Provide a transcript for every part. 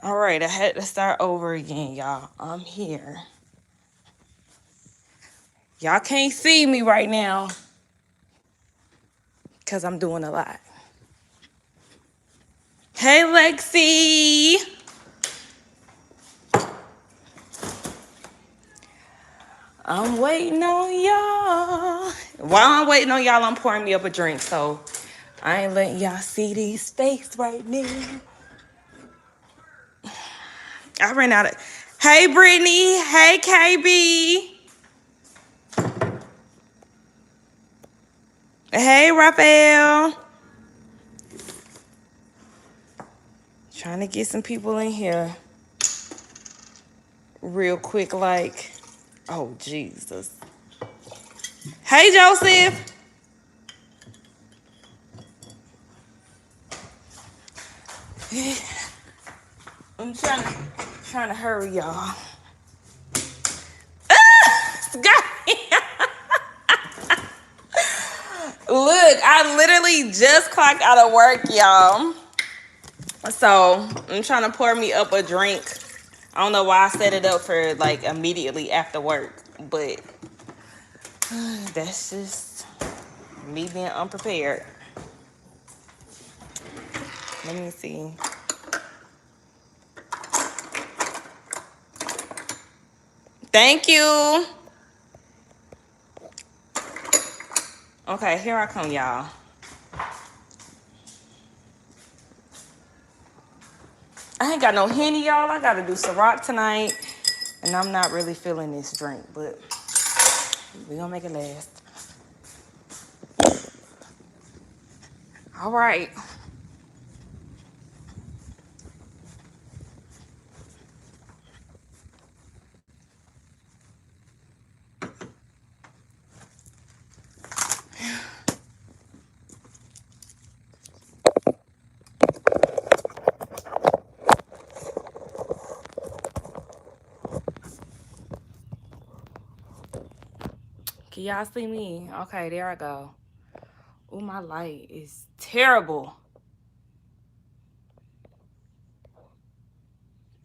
All right, I had to start over again, y'all. I'm here. Y'all can't see me right now because I'm doing a lot. Hey, Lexi. I'm waiting on y'all. While I'm waiting on y'all, I'm pouring me up a drink, so I ain't letting y'all see these faces right now. I ran out of... Hey, Brittany. Hey, KB. Hey, Raphael. Trying to get some people in here real quick, like... Oh, Jesus. Hey, Joseph. I'm trying to hurry, y'all. Scott. Look, I literally just clocked out of work, y'all. So I'm trying to pour me up a drink. I don't know why I set it up for like immediately after work, but that's just me being unprepared. Let me see. Thank you. Okay, here I come, y'all. I ain't got no Henny, y'all. I gotta do Ciroc tonight. And I'm not really feeling this drink, but we gonna make it last. All right. Can y'all see me? Okay, there I go. Oh, my light is terrible.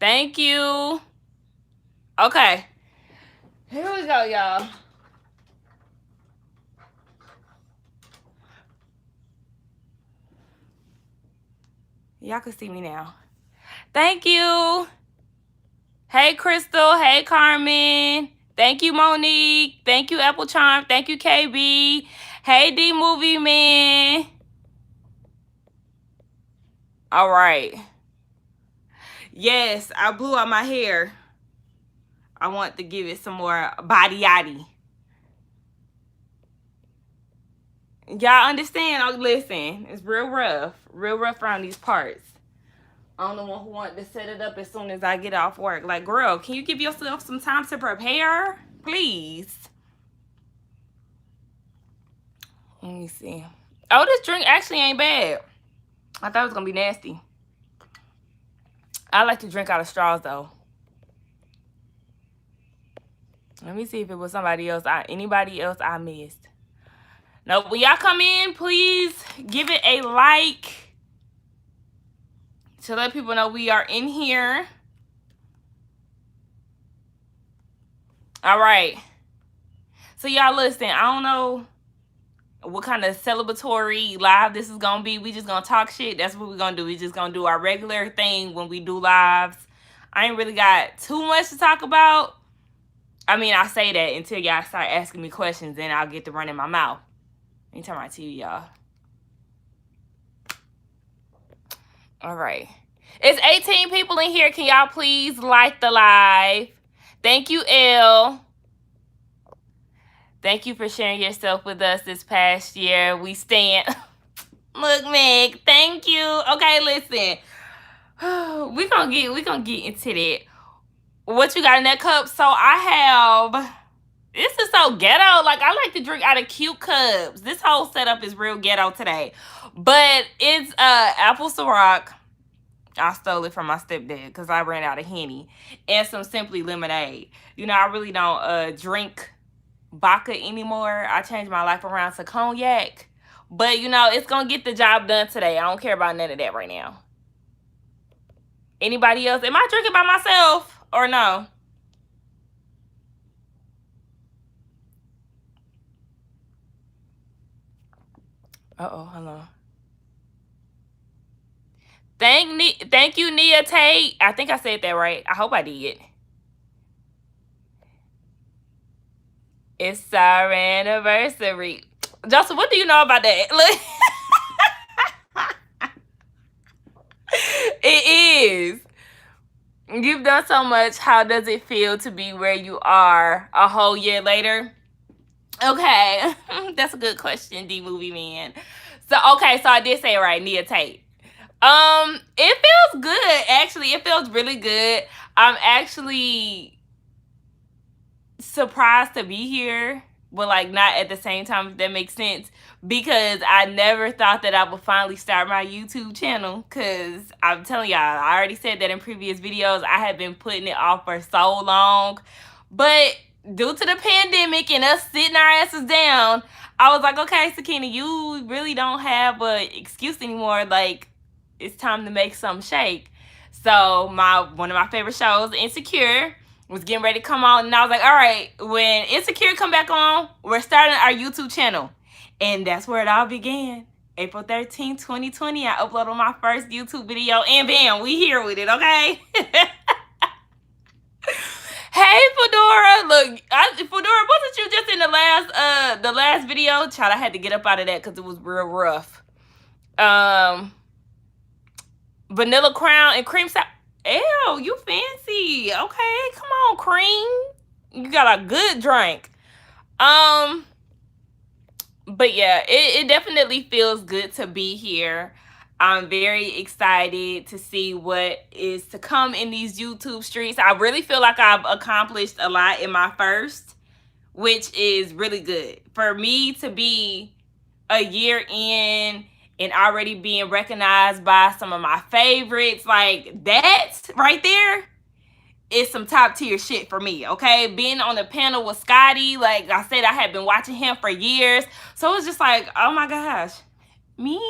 Thank you. Okay. Here we go, y'all. Y'all can see me now. Thank you. Hey, Crystal. Hey, Carmen. Thank you, Monique. Thank you, Apple Charm. Thank you, KB. Hey, D Movie Man. All right. Yes, I blew out my hair. I want to give it some more body-yaddy. Y'all understand? Oh, listen, it's real rough around these parts. I'm the one who wanted to set it up as soon as I get off work. Like, girl, can you give yourself some time to prepare? Please. Let me see. Oh, this drink actually ain't bad. I thought it was going to be nasty. I like to drink out of straws, though. Let me see if it was somebody else. Anybody else I missed. No, when y'all come in, please give it a like to let people know we are in here. All right. So y'all listen, I don't know what kind of celebratory live this is gonna be. We just gonna talk shit. That's what we're gonna do. We just gonna do our regular thing when we do lives. I ain't really got too much to talk about. I mean, I say that until y'all start asking me questions, then I'll get to running my mouth. Let me turn my TV, y'all. All right. It's 18 people in here. Can y'all please like the live? Thank you, Elle. Thank you for sharing yourself with us this past year. We stand. Look, Meg, thank you. Okay, listen. we gonna get into that. What you got in that cup? So I have... This is so ghetto. Like, I like to drink out of cute cups. This whole setup is real ghetto today. But it's apple Ciroc. I stole it from my stepdad because I ran out of Henny. And some Simply Lemonade. You know, I really don't drink vodka anymore. I changed my life around to cognac. But, you know, it's going to get the job done today. I don't care about none of that right now. Anybody else? Am I drinking by myself or no? Uh-oh, hold on. Thank you, Nia Tate. I think I said that right. I hope I did. It's our anniversary. Joseph, what do you know about that? Look. It is. You've done so much. How does it feel to be where you are a whole year later? Okay. That's a good question, D Movie Man. So I did say it right, Nia Tate. It feels good, actually. It feels really good. I'm actually surprised to be here, but like not at the same time, if that makes sense, because I never thought that I would finally start my YouTube channel, because I'm telling y'all, I already said that in previous videos, I had been putting it off for so long, but due to the pandemic and us sitting our asses down, I was like, okay, Sakina, you really don't have an excuse anymore. Like, it's time to make something shake. So one of my favorite shows, Insecure, was getting ready to come on, and I was like, all right, when Insecure come back on, we're starting our YouTube channel. And that's where it all began. April 13th, 2020, I uploaded my first YouTube video, and bam, we here with it, okay? Hey, Fedora. Look, Fedora, wasn't you just in the last video? Child, I had to get up out of that because it was real rough. Vanilla Crown and cream sour. Ew, you fancy. Okay, come on, cream. You got a good drink. But yeah, it definitely feels good to be here. I'm very excited to see what is to come in these YouTube streets. I really feel like I've accomplished a lot in my first, which is really good. For me to be a year in and already being recognized by some of my favorites, like that right there is some top tier shit for me, okay? Being on the panel with Scotty, like I said, I had been watching him for years. So it was just like, oh my gosh, me?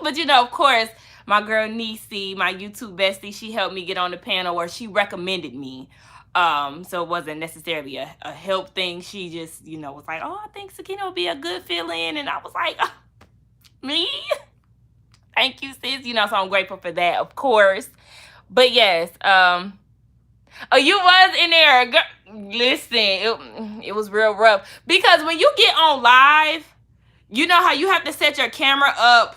But of course, my girl Nisi, my YouTube bestie, she helped me get on the panel, or she recommended me. So it wasn't necessarily a help thing. She just, was like, oh, I think Sakina will be a good fill-in. And I was like, oh, me? Thank you, sis. So I'm grateful for that, of course. But yes, oh, you was in there. Girl, listen, it was real rough. Because when you get on live, you know how you have to set your camera up.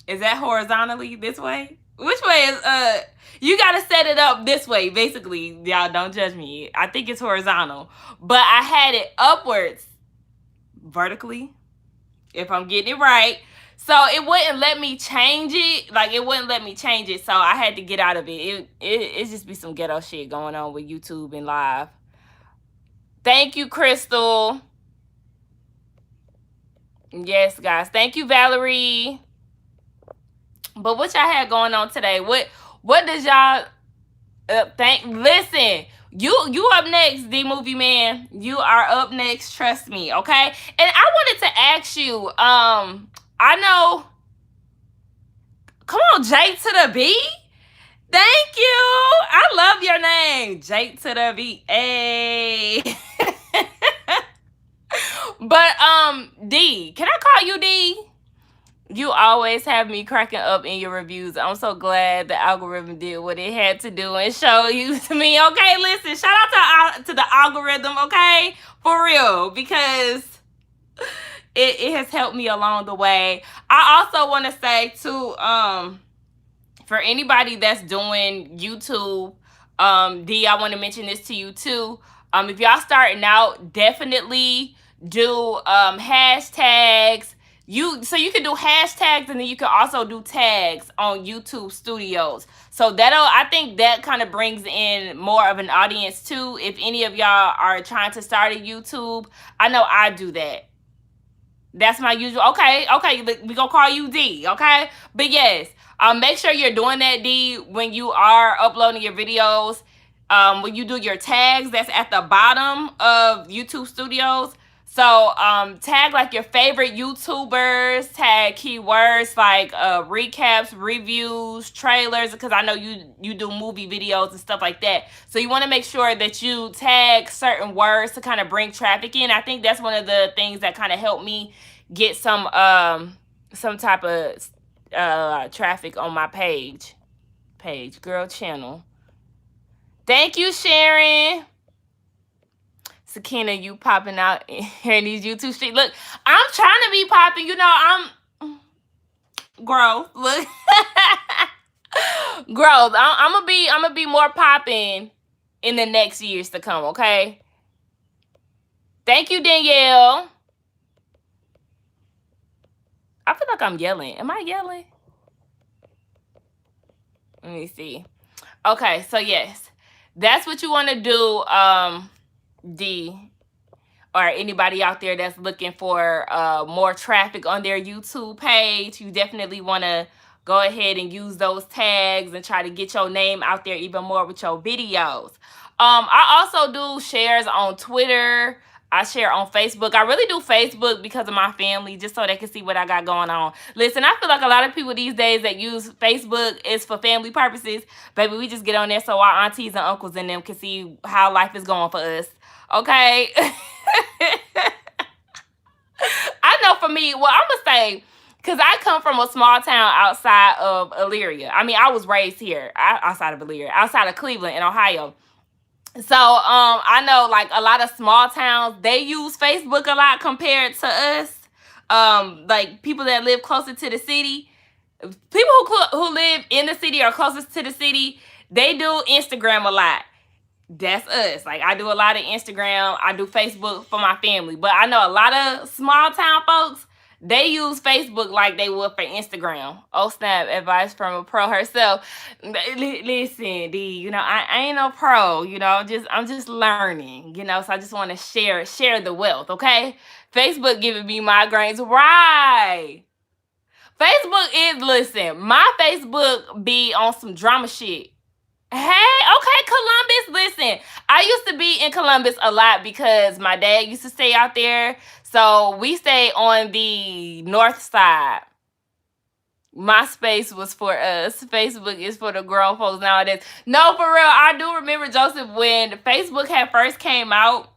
Is that horizontally this way? Which way is, you got to set it up this way, basically. Y'all don't judge me. I think it's horizontal. But I had it upwards, vertically, if I'm getting it right. So it wouldn't let me change it. Like, it wouldn't let me change it. So I had to get out of it. It just be some ghetto shit going on with YouTube and live. Thank you, Crystal. Yes, guys. Thank you, Valerie. But what y'all had going on today? What does y'all listen, you up next, D Movie Man. You are up next, trust me, okay? And I wanted to ask you, I know, come on, Jake to the B. Thank you. I love your name, Jake to the B. Hey. But D, can I call you D? You always have me cracking up in your reviews. I'm so glad the algorithm did what it had to do and show you to me. Okay, listen, shout out to the algorithm, okay? For real, because it has helped me along the way. I also want to say too, for anybody that's doing YouTube, D, I want to mention this to you too. If y'all starting out, definitely do hashtags. So you can do hashtags, and then you can also do tags on YouTube Studios. So I think that kind of brings in more of an audience too. If any of y'all are trying to start a YouTube, I know I do that. That's my usual. Okay, we gonna call you D, okay? But yes, make sure you're doing that, D, when you are uploading your videos. When you do your tags, that's at the bottom of YouTube Studios. So tag like your favorite YouTubers, tag keywords like recaps, reviews, trailers, because I know you do movie videos and stuff like that. So you want to make sure that you tag certain words to kind of bring traffic in. I think that's one of the things that kind of helped me get some type of traffic on my page girl channel. Thank you, Sharon. Sakina, you popping out here in these YouTube streets. Look, I'm trying to be popping. You know, I'm growth. Look, growth. I'm gonna be more popping in the next years to come. Okay. Thank you, Danielle. I feel like I'm yelling. Am I yelling? Let me see. Okay, so yes, that's what you want to do, D, or anybody out there that's looking for more traffic on their YouTube page. You definitely want to go ahead and use those tags and try to get your name out there even more with your videos. I also do shares on Twitter. I share on Facebook. I really do Facebook because of my family, just so they can see what I got going on. Listen, I feel like a lot of people these days that use Facebook is for family purposes. Baby, we just get on there so our aunties and uncles and them can see how life is going for us. Okay? I know for me, well, I'm going to say, because I come from a small town outside of Elyria. I mean, I was raised here, outside of Elyria, outside of Cleveland in Ohio. So I know like a lot of small towns, they use Facebook a lot compared to us. Like people that live closer to the city, people who live in the city or closest to the city, they do Instagram a lot. That's us. Like I do a lot of Instagram, I do Facebook for my family. But I know a lot of small town folks, they use Facebook like they would for Instagram. Oh snap, advice from a pro herself. Listen, D, you know, I ain't no pro, you know, I'm just learning, you know, so I just want to share the wealth, okay? Facebook giving me migraines, right? Facebook is, listen, my Facebook be on some drama shit. Hey, okay, Columbus, listen. I used to be in Columbus a lot because my dad used to stay out there. So we stay on the north side. MySpace was for us. Facebook is for the grown folks nowadays. No, for real, I do remember, Joseph, when Facebook had first came out,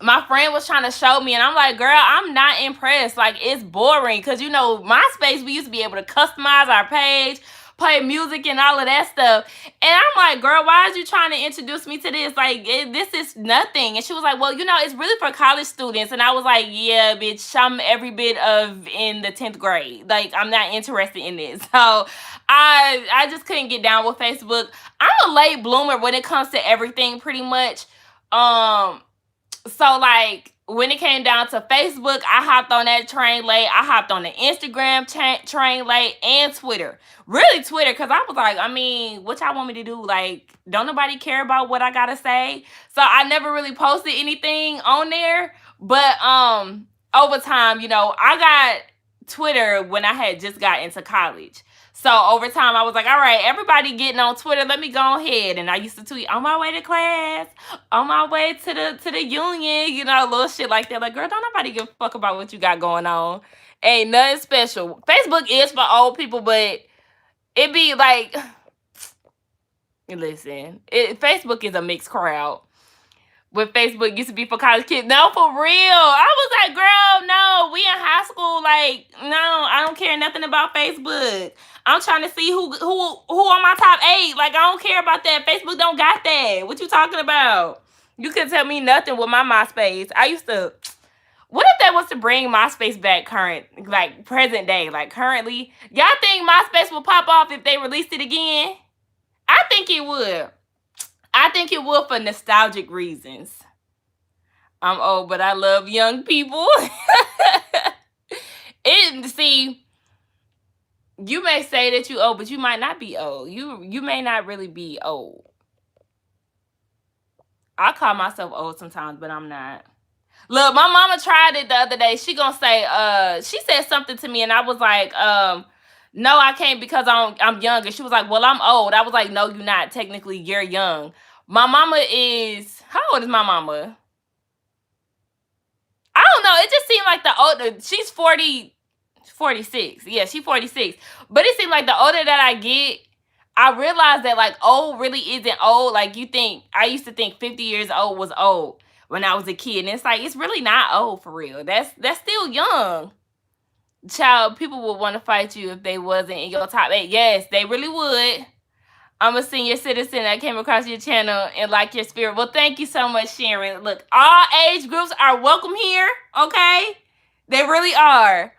my friend was trying to show me, and I'm like, girl, I'm not impressed. Like, it's boring. Because, you know, MySpace, we used to be able to customize our page, play music and all of that stuff. And I'm like, girl, why is you trying to introduce me to this? Like, this is nothing. And she was like, well, you know, it's really for college students. And I was like, yeah, bitch, I'm every bit of in the 10th grade. Like, I'm not interested in this. So I just couldn't get down with Facebook. I'm a late bloomer when it comes to everything, pretty much. So, like, when it came down to Facebook, I hopped on that train late. I hopped on the Instagram train late and Twitter. Really Twitter, because I was like, I mean, what y'all want me to do? Like, don't nobody care about what I got to say? So, I never really posted anything on there. But over time, you know, I got Twitter when I had just got into college. So over time, I was like, all right, everybody getting on Twitter, let me go ahead. And I used to tweet, on my way to class, on my way to the union, you know, little shit like that. Like, girl, don't nobody give a fuck about what you got going on. Ain't nothing special. Facebook is for old people, but it be like, listen, Facebook is a mixed crowd. When Facebook used to be for college kids. No, for real. I was like, girl, no, we in high school. Like, no, I don't care nothing about Facebook. I'm trying to see who on my top 8. Like, I don't care about that. Facebook don't got that. What you talking about? You couldn't tell me nothing with my MySpace. I used to... What if that was to bring MySpace back present day? Like, currently? Y'all think MySpace will pop off if they released it again? I think it would. I think it will for nostalgic reasons. I'm old, but I love young people. See, you may say that you old, but you might not be old. You may not really be old. I call myself old sometimes, but I'm not. Look, my mama tried it the other day. She gonna say, she said something to me, and I was like, no, I can't because I'm young. And she was like, well, I'm old. I was like, no, you're not. Technically, you're young. My mama is, how old is my mama? I know. It just seemed like the older, she's 46. Yeah, she's 46. But it seemed like the older that I get, I realized that like old really isn't old. Like you think, I used to think 50 years old was old when I was a kid. And it's like, it's really not old for real. That's still young. Child, people would want to fight you if they wasn't in your top 8. Yes, they really would. I'm a senior citizen that came across your channel and like your spirit. Well, thank you so much, Sharon. Look, all age groups are welcome here, okay? They really are.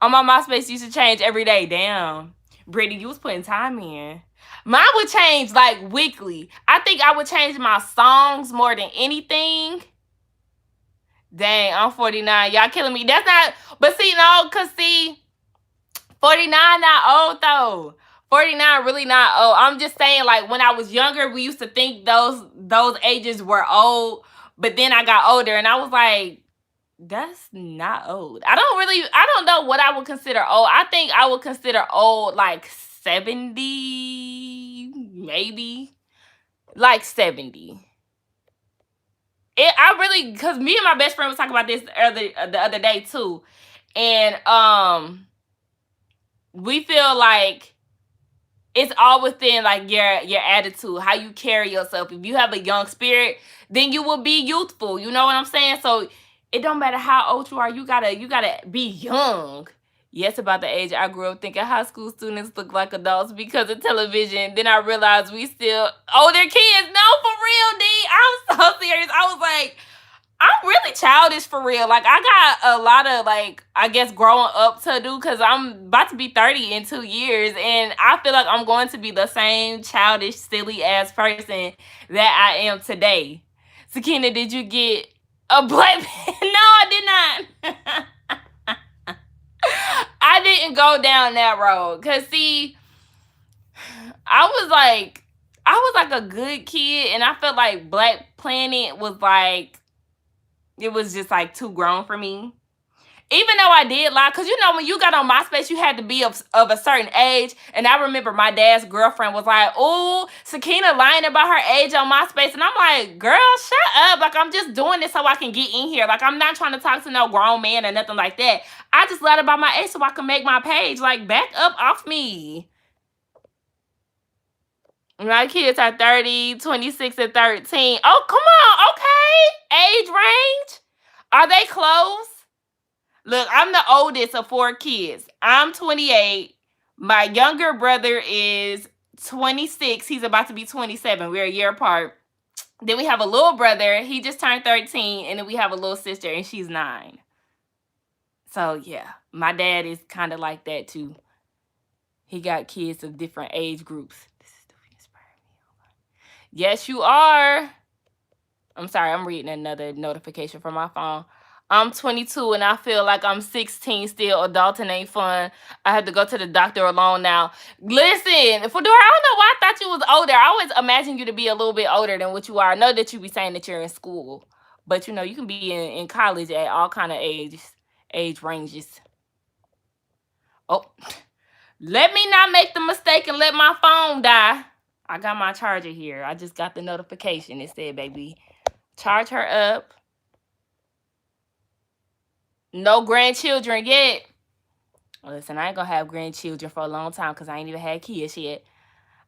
On my MySpace used to change every day. Damn. Brittany, you was putting time in. Mine would change like weekly. I think I would change my songs more than anything. Dang, I'm 49. Y'all killing me. That's not, but see, no, because see, 49 not old though. 49 really not old. I'm just saying, like, when I was younger, we used to think those ages were old. But then I got older and I was like, that's not old. I don't know what I would consider old. I think I would consider old like 70, maybe. Like 70. Because me and my best friend was talking about this the other day too. And we feel like it's all within like your attitude, how you carry yourself. If you have a young spirit, then you will be youthful. You know what I'm saying? So it don't matter how old you are, you gotta be young. Yes, about the age I grew up thinking high school students look like adults because of television. Then I realized we still older kids. No, for real, D. I'm so serious. I was like, I'm really childish for real. Like, I got a lot of, like, I guess growing up to do because I'm about to be 30 in 2 years. And I feel like I'm going to be the same childish, silly-ass person that I am today. Sakina, did you get a black pen? No, I did not. I didn't go down that road. Because, see, I was like a good kid. And I felt like Black Planet was like, it was just like too grown for me. Even though I did lie, because you know when you got on MySpace, you had to be of a certain age. And I remember my dad's girlfriend was like, oh, Sakina lying about her age on MySpace. And I'm like, girl, shut up. Like, I'm just doing this so I can get in here. Like, I'm not trying to talk to no grown man or nothing like that. I just lied about my age so I can make my page. Like, back up off me. My kids are 30, 26, and 13. Oh, come on. Okay. Age range. Are they close? Look, I'm the oldest of 4 kids. I'm 28. My younger brother is 26. He's about to be 27. We're a year apart. Then we have a little brother. He just turned 13. And then we have a little sister, and she's 9. So, yeah. My dad is kind of like that, too. He got kids of different age groups. This is the inspiring me. Yes, you are. I'm sorry. I'm reading another notification from my phone. I'm 22 and I feel like I'm 16 still. Adulting ain't fun. I have to go to the doctor alone now. Listen, Fedora, I don't know why I thought you was older. I always imagine you to be a little bit older than what you are. I know that you be saying that you're in school. But, you know, you can be in college at all kind of age ranges. Oh, let me not make the mistake and let my phone die. I got my charger here. I just got the notification. It said, baby, charge her up. No grandchildren yet. Listen, I ain't gonna have grandchildren for a long time because I ain't even had kids yet.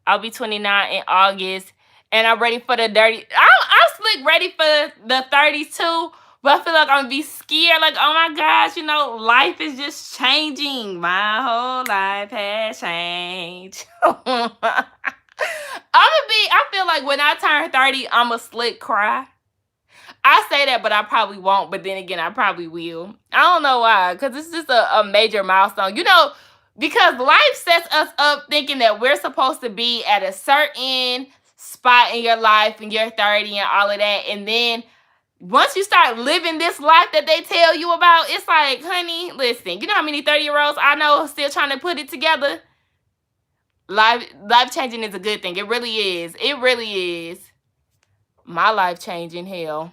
I'll be 29 in August. And I'm ready for the dirty. I'm slick ready for the 30s too. But I feel like I'm gonna be scared. Like, oh my gosh, you know, life is just changing. My whole life has changed. I feel like when I turn 30, I'm a slick cry. I say that, but I probably won't. But then again, I probably will. I don't know why. Because it's just a major milestone. You know, because life sets us up thinking that we're supposed to be at a certain spot in your life and you're 30 and all of that. And then once you start living this life that they tell you about, it's like, honey, listen, you know how many 30-year-olds I know still trying to put it together? Life changing is a good thing. It really is. It really is. My life changing, hell.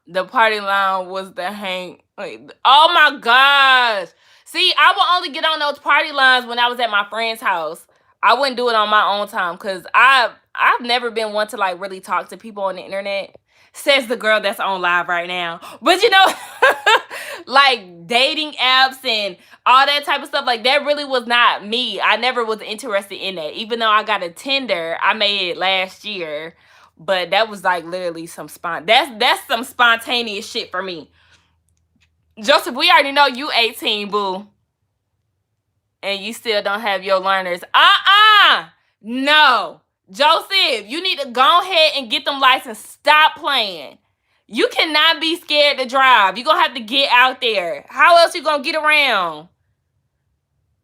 The party line was the hang. Oh my gosh. See, I would only get on those party lines when I was at my friend's house. I wouldn't do it on my own time because I've never been one to like really talk to people on the internet. Says the girl that's on live right now. But you know, like dating apps and all that type of stuff. Like that really was not me. I never was interested in that. Even though I got a Tinder, I made it last year, but that was like literally some that's some spontaneous shit for me. Joseph, we already know you 18, boo, and you still don't have your learners. No, Joseph, you need to go ahead and get them license. Stop playing. You cannot be scared to drive. You're going to have to get out there. How else you going to get around?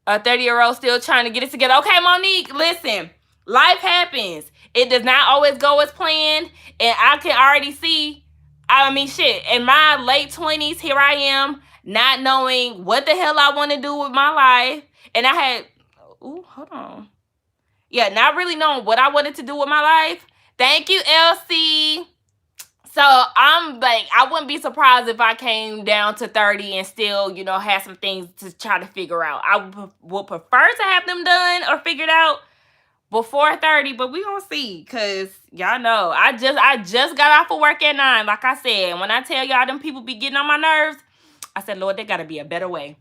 A 30-year-old still trying to get it together. Okay, Monique, listen. Life happens. It does not always go as planned. And I can already see, I mean, shit, in my late 20s, here I am, not knowing what the hell I want to do with my life. And I had, hold on. Yeah, not really knowing what I wanted to do with my life. Thank you, Elsie. So I'm like, I wouldn't be surprised if I came down to 30 and still, you know, had some things to try to figure out. I would prefer to have them done or figured out before 30, but we gonna see, because y'all know I just got off of work at 9. Like I said, when I tell y'all them people be getting on my nerves, I said, Lord, there gotta be a better way.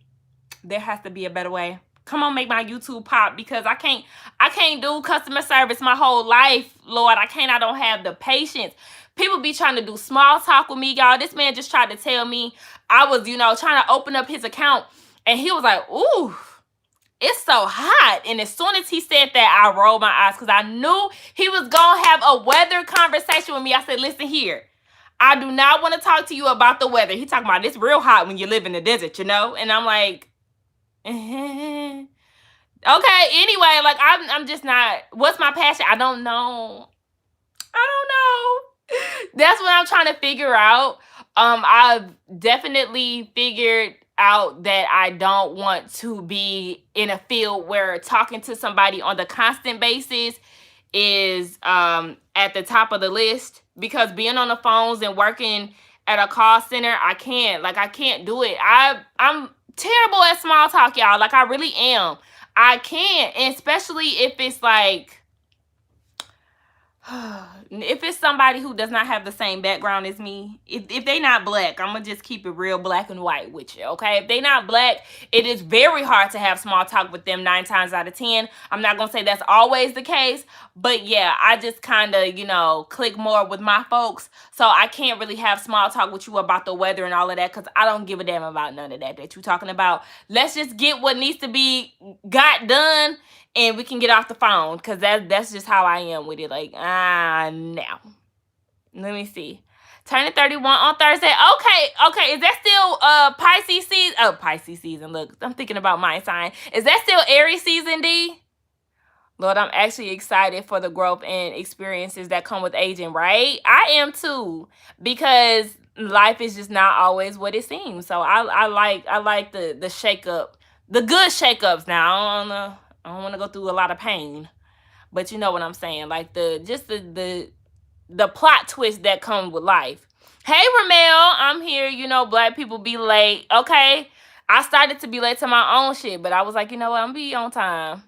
There has to be a better way. Come on, make my YouTube pop, because I can't do customer service my whole life, Lord. I don't have the patience. People be trying to do small talk with me, y'all. This man just tried to tell me I was, you know, trying to open up his account, and he was like, ooh, it's so hot. And as soon as he said that, I rolled my eyes, because I knew he was going to have a weather conversation with me. I said, listen here. I do not want to talk to you about the weather. He talking about it's real hot when you live in the desert, you know? And I'm like, okay, anyway, like I'm just not, what's my passion? I don't know. That's what I'm trying to figure out. I've definitely figured out that I don't want to be in a field where talking to somebody on the constant basis is at the top of the list, because being on the phones and working at a call center, I can't do it. I'm terrible at small talk, y'all. Like, I really am. I can't, and especially if it's like, if it's somebody who does not have the same background as me, if they not black, I'm gonna just keep it real black and white with you, okay? If they not black, it is very hard to have small talk with them 9 times out of 10. I'm not gonna say that's always the case, but yeah, I just kind of, you know, click more with my folks, so I can't really have small talk with you about the weather and all of that, because I don't give a damn about none of that you're talking about. Let's just get what needs to be got done, and we can get off the phone, because that's just how I am with it. Like, now. Let me see. Turning 31 on Thursday. Okay. Is that still Pisces season? Oh, Pisces season. Look, I'm thinking about my sign. Is that still Aries season, D? Lord, I'm actually excited for the growth and experiences that come with aging, right? I am too, because life is just not always what it seems. So I like the shake up, the good shake-ups now. I don't want to go through a lot of pain, but you know what I'm saying. Like the plot twist that comes with life. Hey, Ramel, I'm here. You know, black people be late. Okay, I started to be late to my own shit, but I was like, you know what, I'm be on time.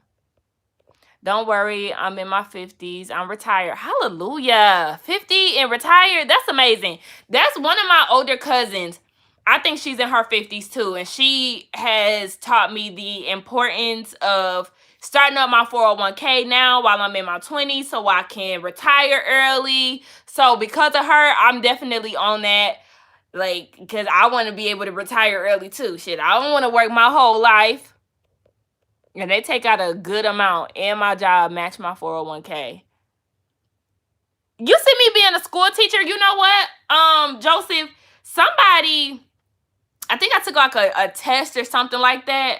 Don't worry, I'm in my 50s. I'm retired. Hallelujah. 50 and retired. That's amazing. That's one of my older cousins. I think she's in her 50s too, and she has taught me the importance of starting up my 401k now while I'm in my 20s, so I can retire early. So because of her, I'm definitely on that, like, because I want to be able to retire early too. Shit, I don't want to work my whole life. And they take out a good amount, and my job match my 401k. You see me being a school teacher, you know what? Joseph, somebody, I think I took like a test or something like that.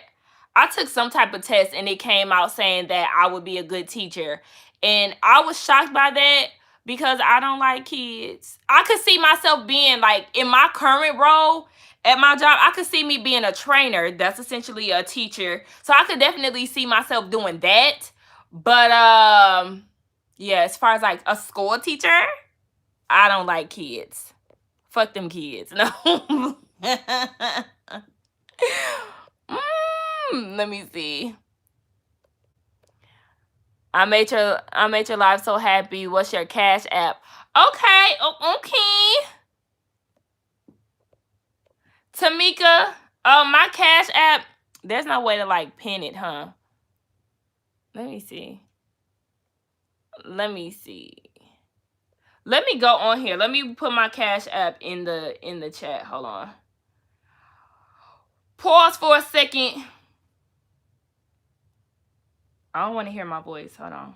I took some type of test, and it came out saying that I would be a good teacher. And I was shocked by that, because I don't like kids. I could see myself being, like, in my current role at my job, I could see me being a trainer. That's essentially a teacher. So I could definitely see myself doing that. But, yeah, as far as, like, a school teacher, I don't like kids. Fuck them kids. No. Let me see. I made your life so happy. What's your Cash App? Okay. Tamika, my Cash App, there's no way to like pin it, huh? Let me see. Let me see. Let me go on here. Let me put my Cash App in the chat. Hold on. Pause for a second. I don't want to hear my voice. Hold on.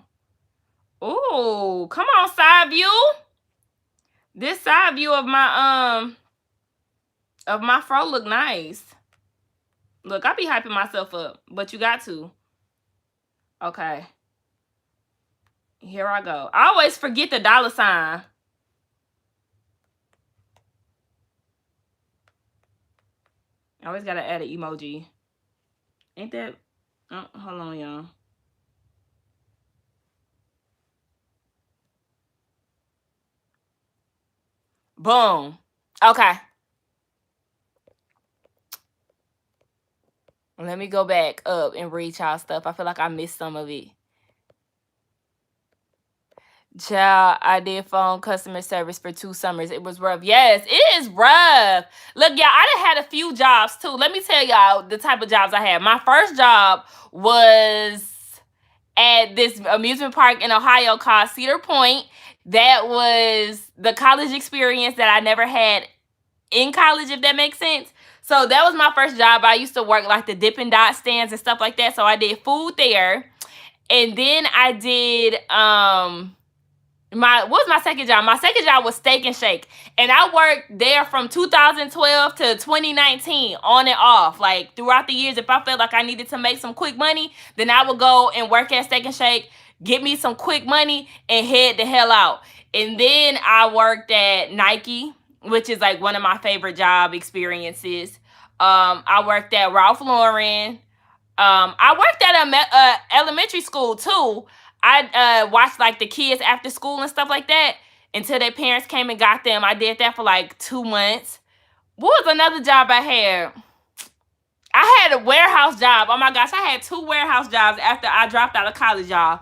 Ooh, come on, side view. This side view of my fro look nice. Look, I be hyping myself up, but you got to. Okay. Here I go. I always forget the $sign. I always gotta add an emoji. Ain't that? Oh, hold on, y'all. Boom. Okay. Let me go back up and read y'all stuff. I feel like I missed some of it. Child, I did phone customer service for 2 summers. It was rough. Yes, it is rough. Look, y'all, I done had a few jobs too. Let me tell y'all the type of jobs I had. My first job was at this amusement park in Ohio called Cedar Point. That was the college experience that I never had in college, if that makes sense. So that was my first job. I used to work like the Dippin' Dot stands and stuff like that. So I did food there. And then I did what was my second job? My second job was Steak and Shake. And I worked there from 2012 to 2019 on and off. Like throughout the years, if I felt like I needed to make some quick money, then I would go and work at Steak and Shake, get me some quick money, and head the hell out. And then I worked at Nike, which is like one of my favorite job experiences. I worked at Ralph Lauren. I worked at a elementary school too. I watched like the kids after school and stuff like that until their parents came and got them. I did that for like 2 months. What was another job I had? I had a warehouse job. Oh my gosh, I had 2 warehouse jobs after I dropped out of college, y'all.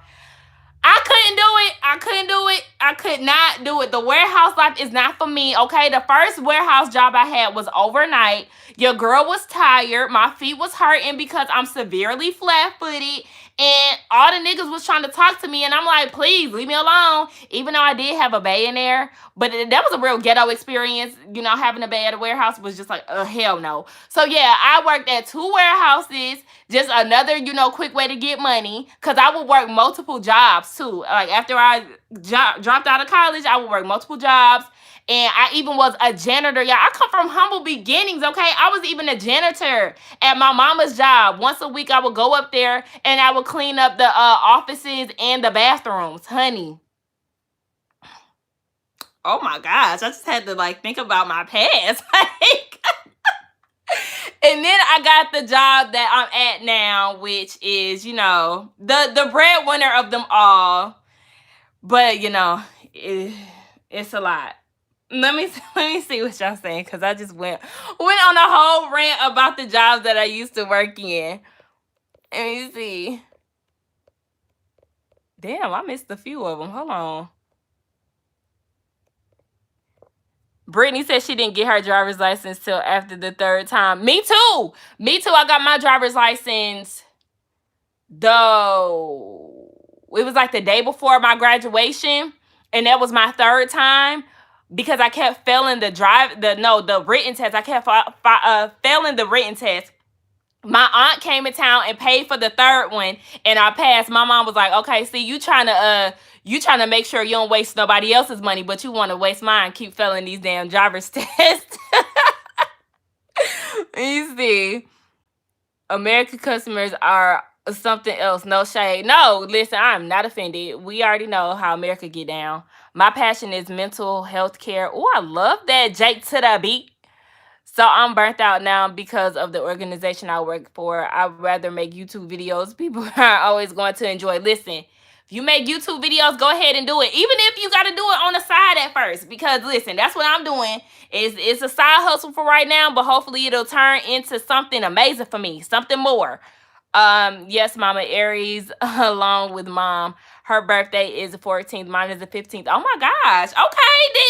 I couldn't do it. I couldn't do it. I could not do it. The warehouse life is not for me, okay? The first warehouse job I had was overnight. Your girl was tired. My feet was hurting because I'm severely flat-footed. And all the niggas was trying to talk to me. And I'm like, please, leave me alone. Even though I did have a bae in there. But that was a real ghetto experience. You know, having a bae at a warehouse was just like, hell no. So, yeah, I worked at 2 warehouses. Just another, you know, quick way to get money. Because I would work multiple jobs, too. Like, after I dropped out of college, I would work multiple jobs. And I even was a janitor. Yeah, I come from humble beginnings, okay? I was even a janitor at my mama's job. Once a week, I would go up there and I would clean up the offices and the bathrooms. Honey. Oh, my gosh. I just had to, like, think about my past. And then I got the job that I'm at now, which is, you know, the breadwinner of them all. But, you know, it's a lot. Let me see what y'all saying, because I just went on a whole rant about the jobs that I used to work in. Let me see. Damn, I missed a few of them. Hold on. Brittany said she didn't get her driver's license till after the 3rd time. Me too. Me too. I got my driver's license, though. It was like the day before my graduation, and that was my 3rd time. Because I kept failing the written test. I kept failing the written test. My aunt came in town and paid for the 3rd one, and I passed. My mom was like, "Okay, see, you trying to make sure you don't waste nobody else's money, but you want to waste mine. Keep failing these damn driver's tests." You see, American customers are something else. No shade. No, listen, I'm not offended. We already know how America get down. My passion is mental health care. Oh, I love that, Jake to the beat. So I'm burnt out now because of the organization I work for. I'd rather make YouTube videos. People are always going to enjoy. Listen, if you make YouTube videos, go ahead and do it. Even if you got to do it on the side at first. Because listen, that's what I'm doing. It's a side hustle for right now, but hopefully it'll turn into something amazing for me. Something more. Yes, Mama Aries, along with Mom. Her birthday is the 14th. Mine is the 15th. Oh my gosh. Okay, D.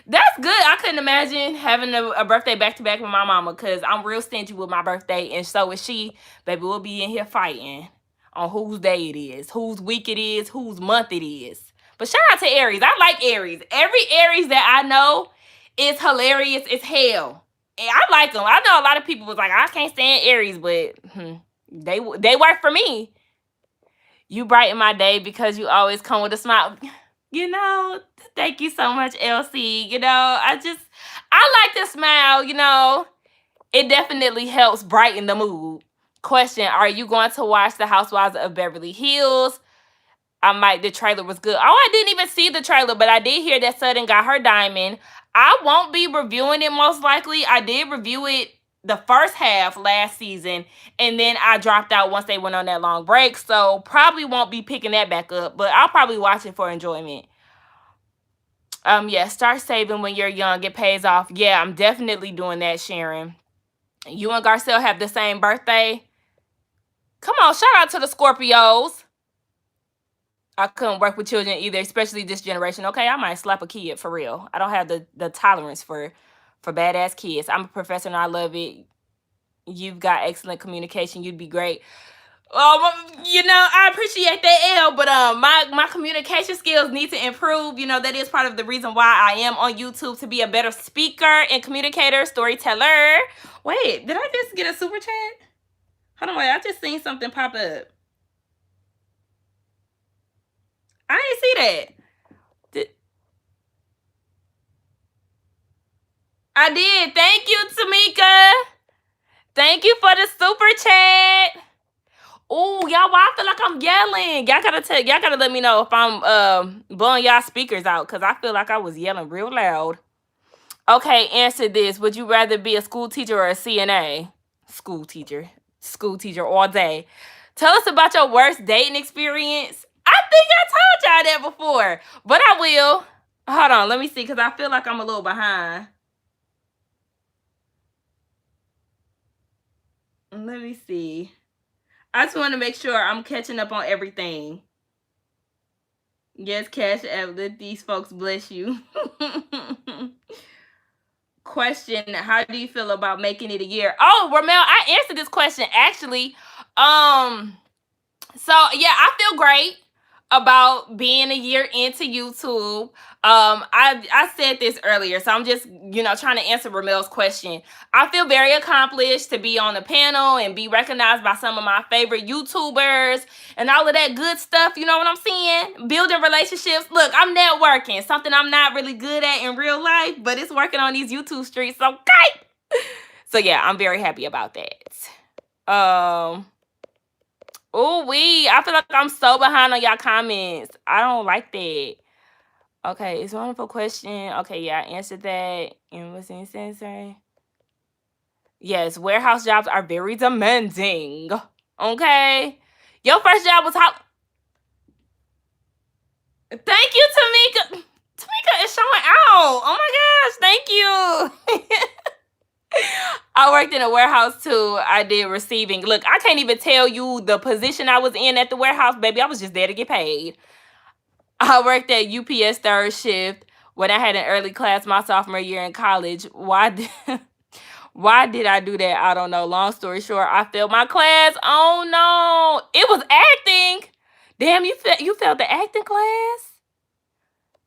That's good. I couldn't imagine having a birthday back to back with my mama because I'm real stingy with my birthday, and so is she. Baby, we'll be in here fighting on whose day it is, whose week it is, whose month it is. But shout out to Aries. I like Aries. Every Aries that I know is hilarious as hell. And I like them. I know a lot of people was like, I can't stand Aries, but they work for me. You brighten my day because you always come with a smile. You know, thank you so much, LC. You know, I like to smile, you know. It definitely helps brighten the mood. Question, are you going to watch The Housewives of Beverly Hills? The trailer was good. Oh, I didn't even see the trailer, but I did hear that Sutton got her diamond. I won't be reviewing it most likely. I did review it the first half last season, and then I dropped out once they went on that long break, so probably won't be picking that back up, but I'll probably watch it for enjoyment. Yeah, start saving when you're young. It pays off. Yeah, I'm definitely doing that, Sharon. You and Garcelle have the same birthday. Come on, shout out to the Scorpios. I couldn't work with children either, especially this generation. Okay, I might slap a kid for real. I don't have the tolerance for badass kids. I'm a professor and I love it. You've got excellent communication. You'd be great. You know, I appreciate that, L, but my communication skills need to improve. You know, that is part of the reason why I am on YouTube, to be a better speaker and communicator, storyteller. Wait, did I just get a super chat? Hold on, wait, I just seen something pop up. I didn't see that. I did. Thank you, Tamika. Thank you for the super chat. Oh, y'all, why I feel like I'm yelling? Y'all gotta let me know if I'm blowing y'all speakers out, because I feel like I was yelling real loud. Okay, answer this. Would you rather be a school teacher or a CNA? School teacher. School teacher all day. Tell us about your worst dating experience. I think I told y'all that before, but I will. Hold on, let me see, because I feel like I'm a little behind. Let me see. I just want to make sure I'm catching up on everything. Yes, Cash App, let these folks bless you. Question, how do you feel about making it a year? Oh, Ramel, I answered this question actually. So yeah, I feel great about being a year into YouTube. I said this earlier, so I'm just, you know, trying to answer Ramel's question. I feel very accomplished to be on the panel and be recognized by some of my favorite YouTubers and all of that good stuff, you know what I'm saying? Building relationships. Look, I'm networking, something I'm not really good at in real life, but it's working on these YouTube streets, okay? So yeah, I'm very happy about that. I feel like I'm so behind on y'all comments. I don't like that. Okay, it's a wonderful question. Okay, yeah, I answered that. And what's in sensor? Yes, warehouse jobs are very demanding. Okay. Your first job was how? Thank you, Tamika. Tamika is showing out. Oh my gosh, thank you. I worked in a warehouse too. I did receiving. Look, I can't even tell you the position I was in at the warehouse, baby. I was just there to get paid. I worked at UPS third shift when I had an early class my sophomore year in college. Why did I do that? I don't know. Long story short, I failed my class. Oh no. It was acting. Damn, you failed the acting class?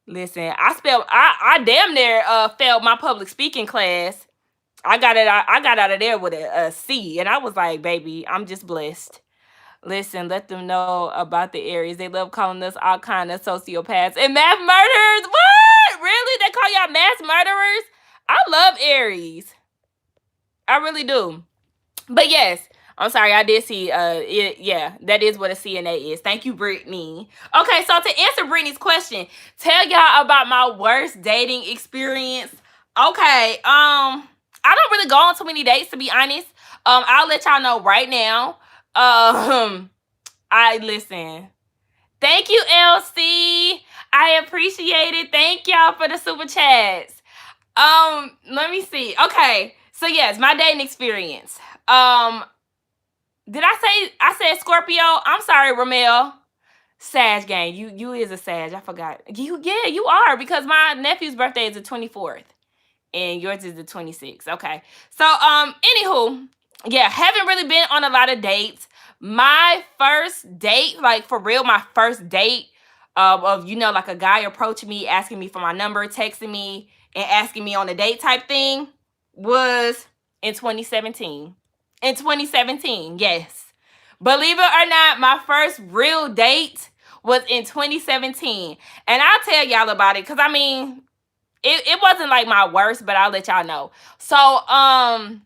Listen, I damn near failed my public speaking class. I got out of there with a C, and I was like, baby, I'm just blessed. Listen, let them know about the Aries. They love calling us all kind of sociopaths and mass murderers. What? Really? They call y'all mass murderers? I love Aries. I really do. But yes, I'm sorry, I did see yeah, that is what a CNA is. Thank you, Brittany. Okay, so to answer Brittany's question, tell y'all about my worst dating experience. Okay, I don't really go on too many dates, to be honest. I'll let y'all know right now. I listen. Thank you, LC. I appreciate it. Thank y'all for the super chats. Let me see. Okay, so yes, my dating experience. Did I said Scorpio? I'm sorry, Ramel. Sag gang, you is a Sag. I forgot. Yeah, you are, because my nephew's birthday is the 24th and yours is the 26th. Okay. So anywho, yeah, haven't really been on a lot of dates. My first date, like for real, my first date of like a guy approaching me, asking me for my number, texting me, and asking me on a date type thing was in 2017. In 2017, yes. Believe it or not, my first real date was in 2017. And I'll tell y'all about it, because I mean, it wasn't like my worst, but I'll let y'all know. So I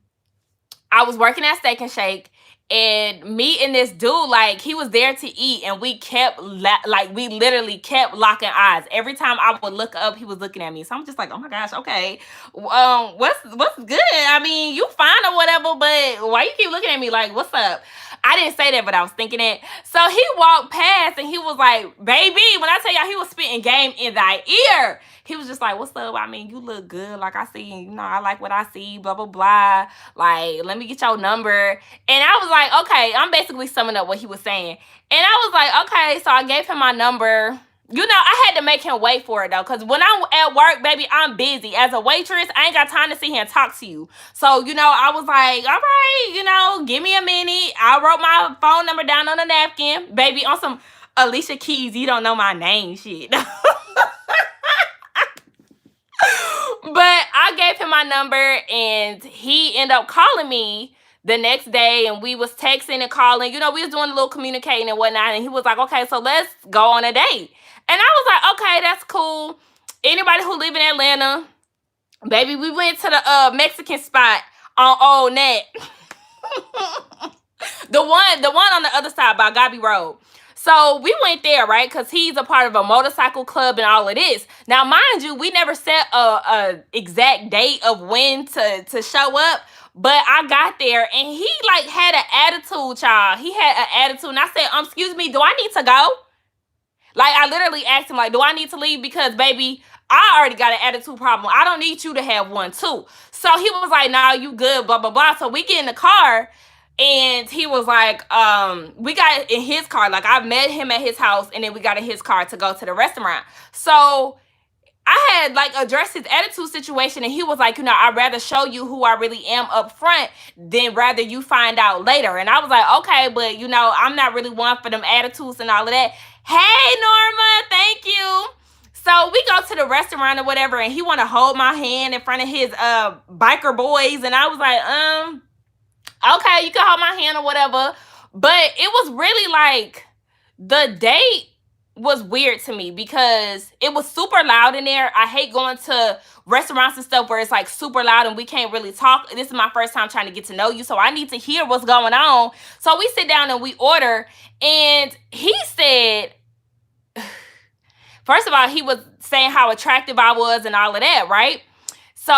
was working at Steak and Shake, and me and this dude, like, he was there to eat, and we kept we literally kept locking eyes. Every time I would look up, he was looking at me. So I'm just like, oh my gosh, okay, what's good? I mean, you fine or whatever, but why you keep looking at me like, what's up? I didn't say that, but I was thinking it. So he walked past and he was like, baby, when I tell y'all, he was spitting game in thy ear. He was just like, what's up? I mean, you look good. Like, I see, I like what I see, blah, blah, blah. Like, let me get your number. And I was like, okay, I'm basically summing up what he was saying. And I was like, okay, so I gave him my number. I had to make him wait for it, though, because when I'm at work, baby, I'm busy. As a waitress, I ain't got time to sit here and talk to you. So, I was like, all right, give me a minute. I wrote my phone number down on a napkin. Baby, on some Alicia Keys, you don't know my name shit. But I gave him my number, and he ended up calling me the next day, and we was texting and calling. We was doing a little communicating and whatnot, and he was like, okay, so let's go on a date. And I was like, okay, that's cool. Anybody who live in Atlanta, baby, we went to the Mexican spot on Old Net. the one on the other side by Gobby Road. So we went there, right? Because he's a part of a motorcycle club and all of this. Now, mind you, we never set a exact date of when to show up. But I got there, and he like had an attitude, y'all. He had an attitude. And I said, excuse me, do I need to go? Like, I literally asked him, like, do I need to leave? Because, baby, I already got an attitude problem. I don't need you to have one, too. So he was like, nah, you good, blah, blah, blah. So we get in the car, and he was like, we got in his car. Like, I met him at his house, and then we got in his car to go to the restaurant. So I had, like, addressed his attitude situation, and he was like, I'd rather show you who I really am up front than rather you find out later. And I was like, okay, but, I'm not really one for them attitudes and all of that. Hey, Norma, thank you. So we go to the restaurant or whatever, and he want to hold my hand in front of his biker boys. And I was like, okay, you can hold my hand or whatever. But it was really like, the date was weird to me because it was super loud in there. I hate going to restaurants and stuff where it's like super loud and we can't really talk. This is my first time trying to get to know you, so I need to hear what's going on. So we sit down and we order, and he said, first of all, he was saying how attractive I was and all of that, right? So,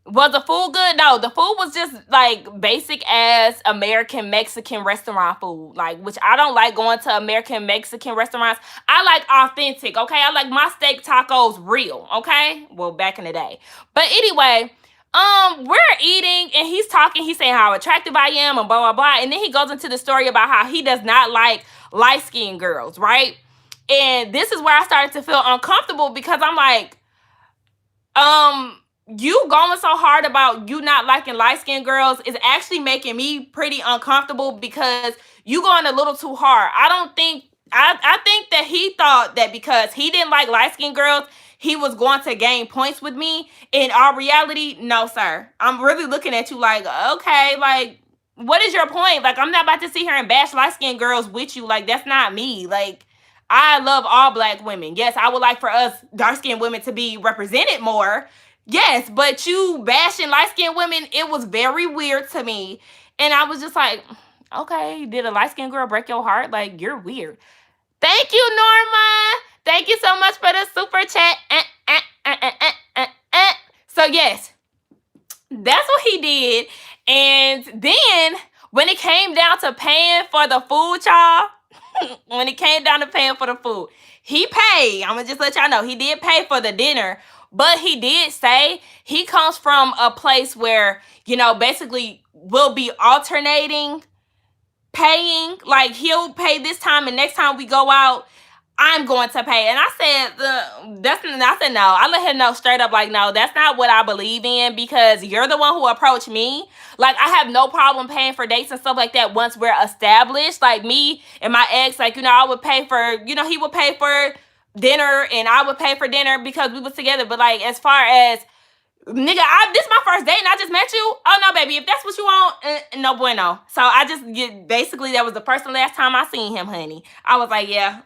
was the food good? No, the food was just like basic ass American Mexican restaurant food, like, which I don't like going to American Mexican restaurants. I like authentic, okay? I like my steak tacos real, okay? Well, back in the day. But anyway, we're eating, and he's talking. He's saying how attractive I am and blah, blah, blah. And then he goes into the story about how he does not like light-skinned girls, right? And this is where I started to feel uncomfortable because I'm like, you going so hard about you not liking light-skinned girls is actually making me pretty uncomfortable because you going a little too hard. I think that he thought that because he didn't like light-skinned girls, he was going to gain points with me. In our reality, no, sir. I'm really looking at you like, okay, like, what is your point? Like, I'm not about to sit here and bash light-skinned girls with you. Like, that's not me. Like, I love all black women. Yes, I would like for us dark-skinned women to be represented more. Yes, but you bashing light-skinned women, it was very weird to me. And I was just like, okay, did a light-skinned girl break your heart? Like, you're weird. Thank you, Norma. Thank you so much for the super chat. So, yes, that's what he did. And then, when it came down to paying for the food, y'all, when it came down to paying for the food, he paid. I'm going to just let y'all know. He did pay for the dinner. But he did say he comes from a place where, basically we'll be alternating paying. Like, he'll pay this time, and next time we go out, I'm going to pay. And I said, I said no. I let him know straight up, like, no, that's not what I believe in, because you're the one who approached me. Like, I have no problem paying for dates and stuff like that once we're established. Like, me and my ex, like, I would pay for, he would pay for dinner, and I would pay for dinner because we was together. But, like, as far as, nigga, this is my first date and I just met you. Oh no, baby, if that's what you want, no bueno. So I just basically, that was the first and last time I seen him, honey. I was like, yeah,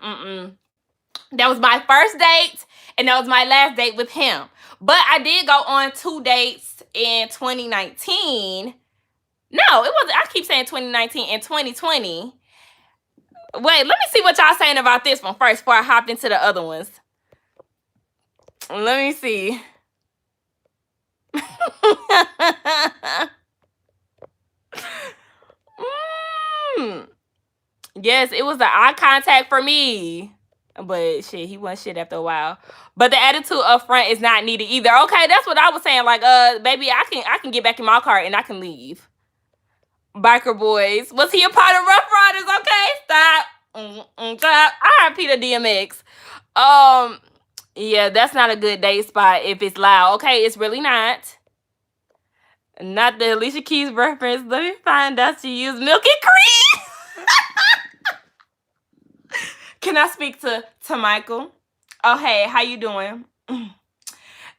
that was my first date, and that was my last date with him. But I did go on 2 dates in 2019. No, it wasn't. I keep saying 2019 and 2020. Wait, let me see what y'all saying about this one first before I hop into the other ones. Let me see. Yes, it was the eye contact for me. But shit, he wasn't shit after a while. But the attitude up front is not needed either. Okay, that's what I was saying. Like, baby, I can get back in my car and I can leave. Biker boys. Was he a part of Rough Riders? Okay, stop. Stop. I repeat a DMX. Yeah, that's not a good date spot if it's loud. Okay, it's really not. Not the Alicia Keys reference. Let me find out she used milk and cream. Can I speak to Michael? Oh, hey, how you doing?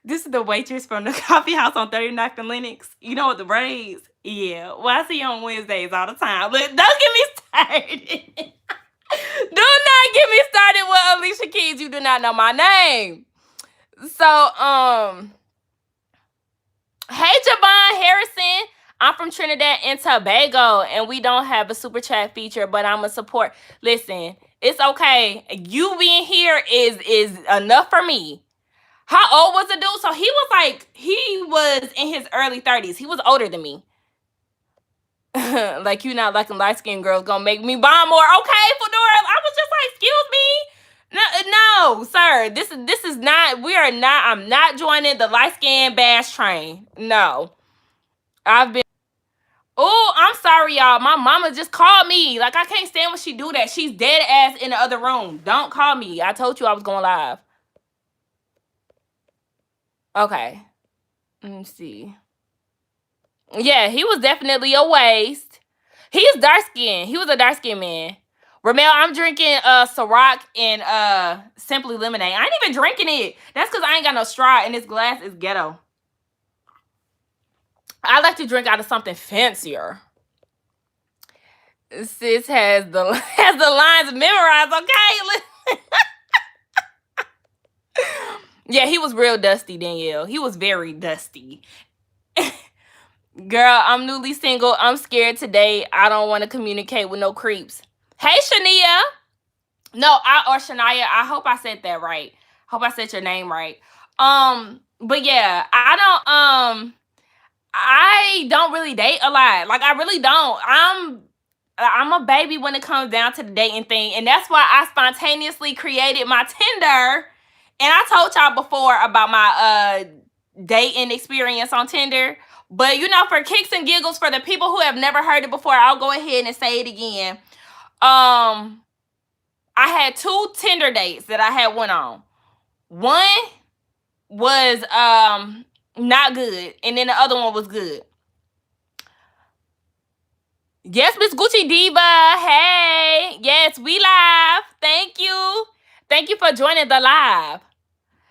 This is the waitress from the coffee house on 39th and Lenox. You know what, the braids? Yeah. Well, I see you on Wednesdays all the time. Look, don't get me started. Do not get me started with Alicia Keys. You do not know my name. So, hey, Javon Harrison. I'm from Trinidad and Tobago, and we don't have a super chat feature, but I'm a support. Listen, it's okay. You being here is enough for me. How old was the dude? So he was in his early 30s. He was older than me. Like, you not liking light-skinned girls gonna make me bond more. Okay, Fedora. I was just like, excuse me? No, sir. This is not, I'm not joining the light-skinned bash train. No. Oh, I'm sorry, y'all. My mama just called me. Like, I can't stand when she do that. She's dead ass in the other room. Don't call me. I told you I was going live. Okay. Let me see. Yeah, he was definitely a waste. He's dark-skinned. He was a dark-skinned man. Ramel, I'm drinking Ciroc and Simply Lemonade. I ain't even drinking it. That's because I ain't got no straw, and this glass is ghetto. I like to drink out of something fancier. Sis has the lines memorized, okay? Yeah, he was real dusty, Danielle. He was very dusty. Girl, I'm newly single. I'm scared today. I don't want to communicate with no creeps. Hey, Shania. No, Shania. I hope I said that right. Hope I said your name right. But yeah, I don't really date a lot. Like, I really don't. I'm a baby when it comes down to the dating thing. And that's why I spontaneously created my Tinder. And I told y'all before about my dating experience on Tinder. But, for kicks and giggles, for the people who have never heard it before, I'll go ahead and say it again. I had 2 Tinder dates that I had went on. One was not good, and then the other one was good. Yes, Miss Gucci Diva. Hey. Yes, we live. Thank you. Thank you for joining the live.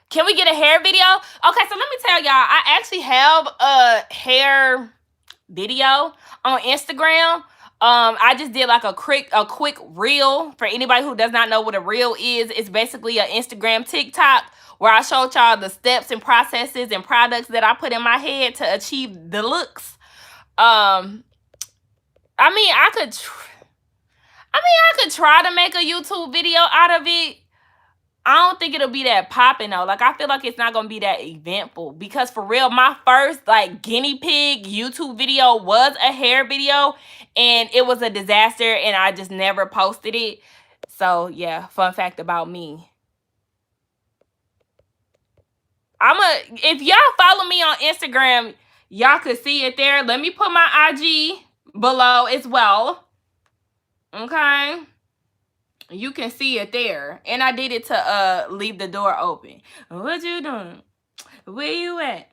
Can we get a hair video? Okay, so let me tell y'all. I actually have a hair video on Instagram. I just did like a quick reel. For anybody who does not know what a reel is, it's basically an Instagram TikTok where I showed y'all the steps and processes and products that I put in my head to achieve the looks. I could try to make a YouTube video out of it. I don't think it'll be that popping though. Like, I feel like it's not gonna be that eventful, because for real, my first guinea pig YouTube video was a hair video, and it was a disaster, and I just never posted it. So yeah, fun fact about me. If y'all follow me on Instagram, y'all could see it there. Let me put my IG below as well. Okay. You can see it there. And I did it to leave the door open. What you doing? Where you at?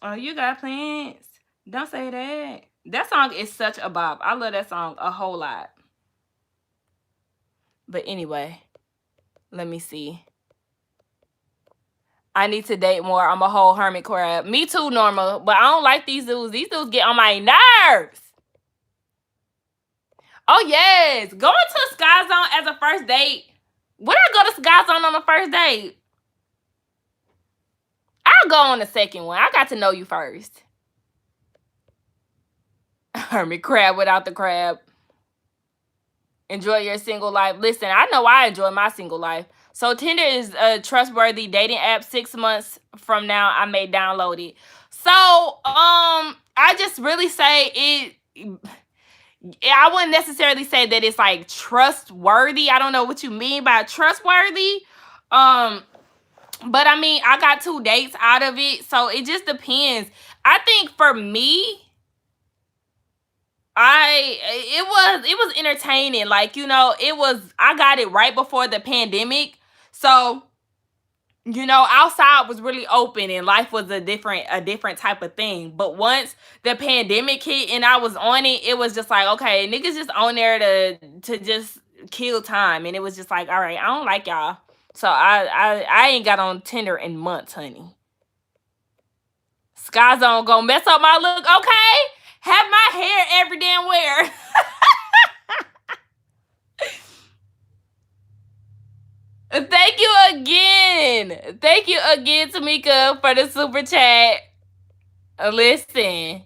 Oh, you got plans? Don't say that. That song is such a bop. I love that song a whole lot. But anyway, let me see. I need to date more. I'm a whole hermit crab. Me too, Norma. But I don't like these dudes. These dudes get on my nerves. Oh, yes. Going to Sky Zone as a first date. When I go to Sky Zone on the first date, I'll go on the second one. I got to know you first. Hermit crab without the crab. Enjoy your single life. Listen, I know I enjoy my single life. So Tinder is a trustworthy dating app. 6 months from now, I may download it. So, I just really say it. I wouldn't necessarily say that it's like trustworthy. I don't know what you mean by trustworthy. But I mean, I got 2 dates out of it, so it just depends. I think for me, it was entertaining. Like, you know, I got it right before the pandemic. So, you know, outside was really open and life was a different type of thing. But once the pandemic hit and I was on it, it was just like, okay, niggas just on there to just kill time. And it was just like, all right, I don't like y'all. So I ain't got on Tinder in months, honey. Sky Zone gonna mess up my look, okay? Have my hair every damn where. Thank you again. Thank you again, Tamika, for the super chat. Listen,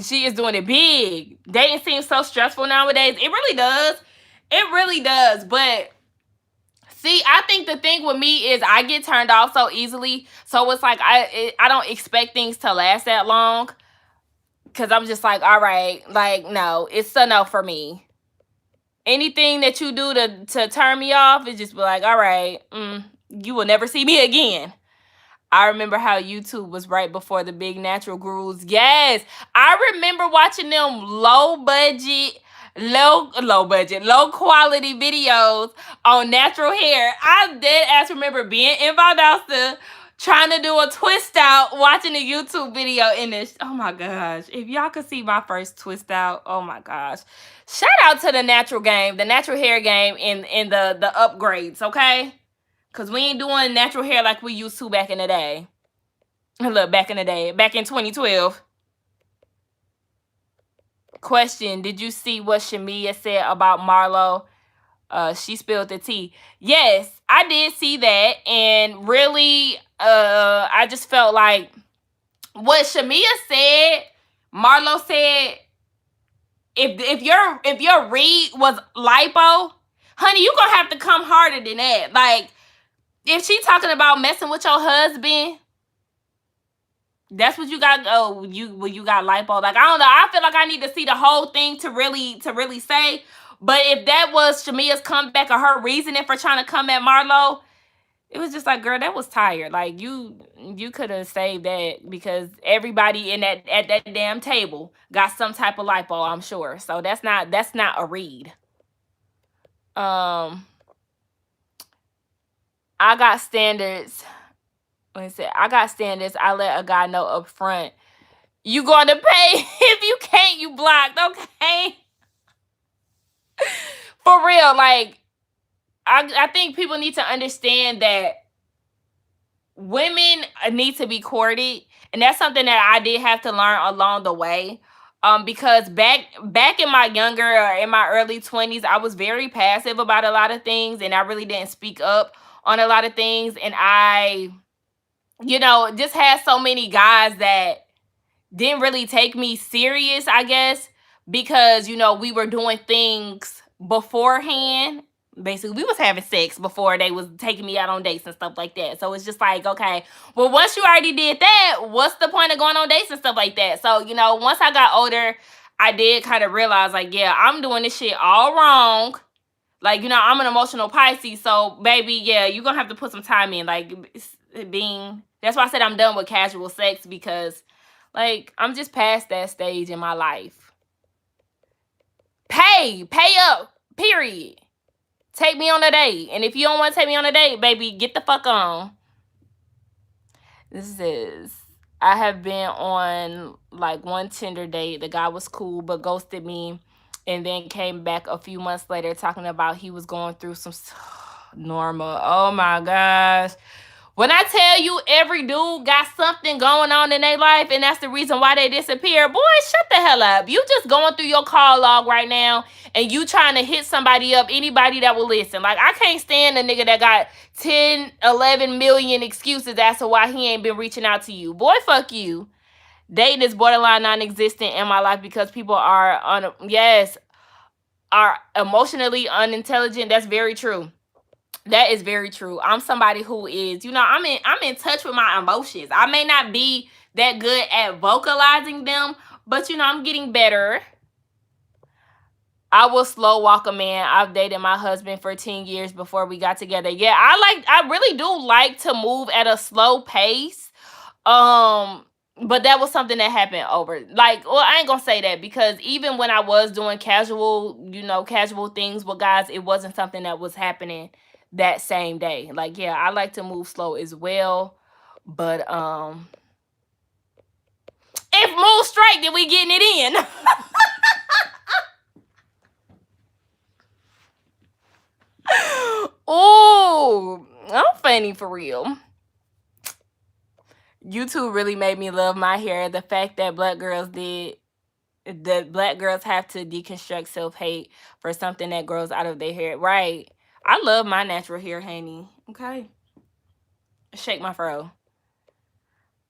she is doing it big. Dating seems so stressful nowadays. It really does. It really does. But see, I think the thing with me is I get turned off so easily. So it's like I don't expect things to last that long. Because I'm just like, all right, like, no, it's a no for me. Anything that you do to turn me off, it just be like, all right, you will never see me again. I remember how YouTube was right before the big natural gurus. Yes, I remember watching them low quality videos on natural hair. I dead ass remember being in Valdosta trying to do a twist out, watching a YouTube video in this. Oh my gosh. If y'all could see my first twist out, oh my gosh. Shout out to the natural game, the natural hair game in the upgrades, okay? Because we ain't doing natural hair like we used to back in the day. Look, back in 2012. Question, did you see what Shamia said about Marlo? She spilled the tea. Yes, I did see that. And really, I just felt like what Shamia said, Marlo said, if your read was lipo, honey, you gonna have to come harder than that. Like, if she talking about messing with your husband, that's what you got. Oh, you got lipo. Like, I don't know. I feel like I need to see the whole thing to really say. But if that was Shamia's comeback or her reasoning for trying to come at Marlo, it was just like, girl, that was tired. Like, you could have saved that because everybody at that damn table got some type of lipo, I'm sure. So that's not a read. I got standards. Let me say, I got standards. I let a guy know up front. You going to pay. If you can't, you blocked, okay? For real, like, I think people need to understand that women need to be courted. And that's something that I did have to learn along the way. Because back in my younger or in my early 20s, I was very passive about a lot of things. And I really didn't speak up on a lot of things. And I, you know, just had so many guys that didn't really take me serious, I guess, because, you know, we were doing things beforehand. Basically, we was having sex before they was taking me out on dates and stuff like that. So it's just like, okay, well, once you already did that, what's the point of going on dates and stuff like that? So, you know, once I got older, I did kind of realize, like, yeah, I'm doing this shit all wrong. Like, you know, I'm an emotional Pisces. So, baby, yeah, you're going to have to put some time in. Like, that's why I said I'm done with casual sex because, like, I'm just past that stage in my life. Pay up, period. Take me on a date. And if you don't want to take me on a date, baby, get the fuck on. This is, I have been on like one Tinder date. The guy was cool, but ghosted me. And then came back a few months later talking about he was going through some normal. Oh my gosh. When I tell you every dude got something going on in their life and that's the reason why they disappear, boy, shut the hell up. You just going through your call log right now and you trying to hit somebody up, anybody that will listen. Like, I can't stand a nigga that got 10, 11 million excuses as to why he ain't been reaching out to you. Boy, fuck you. Dating is borderline non-existent in my life because people are, are emotionally unintelligent. That's very true. That is very true. I'm somebody who is, I'm in touch with my emotions. I may not be that good at vocalizing them, but I'm getting better. I will slow walk a man. I've dated my husband for 10 years before we got together. Yeah, I really do like to move at a slow pace. But that was something that happened over, I ain't gonna say that, because even when I was doing casual things with guys, it wasn't something that was happening that same day. Like, yeah, I like to move slow as well. But if move straight, then we getting it in. Oh, I'm funny for real. YouTube really made me love my hair. The fact that black girls have to deconstruct self-hate for something that grows out of their hair. Right. I love my natural hair, honey. Okay. Shake my fro.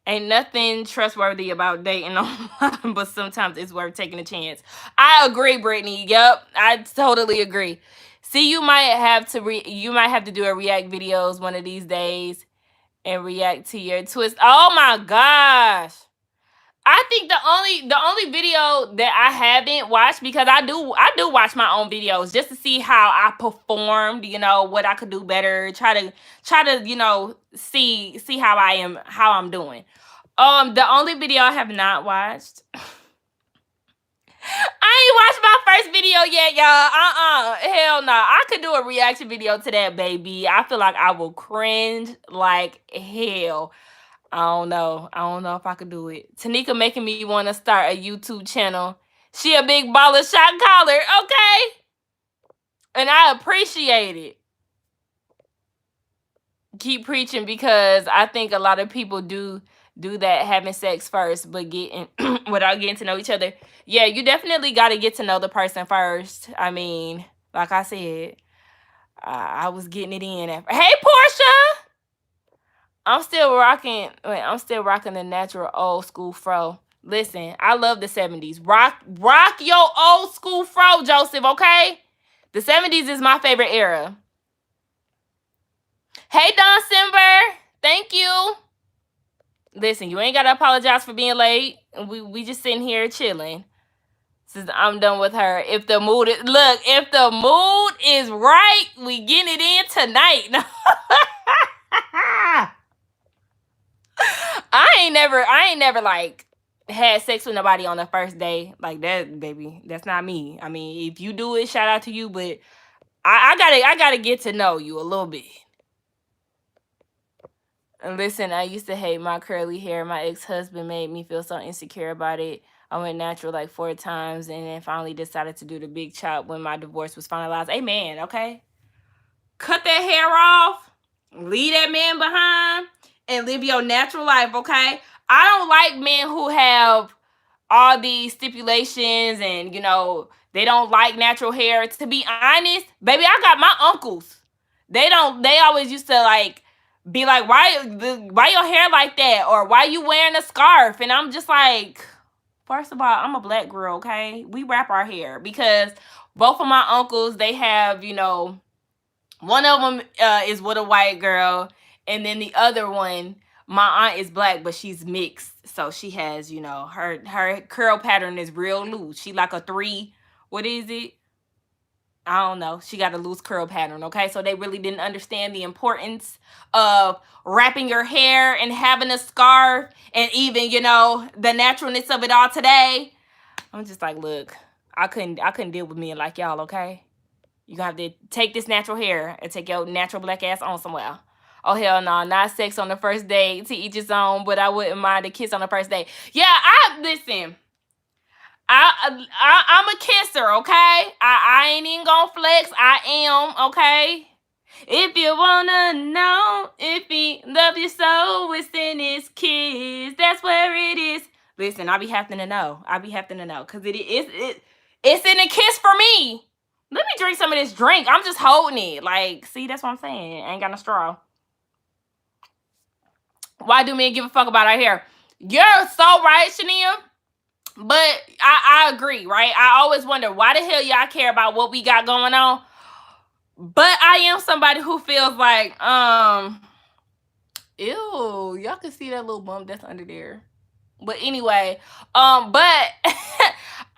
Ain't nothing trustworthy about dating online, but sometimes it's worth taking a chance. I agree, Brittany. Yep, I totally agree. See, you might have to do a react videos one of these days and react to your twist. Oh my gosh. I think the only video that I haven't watched, because I do watch my own videos just to see how I performed, what I could do better, try to see how I'm doing. The only video I have not watched, I ain't watched my first video yet, y'all. Hell no. I could do a reaction video to that, baby. I feel like I will cringe like hell. I don't know if I could do it. Tanika making me want to start a YouTube channel. She a big baller shot caller, okay? And I appreciate it. Keep preaching, because I think a lot of people do that, having sex first, but without getting to know each other. Yeah, you definitely got to get to know the person first. I mean, like I said, I was getting it in. Hey, Portia! I'm still rocking the natural old school fro. Listen, I love the 70s. Rock your old school fro, Joseph, okay? The 70s is my favorite era. Hey, Don Simber. Thank you. Listen, you ain't got to apologize for being late. We just sitting here chilling. Since I'm done with her. If the mood is right, we getting it in tonight. I ain't never like had sex with nobody on the first day like that, baby. That's not me. I mean, if you do it, shout out to you, but I gotta get to know you a little bit. And listen, I used to hate my curly hair. My ex-husband made me feel so insecure about it. I went natural like 4 times and then finally decided to do the big chop when my divorce was finalized. Amen, okay? Cut that hair off, leave that man behind, and live your natural life, okay? I don't like men who have all these stipulations and, they don't like natural hair. To be honest, baby, I got my uncles. They always used to be like, why your hair like that? Or why you wearing a scarf? And I'm just like, first of all, I'm a black girl, okay? We wrap our hair, because both of my uncles, they have, one of them is with a white girl, and then the other one, my aunt is black, but she's mixed. So she has, her curl pattern is real loose. She like a 3, what is it? I don't know. She got a loose curl pattern, okay? So they really didn't understand the importance of wrapping your hair and having a scarf and even, the naturalness of it all today. I'm just like, look, I couldn't deal with men like y'all, okay? You gonna have to take this natural hair and take your natural black ass on somewhere. Oh hell no, not sex on the first date, to each his own, but I wouldn't mind a kiss on the first date. Yeah, I listen. I'm a kisser, okay? I ain't even gonna flex. I am, okay? If you wanna know if he love you so, it's in his kiss. That's where it is. Listen, I be having to know. Cause it's in the kiss for me. Let me drink some of this drink. I'm just holding it. Like, see, that's what I'm saying. I ain't got no straw. Why do men give a fuck about our hair? You're so right, Shania. But I agree, right? I always wonder why the hell y'all care about what we got going on. But I am somebody who feels like, ew, y'all can see that little bump that's under there. But anyway, but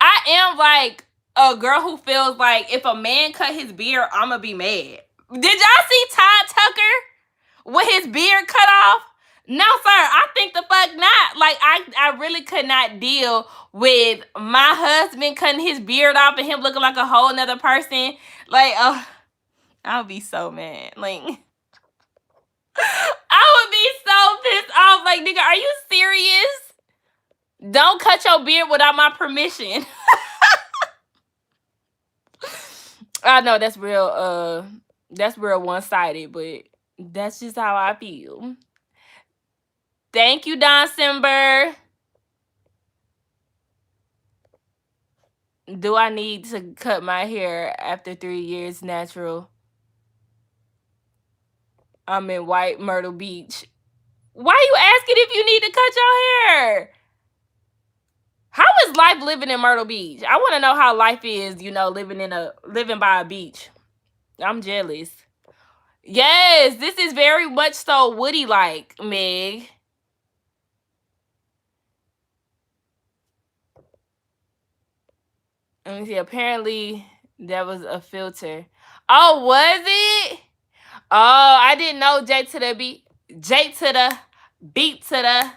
I am like a girl who feels like if a man cut his beard, I'ma be mad. Did y'all see Todd Tucker with his beard cut off? No, sir. I think the fuck not. Like, I really could not deal with my husband cutting his beard off and him looking like a whole nother person. Like, I would be so mad. Like, I would be so pissed off. Like, nigga, are you serious? Don't cut your beard without my permission. I know that's real one-sided, but that's just how I feel. Thank you, Don Simber. Do I need to cut my hair after 3 years natural? I'm in White Myrtle Beach. Why are you asking if you need to cut your hair? How is life living in Myrtle Beach? I want to know how life is, living by a beach. I'm jealous. Yes, this is very much so Woody-like, Meg. Let me see. Apparently, that was a filter. Oh, was it? Oh, I didn't know J to the beat. J to the beat to the.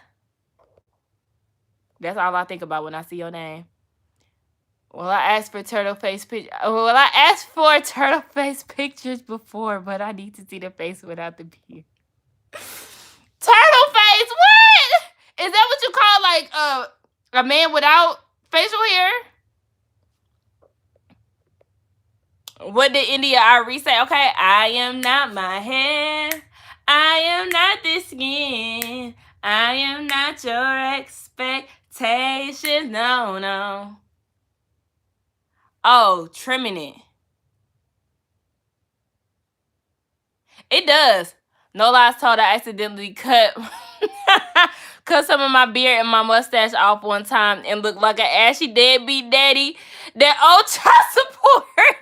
That's all I think about when I see your name. Well, I asked for turtle face pictures before, but I need to see the face without the beard. Turtle face? What? Is that what you call like a man without facial hair? What did India Ari say? Okay, I am not my hair. I am not this skin. I am not your expectations. No, no. Oh, trimming it. It does. No lies told, I accidentally cut some of my beard and my mustache off one time and looked like an ashy deadbeat daddy. That old child support.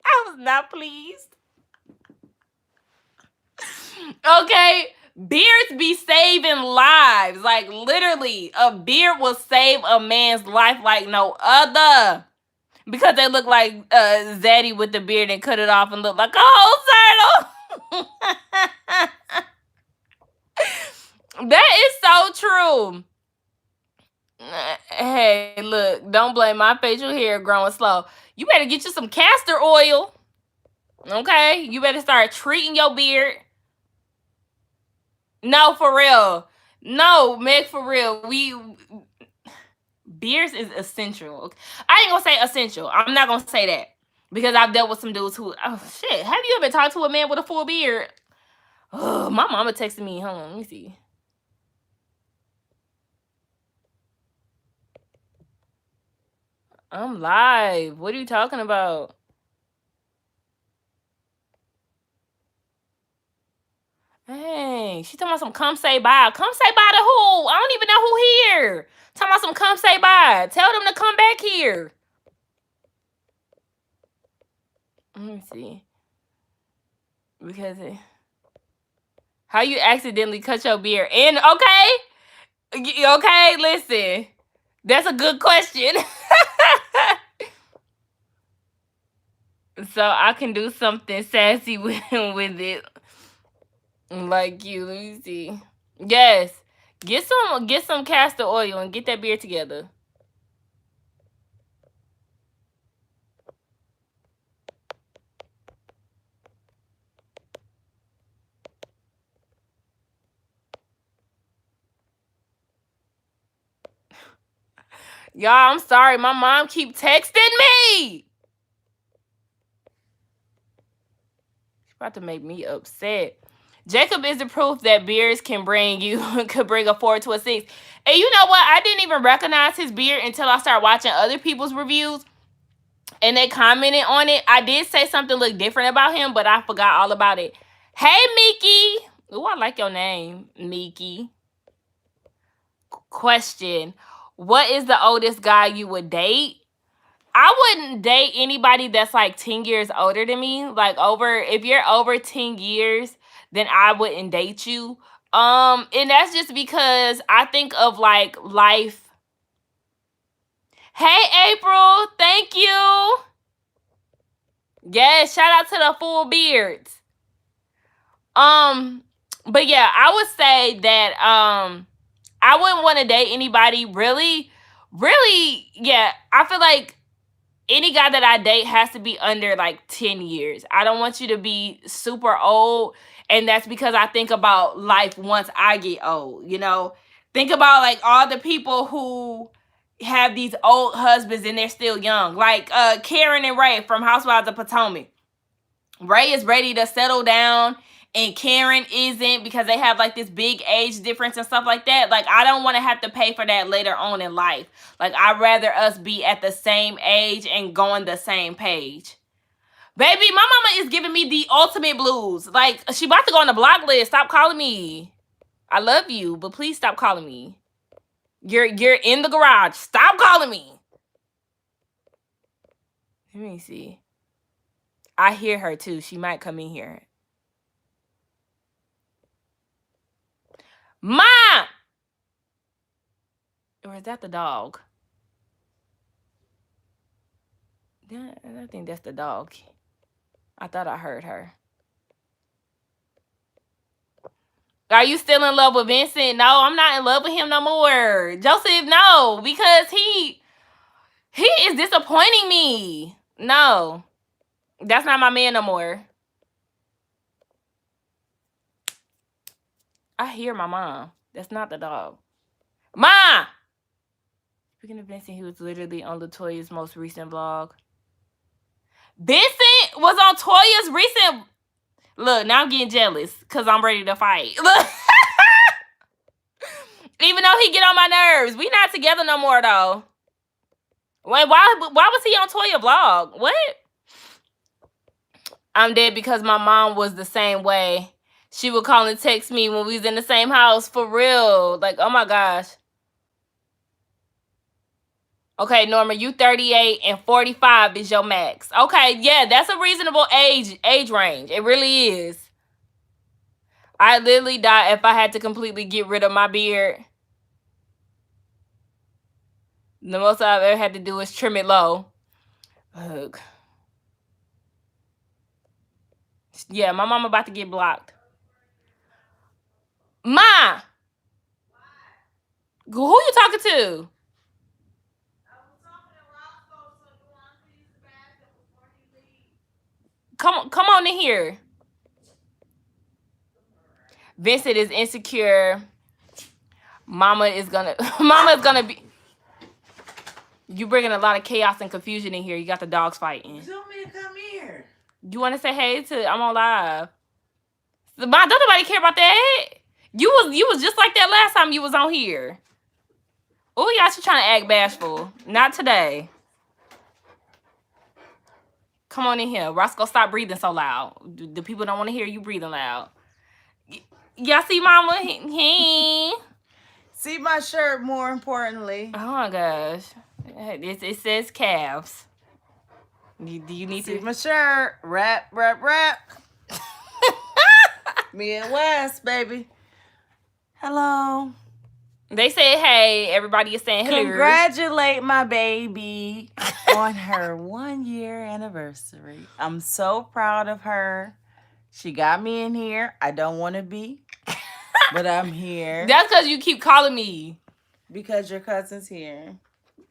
I was not pleased. Okay, beards be saving lives. Like, literally, a beard will save a man's life like no other. Because they look like Zaddy with the beard and cut it off and look like a whole turtle. That is so true. Hey, look, don't blame my facial hair growing slow. You better get you some castor oil. Okay? You better start treating your beard. No, for real. No, Meg, for real. Beards is essential. I ain't gonna say essential. I'm not gonna say that. Because I've dealt with some dudes who, oh shit, have you ever talked to a man with a full beard? Oh, my mama texted me. Hold on, let me see. I'm live. What are you talking about? Hey, she talking about some come say bye. Come say bye to who? I don't even know who here. Talking about some come say bye. Tell them to come back here. Let me see. Because how you accidentally cut your beard? And okay, listen. That's a good question. So I can do something sassy with it. Like you. Let me see. Yes. Get some castor oil and get that beard together. Y'all, I'm sorry. My mom keep texting me. She's about to make me upset. Jacob is the proof that beards can bring a 4 to a 6. And you know what? I didn't even recognize his beard until I started watching other people's reviews. And they commented on it. I did say something looked different about him, but I forgot all about it. Hey, Miki. Ooh, I like your name, Miki. Question. What is the oldest guy you would date? I wouldn't date anybody that's like 10 years older than me. Like if you're over 10 years, then I wouldn't date you. And that's just because I think of like life. Hey, April, thank you. Yes, shout out to the full beards. But yeah, I would say that I wouldn't want to date anybody really, yeah. I feel like any guy that I date has to be under like 10 years. I don't want you to be super old. And that's because I think about life once I get old, you know? Think about like all the people who have these old husbands and they're still young. Like Karen and Ray from Housewives of Potomac. Ray is ready to settle down and Karen isn't because they have like this big age difference and stuff like that. Like, I don't want to have to pay for that later on in life. Like, I'd rather us be at the same age and go on the same page. Baby, my mama is giving me the ultimate blues. Like, she about to go on the block list. Stop calling me. I love you, but please stop calling me. You're in the garage. Stop calling me. Let me see. I hear her too. She might come in here. Ma! Or is that the dog? Yeah, I think that's the dog. I thought I heard her. Are you still in love with Vincent? No, I'm not in love with him no more. Joseph, no, because he is disappointing me. No, that's not my man no more. I hear my mom. That's not the dog. Ma! Speaking of Vincent, he was literally on LaToya's most recent vlog. Vincent was on Toya's recent... Look, now I'm getting jealous because I'm ready to fight. Look. Even though he get on my nerves. We not together no more, though. Wait, why was he on Toya vlog? What? I'm dead because my mom was the same way. She would call and text me when we was in the same house. For real. Like, oh my gosh. Okay, Norma, you 38 and 45 is your max. Okay, yeah, that's a reasonable age range. It really is. I literally die if I had to completely get rid of my beard. The most I've ever had to do is trim it low. Look. Yeah, my mama about to get blocked. Ma! Who you talking to? Come on in here. Vincent is insecure. Mama is gonna be... You bringing a lot of chaos and confusion in here. You got the dogs fighting. You told me to come here. You want to say hey to... I'm on live. Don't nobody care about that. You was just like that last time you was on here. Oh, y'all, she trying to act bashful. Not today. Come on in here. Roscoe, stop breathing so loud. The people don't want to hear you breathing loud. Y'all see Mama? Hey. See my shirt, more importantly. Oh, my gosh. It says calves. Do you need see to... my shirt. Rap. Me and Wes, baby. Hello. They said hey. Everybody is saying hello. Congratulate my baby on her 1-year anniversary. I'm so proud of her. She got me in here. I don't want to be, but I'm here. That's because you keep calling me. Because your cousin's here.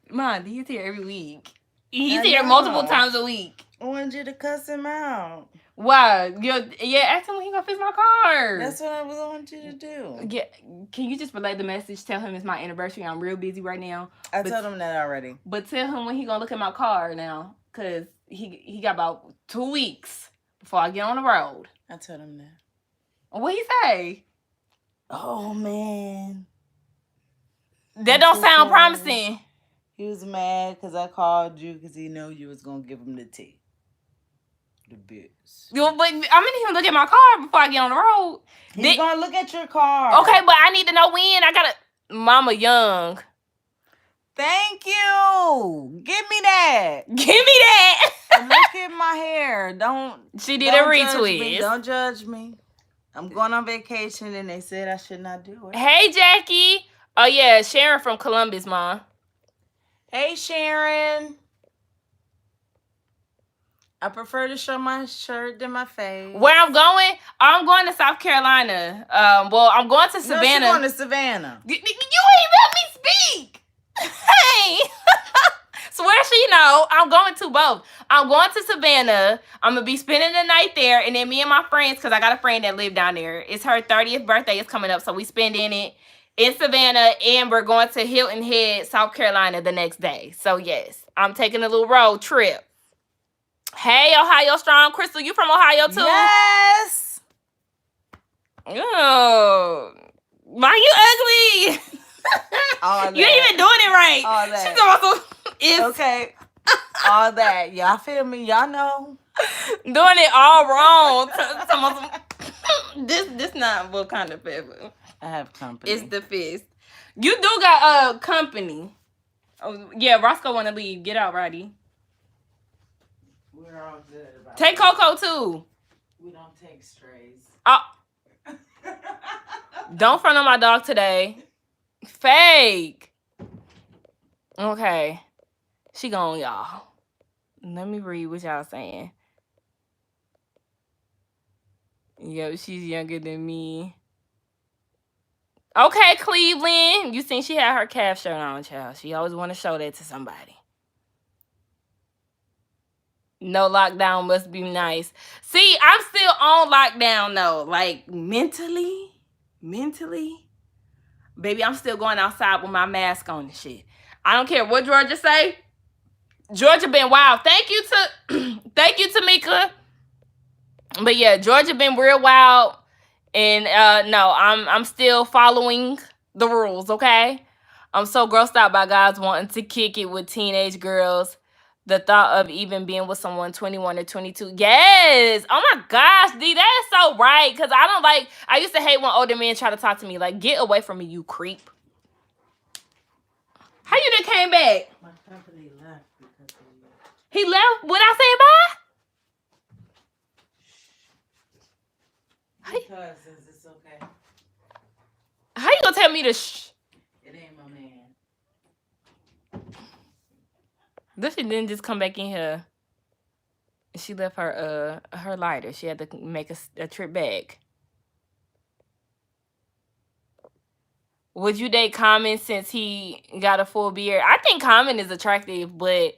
Mom, he's here every week. He's here multiple times a week. I wanted you to cuss him out. Why? Yeah, ask him when he gonna fix my car. That's what I want you to do. Yeah, can you just relay the message? Tell him it's my anniversary. I'm real busy right now. I told him that already. But tell him when he gonna look at my car now, cause he got about 2 weeks before I get on the road. I told him that. What he say? Oh man, that don't sound promising. He was mad because I called you because he knew you was gonna give him the tea. The bits. But I'm gonna even look at my car before I get on the road. He's gonna look at your car. Okay, but I need to know when. I gotta. Mama Young. Thank you. Give me that. Give me that. Look at my hair. Don't. She did a retwist. Don't judge me. I'm going on vacation and they said I should not do it. Hey, Jackie. Oh, yeah. Sharon from Columbus, Mom. Hey, Sharon. I prefer to show my shirt than my face. Where I'm going? I'm going to South Carolina. Well, I'm going to Savannah. No, she's going to Savannah. You ain't let me speak. Hey. Swear she know. I'm going to both. I'm going to Savannah. I'm going to be spending the night there. And then me and my friends, because I got a friend that live down there. It's her 30th birthday is coming up. So we spending it in Savannah. And we're going to Hilton Head, South Carolina the next day. So yes, I'm taking a little road trip. Hey, Ohio Strong. Crystal, you from Ohio too? Yes. Oh, why you ugly? You ain't even doing it right. All that. She's also okay. All that. Y'all feel me? Y'all know. Doing it all wrong. This not what kind of pepper. I have company. It's the fist. You do got company. Oh yeah, Roscoe wanna leave. Get out, Roddy. We're all good about Take Coco too. We don't take strays. Don't front on my dog today. Fake. Okay. She gone, y'all. Let me read what y'all saying. Yo, she's younger than me. Okay, Cleveland. You seen she had her calf shirt on, child. She always want to show that to somebody. No lockdown must be nice. See, I'm still on lockdown though. Like mentally. Baby, I'm still going outside with my mask on and shit. I don't care what Georgia say. Georgia been wild. Thank you, Tamika. But yeah, Georgia been real wild. And no, I'm still following the rules, okay? I'm so grossed out by guys wanting to kick it with teenage girls. The thought of even being with someone 21 or 22. Yes. Oh my gosh, D, that is so right. Because I used to hate when older men try to talk to me. Like, get away from me, you creep. How you done came back? My company left because of you. He left? What I say bye? Because it's okay. How you gonna tell me to shh? It ain't my man. This shit didn't just come back in here. She left her lighter. She had to make a trip back. Would you date Common since he got a full beard? I think Common is attractive, but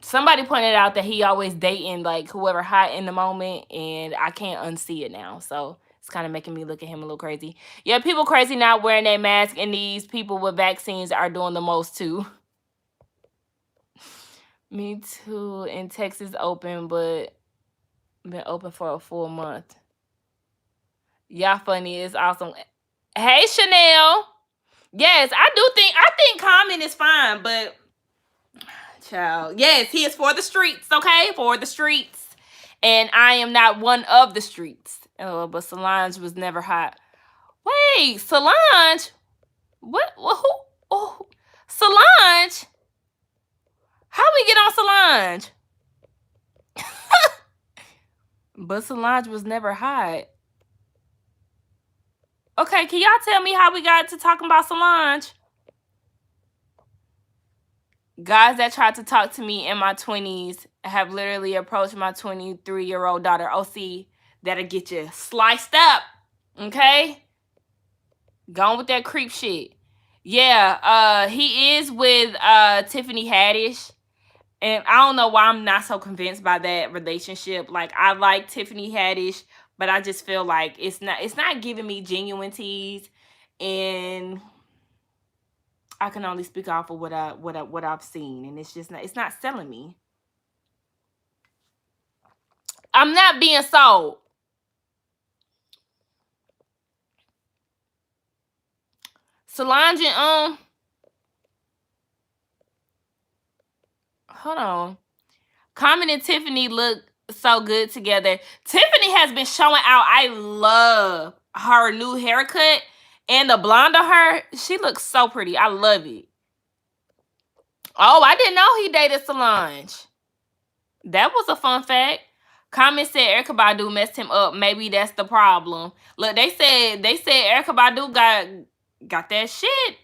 somebody pointed out that he always dating like whoever hot in the moment, and I can't unsee it now. So it's kind of making me look at him a little crazy. Yeah, people crazy not wearing their mask, and these people with vaccines are doing the most too. Me too. In Texas open, but been open for a full month. Y'all funny. It's awesome. Hey, Chanel. Yes, I think Common is fine, but child. Yes, he is for the streets, okay? For the streets. And I am not one of the streets. Oh, but Solange was never hot. Wait, Solange? What? Who? Oh, Solange? How we get on Solange? But Solange was never hot. Okay, can y'all tell me how we got to talking about Solange? Guys that tried to talk to me in my 20s have literally approached my 23-year-old daughter. Oh, see, that'll get you sliced up. Okay? Gone with that creep shit. Yeah, he is with Tiffany Haddish. And I don't know why I'm not so convinced by that relationship. Like, I like Tiffany Haddish, but I just feel like it's not giving me genuine teas, and I can only speak off of what I've seen, and it's not selling me. I'm not being sold. Solange and hold on. Carmen and Tiffany look so good together. Tiffany has been showing out. I love her new haircut and the blonde of her. She looks so pretty. I love it. Oh, I didn't know he dated Solange. That was a fun fact. Carmen said Erykah Badu messed him up. Maybe that's the problem. Look, they said Erykah Badu got that shit.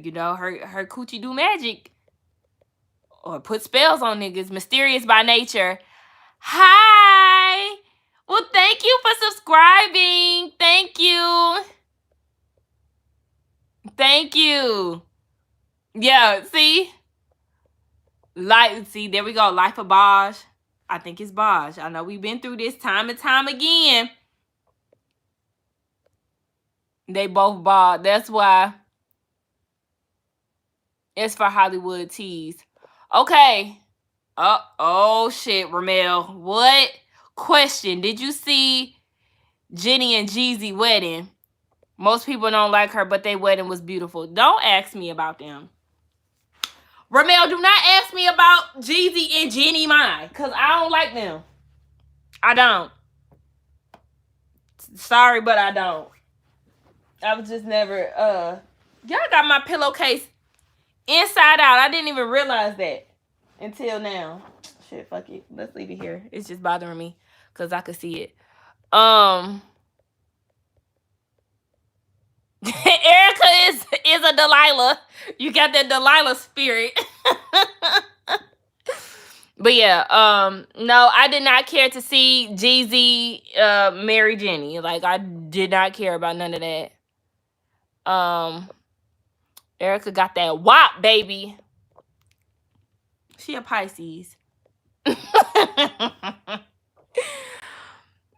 You know, her coochie do magic. Or put spells on niggas. Mysterious by nature. Hi. Well, thank you for subscribing. Thank you. Thank you. Yeah, see? See, there we go. Life of Bosch. I think it's Bosch. I know we've been through this time and time again. They both bought. That's why it's for Hollywood teas. Okay. Oh shit, Ramel. What? Question. Did you see Jenny and Jeezy wedding? Most people don't like her, but their wedding was beautiful. Don't ask me about them. Ramel, do not ask me about Jeezy and Jenny mine, because I don't like them. I don't. Sorry, but I don't. I was just never, y'all got my pillowcase inside out. I didn't even realize that until now. Shit, fuck it. Let's leave it here. It's just bothering me because I could see it. Erykah is a Delilah. You got that Delilah spirit. But yeah, no, I did not care to see Jeezy marry Jenny. Like, I did not care about none of that. Erykah got that WAP, baby. She a Pisces.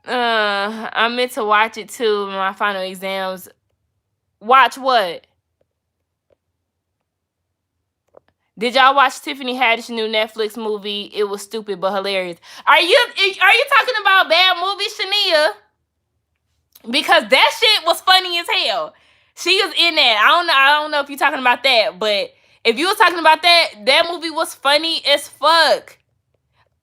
I meant to watch it too. My final exams. Watch what? Did y'all watch Tiffany Haddish's new Netflix movie? It was stupid but hilarious. Are you talking about Bad Movie, Shania? Because that shit was funny as hell. She was in that. I don't know if you're talking about that, but if you were talking about that movie was funny as fuck.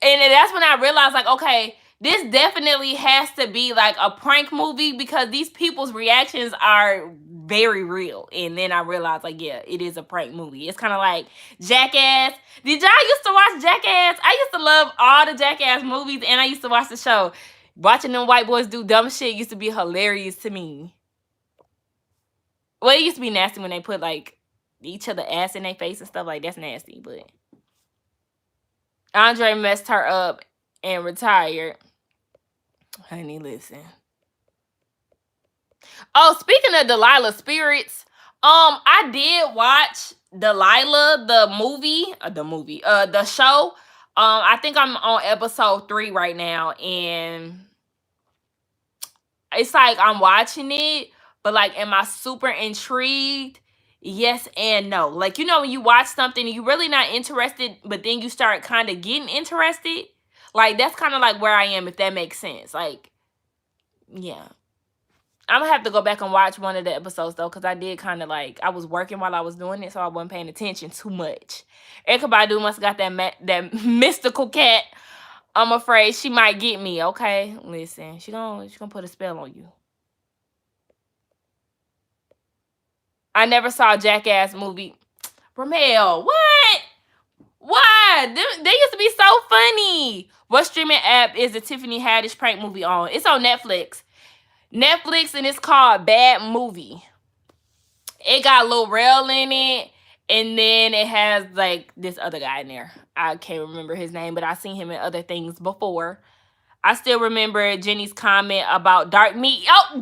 And that's when I realized, like, okay, this definitely has to be like a prank movie because these people's reactions are very real. And then I realized, like, yeah, it is a prank movie. It's kind of like Jackass. Did y'all used to watch Jackass? I used to love all the Jackass movies, and I used to watch the show. Watching them white boys do dumb shit used to be hilarious to me. Well, it used to be nasty when they put, like, each other ass in their face and stuff. Like, that's nasty, but Andre messed her up and retired. Honey, listen. Oh, speaking of Delilah spirits, I did watch Delilah, the show. I think I'm on episode 3 right now, and it's like I'm watching it, but like, am I super intrigued? Yes and no. Like, you know, when you watch something and you're really not interested, but then you start kind of getting interested. Like, that's kind of like where I am, if that makes sense. Like, yeah. I'm going to have to go back and watch one of the episodes, though, because I did kind of like, I was working while I was doing it, so I wasn't paying attention too much. Erykah Badu must have got that mystical cat. I'm afraid she might get me, okay? Listen, she gonna put a spell on you. I never saw a Jackass movie. Ramel, what? Why? They used to be so funny. What streaming app is the Tiffany Haddish prank movie on? It's on Netflix. And it's called Bad Movie. It got Lil Rel in it, and then it has like this other guy in there. I can't remember his name, but I've seen him in other things before. I still remember Jenny's comment about dark meat. Oh,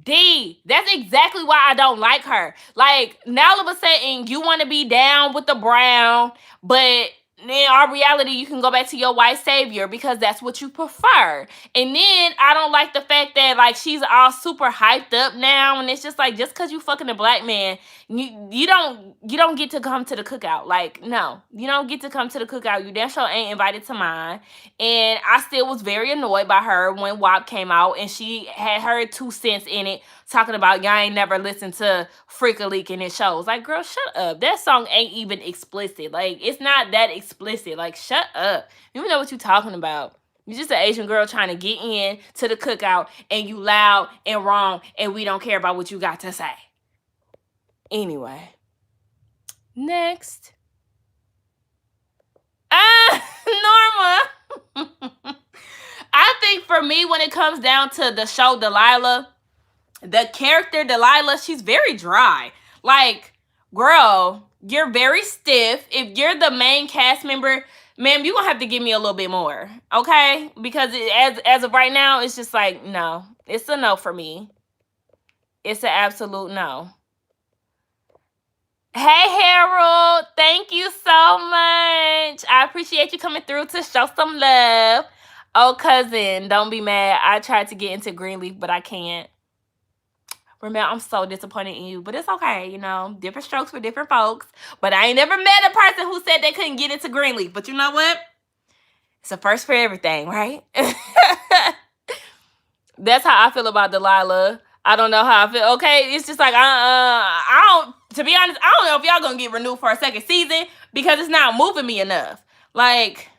D, that's exactly why I don't like her. Like, now all of a sudden, you want to be down with the brown, but in our reality, you can go back to your white savior because that's what you prefer. And then I don't like the fact that like she's all super hyped up now, and it's just like just because you fucking a black man, you don't get to come to the cookout. Like no, you don't get to come to the cookout. You damn sure ain't invited to mine. And I still was very annoyed by her when WAP came out and she had her 2 cents in it talking about y'all ain't never listened to Freak a Leak and it shows. Like, girl, shut up. That song ain't even explicit. Like, it's not that explicit. Like, shut up. You don't know what you're talking about. You're just an Asian girl trying to get in to the cookout and you loud and wrong and we don't care about what you got to say. Anyway. Next. Norma. I think for me, when it comes down to the show Delilah, the character Delilah, she's very dry. Like, girl, you're very stiff. If you're the main cast member, ma'am, you're gonna have to give me a little bit more, okay? Because as of right now, it's just like, no. It's a no for me. It's an absolute no. Hey, Harold. Thank you so much. I appreciate you coming through to show some love. Oh, cousin, don't be mad. I tried to get into Greenleaf, but I can't. Remember, I'm so disappointed in you, but it's okay, you know, different strokes for different folks. But I ain't never met a person who said they couldn't get into Greenleaf. But you know what? It's a first for everything, right? That's how I feel about Delilah. I don't know how I feel. Okay, it's just like I don't. To be honest, I don't know if y'all gonna get renewed for a second season because it's not moving me enough. Like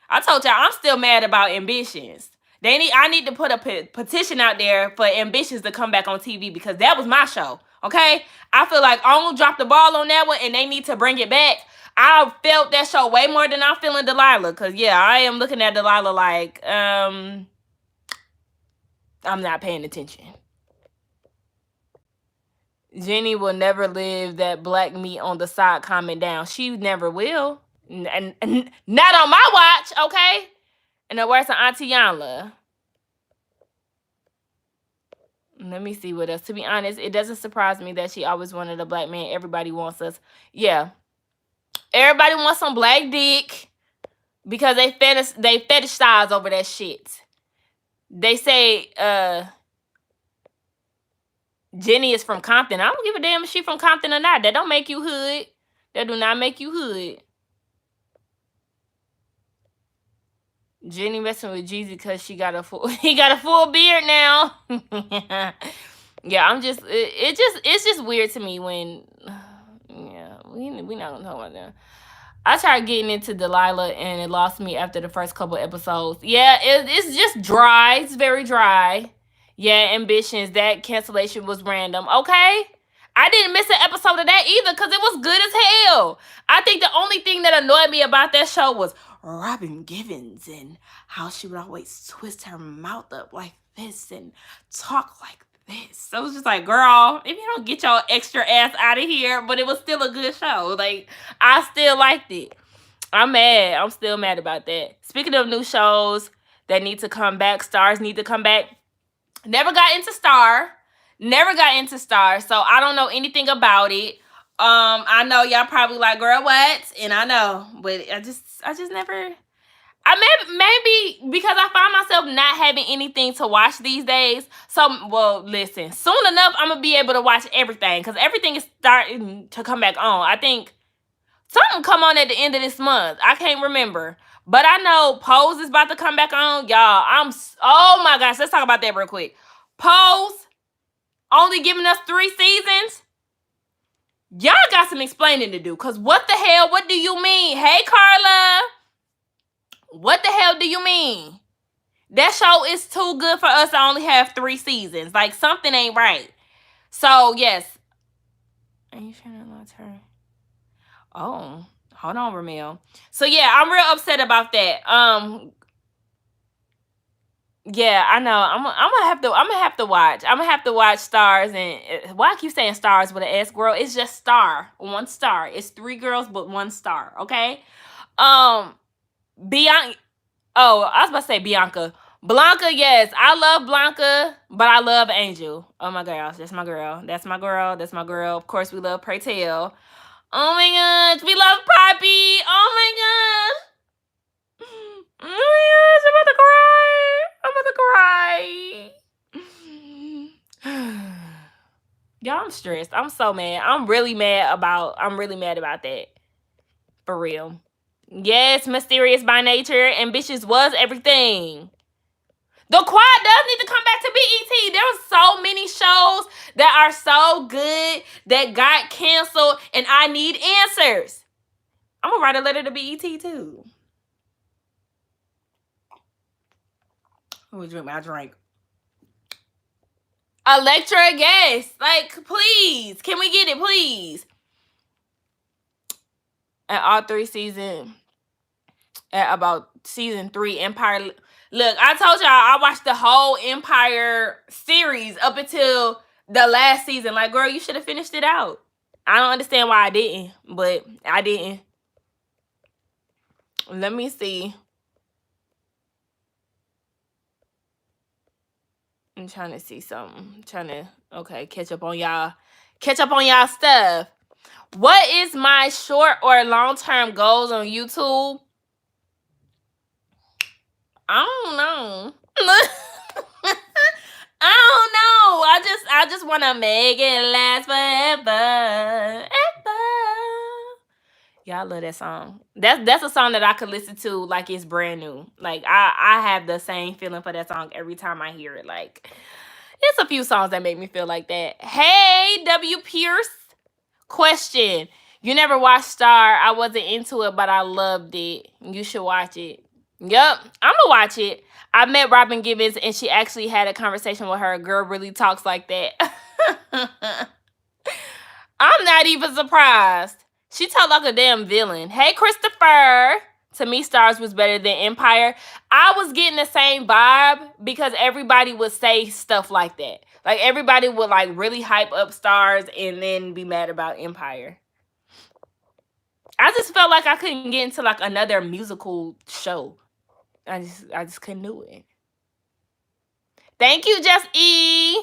I told y'all, I'm still mad about Ambitions. I need to put a petition out there for Ambitions to come back on TV because that was my show. Okay, I feel like OWN dropped the ball on that one and they need to bring it back. I felt that show way more than I'm feeling Delilah because yeah, I am looking at Delilah like I'm not paying attention. Jenny will never live that black meat on the side comment down. She never will. And not on my watch, okay? And the words of Auntie Yanla. Let me see what else. To be honest, it doesn't surprise me that she always wanted a black man. Everybody wants us. Yeah. Everybody wants some black dick because they fetishize over that shit. They say Jenny is from Compton. I don't give a damn if she from Compton or not. That don't make you hood. That do not make you hood. Jenny messing with Jeezy because he got a full beard now. Yeah, it's just weird to me when yeah, we not gonna talk about that. I tried getting into Delilah and it lost me after the first couple episodes. Yeah, it's just dry. It's very dry. Yeah, Ambitions, that cancellation was random. Okay? I didn't miss an episode of that either because it was good as hell. I think the only thing that annoyed me about that show was Robin Givens and how she would always twist her mouth up like this and talk like this. So it was just like, girl, if you don't get your extra ass out of here, but it was still a good show. Like, I still liked it. I'm mad. I'm still mad about that. Speaking of new shows that need to come back, stars need to come back. Never got into Star. So I don't know anything about it. I know y'all probably like, girl, what? And I know, but I just never. Maybe because I find myself not having anything to watch these days. So, well, listen, soon enough, I'm gonna be able to watch everything because everything is starting to come back on. I think something come on at the end of this month. I can't remember. But I know Pose is about to come back on. Y'all, oh my gosh, let's talk about that real quick. Pose, only giving us 3 seasons. Y'all got some explaining to do. Because what the hell, what do you mean? Hey, Carla. What the hell do you mean? That show is too good for us to only have 3 seasons. Like, something ain't right. So, yes. Are you trying to launch her? Oh. Hold on, Ramil. So yeah, I'm real upset about that. Yeah, I know. I'm gonna have to watch. I'm gonna have to watch Stars. And why I keep saying Stars with an S, girl? It's just Star, 1 star. It's 3 girls but 1 star. Okay. Bianca. Oh, I was about to say Bianca. Blanca, yes, I love Blanca, but I love Angel. Oh my gosh, that's my girl. Of course, we love Pray Tell. Oh my gosh, we love Poppy. Oh my gosh. Oh my gosh, I'm about to cry. Y'all, I'm stressed. I'm so mad. I'm really mad about that. For real. Yes, mysterious by nature. Ambitious was everything. The Quiet does need to come back to BET. There are so many shows that are so good that got canceled, and I need answers. I'm gonna write a letter to BET too. Let me drink my drink. Electra, yes. Like, please. Can we get it, please? At all 3 seasons. At about season 3, Empire. Look, I told y'all I watched the whole Empire series up until the last season. Like, girl, you should have finished it out. I don't understand why I didn't, but I didn't. Let me see. I'm trying to see something. I'm trying to, okay, catch up on y'all stuff. What is my short or long-term goals on YouTube? I don't know. I don't know. I just want to make it last forever. Ever. Y'all love that song. That's a song that I could listen to like it's brand new. Like I have the same feeling for that song every time I hear it. Like, it's a few songs that make me feel like that. Hey, W. Pierce. Question. You never watched Star. I wasn't into it, but I loved it. You should watch it. Yup, I'm gonna watch it. I met Robin Gibbons, and she actually had a conversation with her. A girl really talks like that. I'm not even surprised. She talked like a damn villain. Hey, Christopher. To me, Stars was better than Empire. I was getting the same vibe because everybody would say stuff like that. Like, everybody would, like, really hype up Stars and then be mad about Empire. I just felt like I couldn't get into, like, another musical show. I just couldn't do it. Thank you, Just E.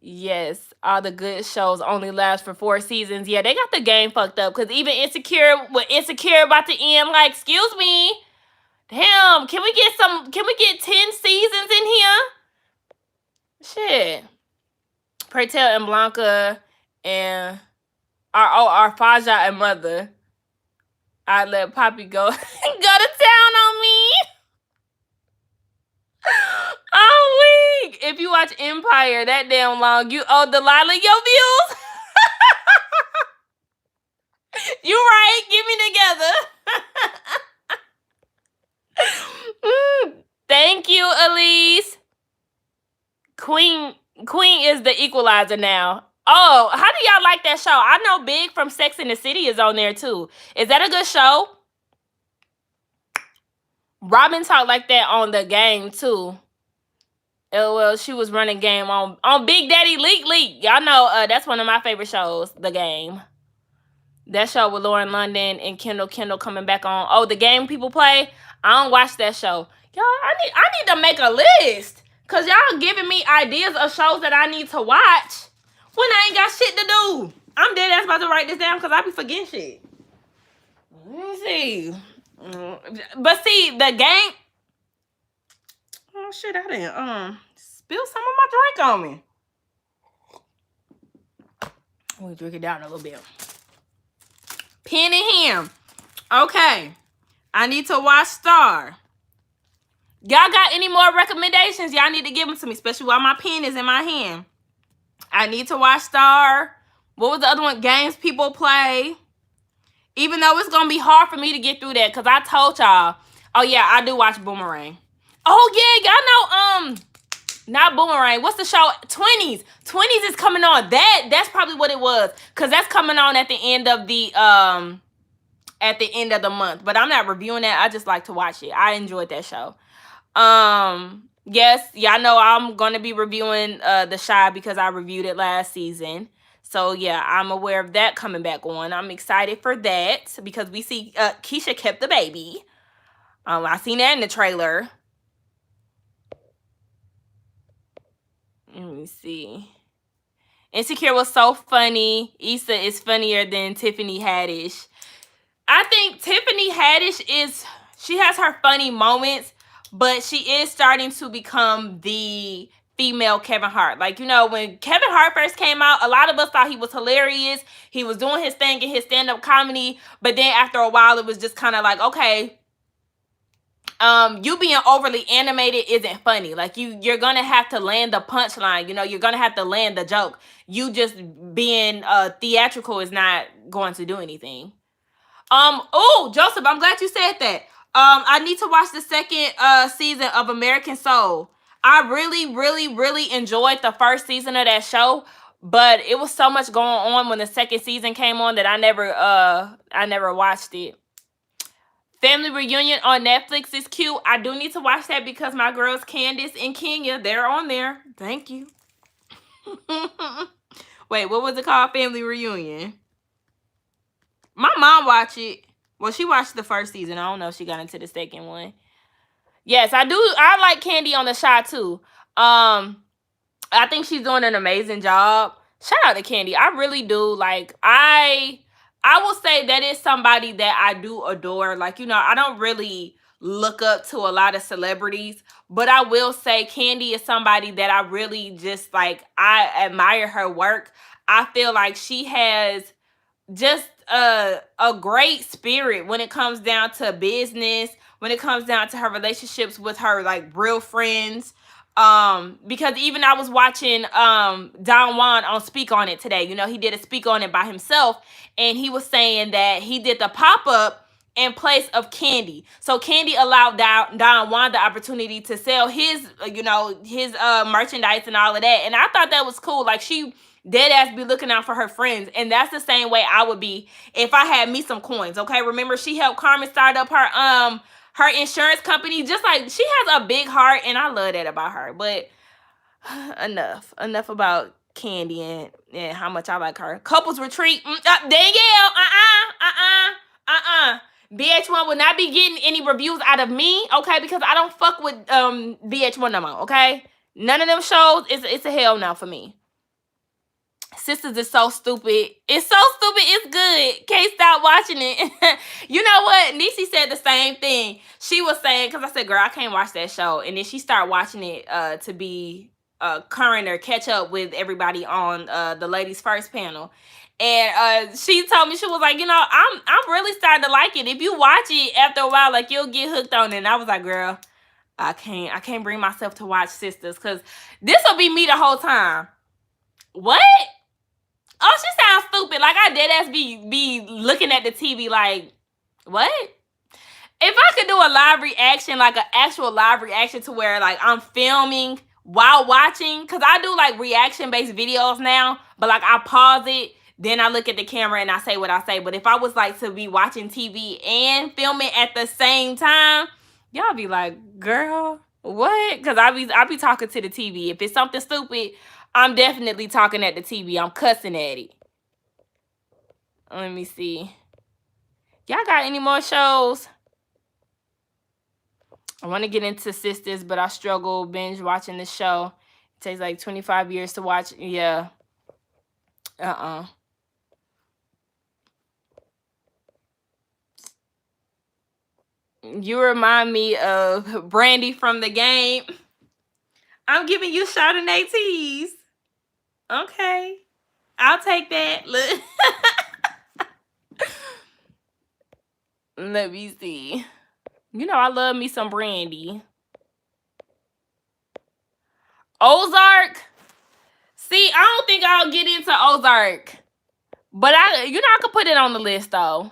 Yes, all the good shows only last for 4 seasons. Yeah, they got the game fucked up because even Insecure about to end. Like, excuse me. Damn, can we get 10 seasons in here? Shit. Pray tell and Blanca and our Faja and Mother. I let Poppy go to town on me. I'm weak. If you watch Empire that damn long, you owe Delilah your views. You right. Get me together. Thank you, Elise. Queen is the equalizer now. Oh, how do y'all like that show? I know Big from Sex and the City is on there too. Is that a good show? Robin talked like that on The Game too. LOL, she was running game on Big Daddy Leak. Y'all know that's one of my favorite shows, The Game. That show with Lauren London and Kendall coming back on. Oh, The Game people play. I don't watch that show. Y'all, I need to make a list. Cause y'all giving me ideas of shows that I need to watch when I ain't got shit to do. I'm dead ass about to write this down because I be forgetting shit. Let me see. But see, The Game. Oh shit, I didn't spill some of my drink on me. Let me drink it down a little bit. Pen and ham. Okay. I need to watch Star. Y'all got any more recommendations? Y'all need to give them to me, especially while my pen is in my hand. I need to watch Star. What was the other one? Games people play. Even though it's going to be hard for me to get through that because I told y'all. Oh, yeah, I do watch Boomerang. Oh, yeah, y'all know, not Boomerang. What's the show? 20s. 20s is coming on. That's probably what it was because that's coming on at the end of the month. But I'm not reviewing that. I just like to watch it. I enjoyed that show. Yes, y'all know I'm going to be reviewing The Shy because I reviewed it last season. So, yeah, I'm aware of that coming back on. I'm excited for that because we see Keisha kept the baby. I seen that in the trailer. Let me see. Insecure was so funny. Issa is funnier than Tiffany Haddish. I think Tiffany Haddish she has her funny moments, but she is starting to become the female Kevin Hart. Like, when Kevin Hart first came out, a lot of us thought he was hilarious. He was doing his thing in his stand-up comedy, but then after a while, it was just kind of like, okay, you being overly animated isn't funny. Like, you're gonna have to land the punchline. You're gonna have to land the joke. You just being theatrical is not going to do anything. Oh, Joseph, I'm glad you said that. I need to watch the second season of American Soul. I really, really, really enjoyed the first season of that show, but it was so much going on when the second season came on that I never watched it. Family Reunion on Netflix is cute. I do need to watch that because my girls Candace and Kenya, they're on there. Thank you. Wait, what was it called? Family Reunion. My mom watched it. Well, she watched the first season. I don't know if she got into the second one. Yes, I do. I like Candy on the shot too. I think she's doing an amazing job. Shout out to Candy. I really do. Like, I will say that is somebody that I do adore. Like, I don't really look up to a lot of celebrities, but I will say Candy is somebody that I really just, like, I admire her work. I feel like she has just a great spirit when it comes down to business, when it comes down to her relationships with her, like, real friends. Because even I was watching Don Juan on Speak On It today. He did a Speak On It by himself, and he was saying that he did the pop-up in place of Candy. So Candy allowed Don Juan the opportunity to sell his merchandise and all of that. And I thought that was cool. Like, she dead ass be looking out for her friends. And that's the same way I would be if I had me some coins. Okay. Remember, she helped Carmen start up her insurance company. Just like, she has a big heart, and I love that about her. But enough about Candy and how much I like her. Couples Retreat. Danielle. VH1 will not be getting any reviews out of me, okay? Because I don't fuck with VH1 no more, okay? None of them shows. It's a hell no for me. Sisters is so stupid. It's so stupid. It's good. Can't stop watching it. You know what? Niecy said the same thing. She was saying, because I said, girl, I can't watch that show. And then she started watching it to be current or catch up with everybody on the ladies first panel. And she told me, she was like, I'm really starting to like it. If you watch it after a while, like, you'll get hooked on it. And I was like, girl, I can't bring myself to watch Sisters, because this will be me the whole time. What? Oh, she sounds stupid. Like, I dead ass be looking at the TV like, what? If I could do a live reaction, like an actual live reaction to where, like, I'm filming while watching, because I do, like, reaction-based videos now, but, like, I pause it, then I look at the camera and I say what I say. But if I was, like, to be watching TV and filming at the same time, y'all be like, girl, what? Because I be talking to the TV. If it's something stupid, I'm definitely talking at the TV. I'm cussing at it. Let me see. Y'all got any more shows? I want to get into Sisters, but I struggle binge watching the show. It takes like 25 years to watch. Yeah. You remind me of Brandy from The Game. I'm giving you Chardonnay teas. Okay. I'll take that. Look. Let me see. I love me some Brandy. Ozark. See, I don't think I'll get into Ozark. But I could put it on the list, though.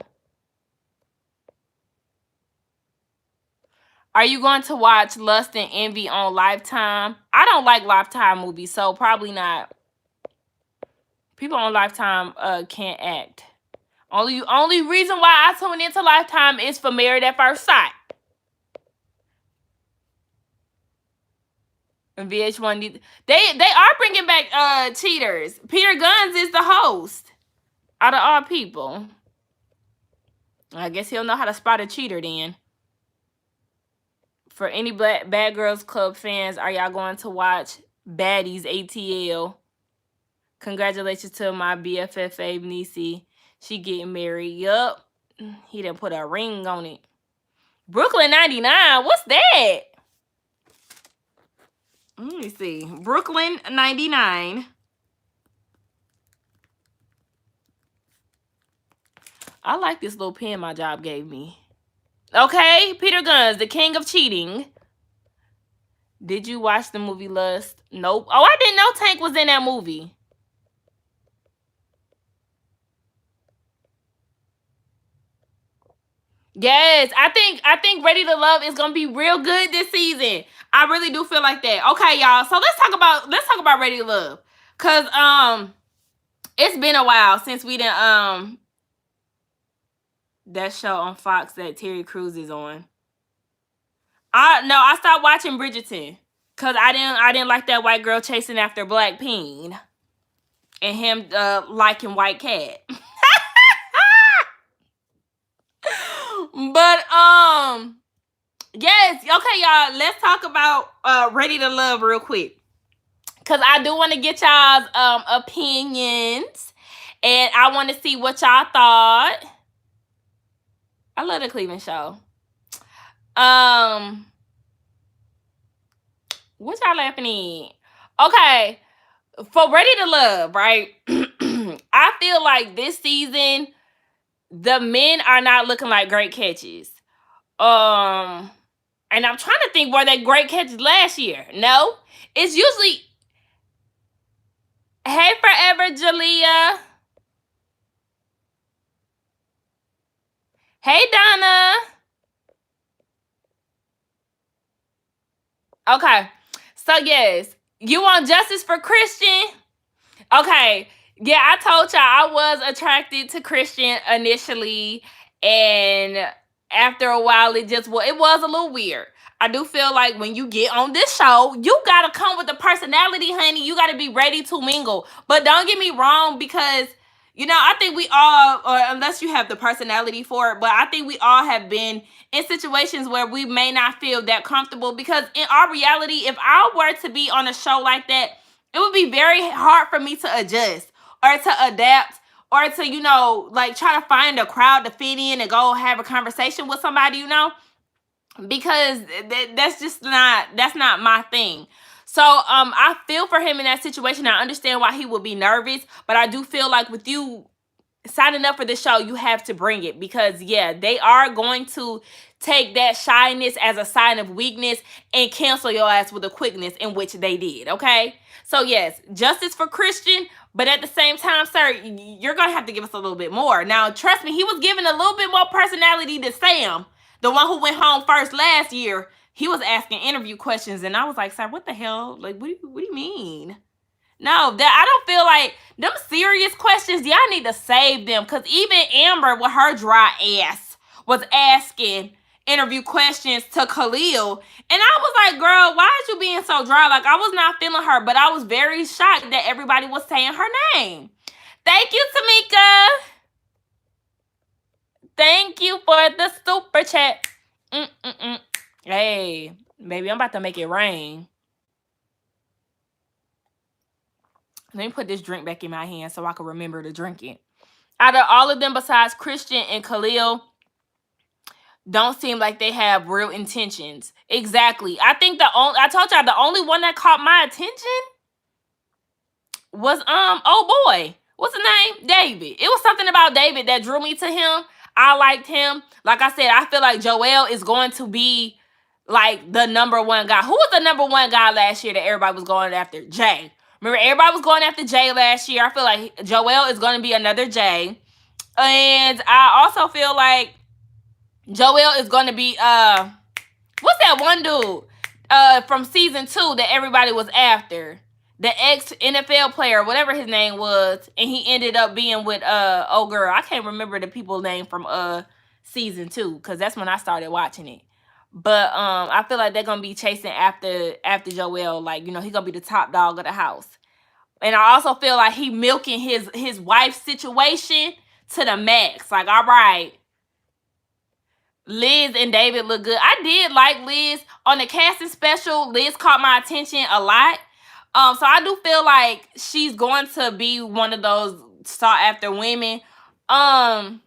Are you going to watch Lust and Envy on Lifetime? I don't like Lifetime movies, so probably not. People on Lifetime can't act. Only reason why I tune into Lifetime is for Married at First Sight. And VH1, they are bringing back cheaters. Peter Guns is the host. Out of all people, I guess he'll know how to spot a cheater then. For any Bad Girls Club fans, are y'all going to watch Baddies ATL? Congratulations to my BFF Abe Niecy. She getting married. Yup. He done put a ring on it. Brooklyn 99. What's that? Let me see. Brooklyn 99. I like this little pen my job gave me. Okay, Peter Guns, the king of cheating. Did you watch the movie Lust? Nope. Oh, I didn't know Tank was in that movie. Yes, I think Ready to Love is gonna be real good this season. I really do feel like that. Okay, y'all. So let's talk about Ready to Love. Cause it's been a while since we done that show on Fox that Terry Crews is on. I stopped watching Bridgerton. Cause I didn't like that white girl chasing after Black Peen. And him liking White Cat. But yes, okay, y'all. Let's talk about Ready to Love real quick. Cause I do want to get y'all's opinions. And I want to see what y'all thought. I love the Cleveland show. What y'all laughing at? Okay. For Ready to Love, right? I feel like this season, the men are not looking like great catches. And I'm trying to think, were they great catches last year? No. It's usually, hey, Forever Jalea. Hey, Donna. Okay. So, yes. You want justice for Christian? Okay. Yeah, I told y'all I was attracted to Christian initially. And after a while, it was a little weird. I do feel like when you get on this show, you gotta come with a personality, honey. You gotta be ready to mingle. But don't get me wrong, because I think we all, or unless you have the personality for it, but I think we all have been in situations where we may not feel that comfortable. Because in our reality, if I were to be on a show like that, it would be very hard for me to adjust or to adapt or to, like try to find a crowd to fit in and go have a conversation with somebody, because that's not my thing. So I feel for him in that situation. I understand why he would be nervous, but I do feel like with you signing up for the show, you have to bring it, because yeah, they are going to take that shyness as a sign of weakness and cancel your ass with a quickness, in which they did. Okay, so yes, justice for Christian, but at the same time, sir, you're gonna have to give us a little bit more. Now, trust me, he was given a little bit more personality to Sam, the one who went home first last year. He was asking interview questions, and I was like, sir, what the hell? Like, what do you mean? No, that I don't feel like them serious questions. Y'all need to save them, because even Amber with her dry ass was asking interview questions to Khalil, and I was like, girl, why are you being so dry? Like, I was not feeling her, but I was very shocked that everybody was saying her name. Thank you, Tamika. Thank you for the super chat. Hey, baby, I'm about to make it rain. Let me put this drink back in my hand so I can remember to drink it. Out of all of them besides Christian and Khalil, don't seem like they have real intentions. Exactly. I think I told y'all the only one that caught my attention was oh boy. What's his name? David. It was something about David that drew me to him. I liked him. Like I said, I feel like Joel is going to be like the number one guy. Who was the number one guy last year that everybody was going after? Jay. Remember, everybody was going after Jay last year. I feel like Joel is going to be another Jay. And I also feel like Joel is going to be, what's that one dude from season 2 that everybody was after? The ex-NFL player, whatever his name was, and he ended up being with, oh girl, I can't remember the people's name from season 2, because that's when I started watching it. But I feel like they're gonna be chasing after Joel. Like, he's gonna be the top dog of the house. And I also feel like he milking his wife's situation to the max. Like, all right, Liz and David look good. I did like Liz on the casting special. Liz caught my attention a lot. So I do feel like she's going to be one of those sought after women. But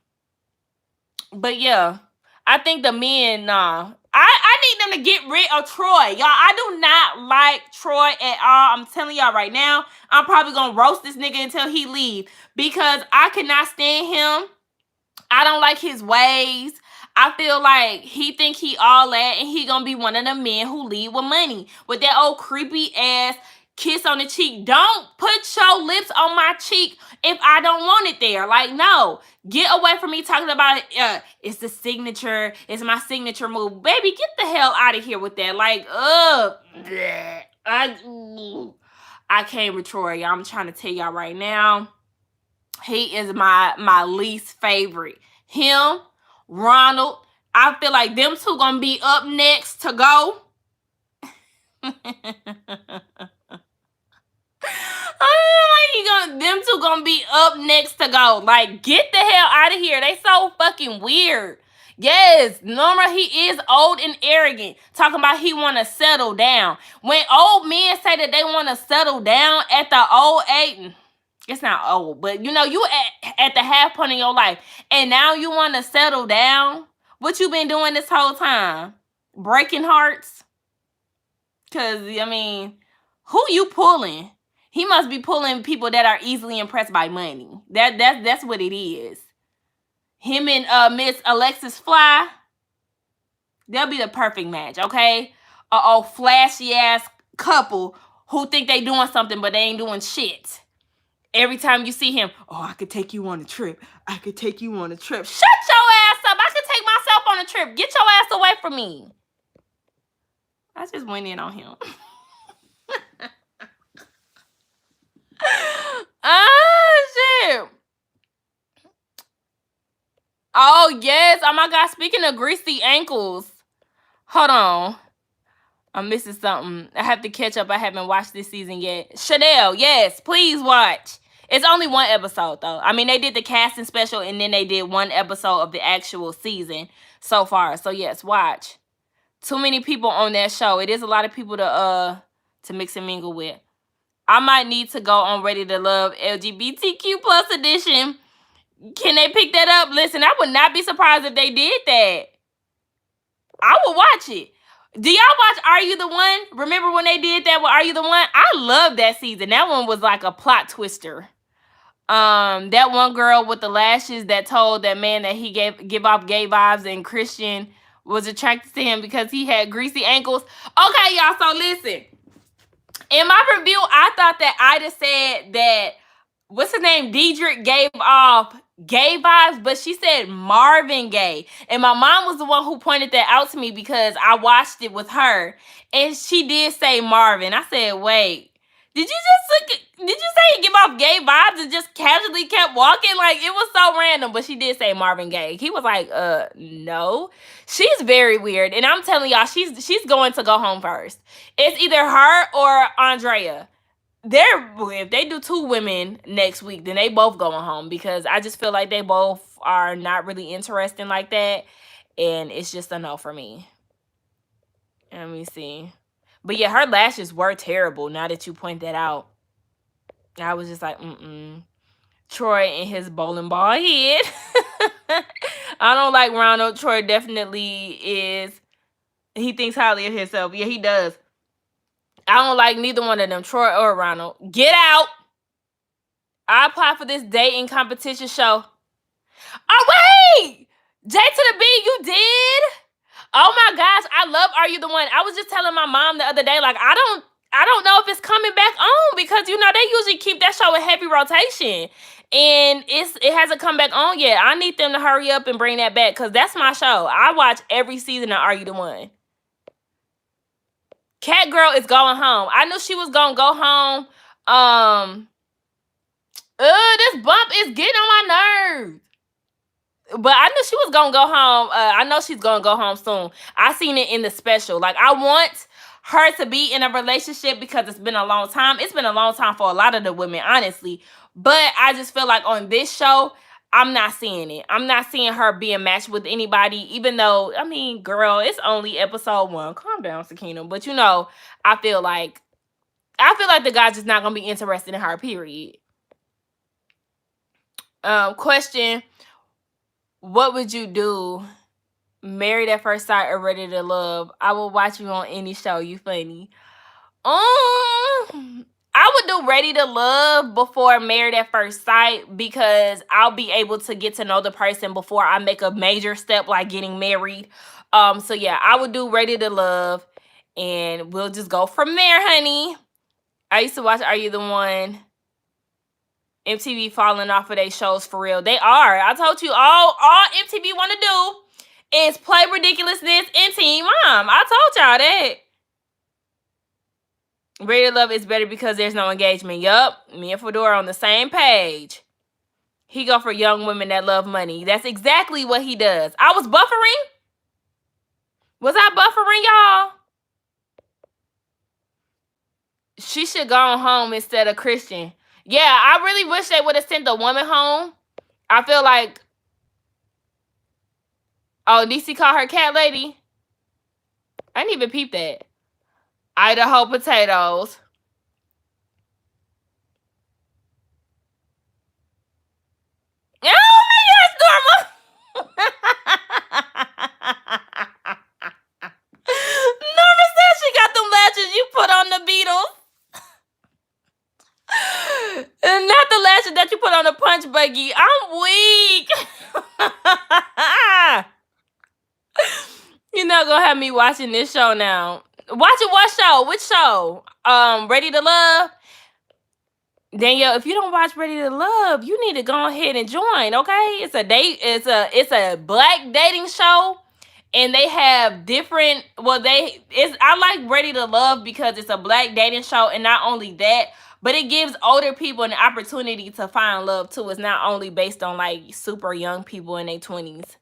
yeah, I think the men, nah. I need them to get rid of Troy. Y'all, I do not like Troy at all. I'm telling y'all right now, I'm probably gonna roast this nigga until he leave because I cannot stand him. I don't like his ways. I feel like he think he all that and he gonna be one of the men who lead with money. With that old creepy ass kiss on the cheek. Don't put your lips on my cheek if I don't want it there. Like, no. Get away from me talking about it's the signature. It's my signature move. Baby, get the hell out of here with that. Like, I can't with Troy. I'm trying to tell y'all right now. He is my least favorite. Him, Ronald. I feel like them two gonna be up next to go. Them two gonna be up next to go. Like, get the hell out of here. They so fucking weird. Yes, Norma, he is old and arrogant. Talking about he want to settle down. When old men say that they want to settle down at the old age, it's not old, but you know, you at the half point in your life, and now you want to settle down. What you been doing this whole time? Breaking hearts? Cause I mean, who you pulling? He must be pulling people that are easily impressed by money. That's what it is. Him and Miss Alexis Fly, they'll be the perfect match, okay? A flashy ass couple who think they doing something but they ain't doing shit. Every time you see him, oh, I could take you on a trip. I could take you on a trip. Shut your ass up. I could take myself on a trip. Get your ass away from me. I just went in on him. Shit. Oh, yes. Oh, my God. Speaking of greasy ankles. Hold on. I'm missing something. I have to catch up. I haven't watched this season yet. Chanel, yes. Please watch. It's only one episode, though. I mean, they did the casting special, and then they did one episode of the actual season so far. So, yes, watch. Too many people on that show. It is a lot of people to mix and mingle with. I might need to go on Ready to Love LGBTQ plus edition. Can they pick that up? Listen, I would not be surprised if they did that. I would watch it. Do y'all watch Are You the One? Remember when they did that with Are You the One? I love that season. That one was like a plot twister. That one girl with the lashes that told that man that he give off gay vibes and Christian was attracted to him because he had greasy ankles. Okay, y'all, so listen. In my review, I thought that Ida said that, what's his name, Diedrich gave off gay vibes, but she said Marvin Gaye. And my mom was the one who pointed that out to me because I watched it with her. And she did say Marvin. I said, wait, did you say he give off gay vibes and just casually kept walking? Like, it was so random, but she did say Marvin Gaye. He was like, no. She's very weird. And I'm telling y'all, she's going to go home first. It's either her or Andrea. If they do two women next week, then they both going home because I just feel like they both are not really interesting like that. And it's just a no for me. Let me see. But yeah, her lashes were terrible now that you point that out. I was just like, Troy and his bowling ball head. I don't like Ronald. Troy definitely is. He thinks highly of himself. Yeah, he does. I don't like neither one of them, Troy or Ronald. Get out. I applied for this dating competition show. Oh, wait! J to the B, you did? Oh my gosh, I love Are You the One? I was just telling my mom the other day, like, I don't know if it's coming back on because, you know, they usually keep that show in heavy rotation. And it hasn't come back on yet. I need them to hurry up and bring that back because that's my show. I watch every season of Are You the One? Cat Girl is going home. I knew she was gonna go home. This bump is getting on my nerves. But I knew she was gonna go home. I know she's gonna go home soon. I seen it in the special. Like, I want her to be in a relationship because it's been a long time. It's been a long time for a lot of the women, honestly. But I just feel like on this show, I'm not seeing it. I'm not seeing her being matched with anybody, even though, I mean, girl, it's only episode 1. Calm down, Sakina. But, you know, I feel like I feel like the guy's just not gonna be interested in her, period. Question: what would you do? Married at First Sight or Ready to Love? I will watch you on any show. You funny. I would do Ready to Love before Married at First Sight because I'll be able to get to know the person before I make a major step like getting married. So yeah, I would do Ready to Love and we'll just go from there, honey. I used to watch Are You the One? MTV falling off of their shows for real. They are. I told you all MTV want to do is play ridiculousness and Teen Mom. I told y'all that. Ready to Love is better because there's no engagement. Yup. Me and Fedora on the same page. He go for young women that love money. That's exactly what he does. I was buffering. Was I buffering, y'all? She should go home instead of Christian. Yeah, I really wish they would have sent the woman home. I feel like... Oh, DC called her cat lady? I didn't even peep that. Idaho potatoes. Oh, yes, Norma! Norma said she got them latches you put on the Beatles. And not the latches that you put on the punch buggy. I'm weak. You're not gonna have me watching this show now. Watching what show? Which show? Ready to Love? Danielle, if you don't watch Ready to Love, you need to go ahead and join, okay? It's a black dating show. And they have different, I like Ready to Love because it's a black dating show, and not only that, but it gives older people an opportunity to find love too. It's not only based on like super young people in their 20s.